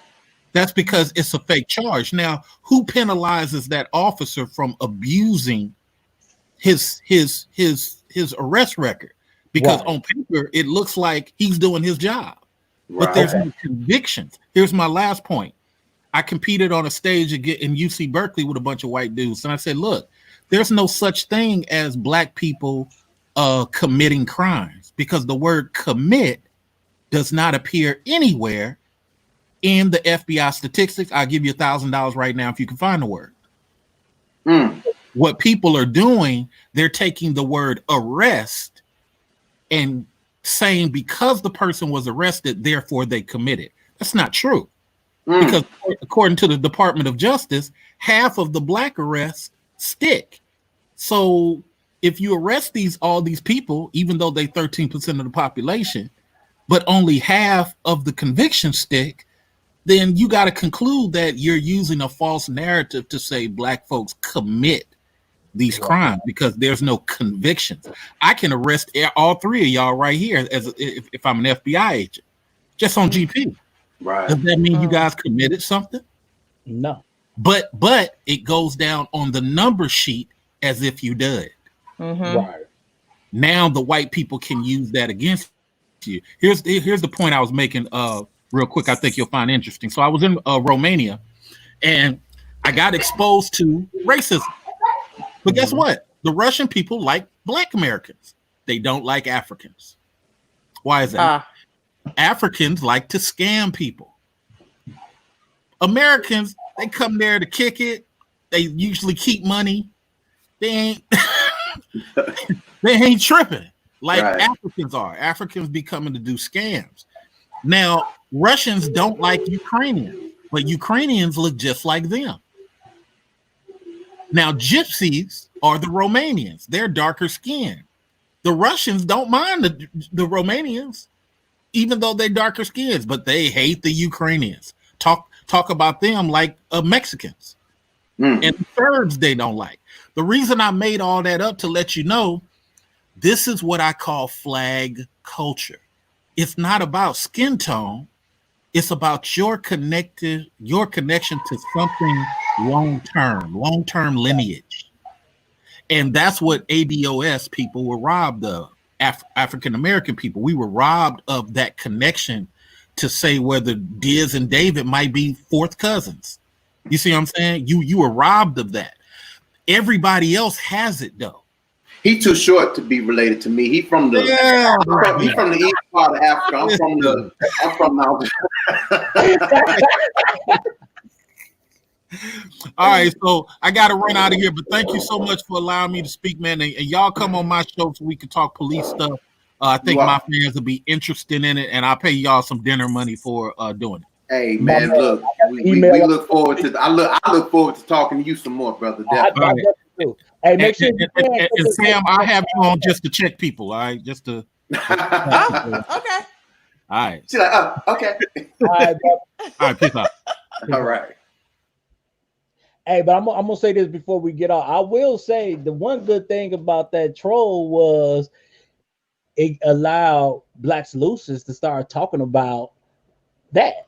That's because it's a fake charge. Now, who penalizes that officer from abusing his arrest record? Because on paper, it looks like he's doing his job. But there's no convictions. Here's my last point. I competed on a stage in UC Berkeley with a bunch of white dudes. And I said, look, there's no such thing as black people committing crimes, because the word commit does not appear anywhere in the FBI statistics. I'll give you $1,000 right now if you can find the word. What people are doing, they're taking the word arrest and saying because the person was arrested, therefore they committed. That's not true. Because according to the Department of Justice, half of the black arrests stick. So if you arrest all these people, even though they 13% of the population, but only half of the convictions stick, then you got to conclude that you're using a false narrative to say black folks commit these crimes because there's no convictions. I can arrest all three of y'all right here as if I'm an FBI agent, just on GP. Right. Does that mean you guys committed something? No. But it goes down on the number sheet as if you did. Right. Now the white people can use that against you. Here's the point I was making real quick. I think you'll find interesting. So I was in Romania and I got exposed to racism. But guess what? The Russian people like black Americans. They don't like Africans. Why is that? Africans like to scam people. Americans, they come there to kick it. They usually keep money. They ain't they ain't tripping like Africans are. Africans be coming to do scams. Now, Russians don't like Ukrainians, but Ukrainians look just like them. Now, gypsies are the Romanians. They're darker skinned. The Russians don't mind the Romanians, even though they're darker skins, but they hate the Ukrainians. Talk about them like Mexicans. And the Serbs they don't like. The reason I made all that up to let you know, this is what I call flag culture. It's not about skin tone. It's about your connection to something long-term lineage. And that's what ADOS people were robbed of. African-American people, we were robbed of that connection to say whether Diz and David might be fourth cousins. You see what I'm saying? You were robbed of that. Everybody else has it though. He too short to be related to me. He from the he's from the east part of Africa. I'm from All right, so I got to run out of here, but thank you so much for allowing me to speak, man. And y'all come on my show so we can talk police stuff. I think my fans will be interested in it, and I'll pay y'all some dinner money for doing it. Hey man, look, we look forward to. I look forward to talking to you some more, brother. Definitely. Hey, make sure. And Sam, I'll have you on just to check people. All right, just to. Okay. All right. She's like, okay. All right, peace out. All right. Hey, but I'm gonna say this before we get off. I will say the one good thing about that troll was it allowed Black Solutions to start talking about that.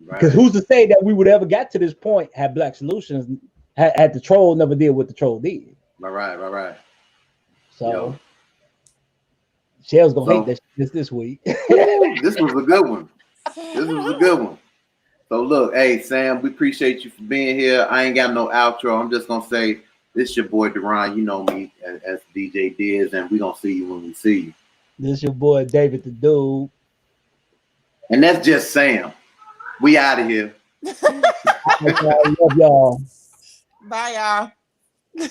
Because who's to say that we would ever get to this point had Black Solutions had the troll never did what the troll did. Right. So Shell's gonna hate this week. This was a good one. So look, hey Sam, we appreciate you for being here. I ain't got no outro. I'm just gonna say This your boy Deron. You know me as DJ Diz, and we gonna see you when we see you. This your boy David the Dude. And that's just Sam. We out of here. I love y'all. Bye, y'all.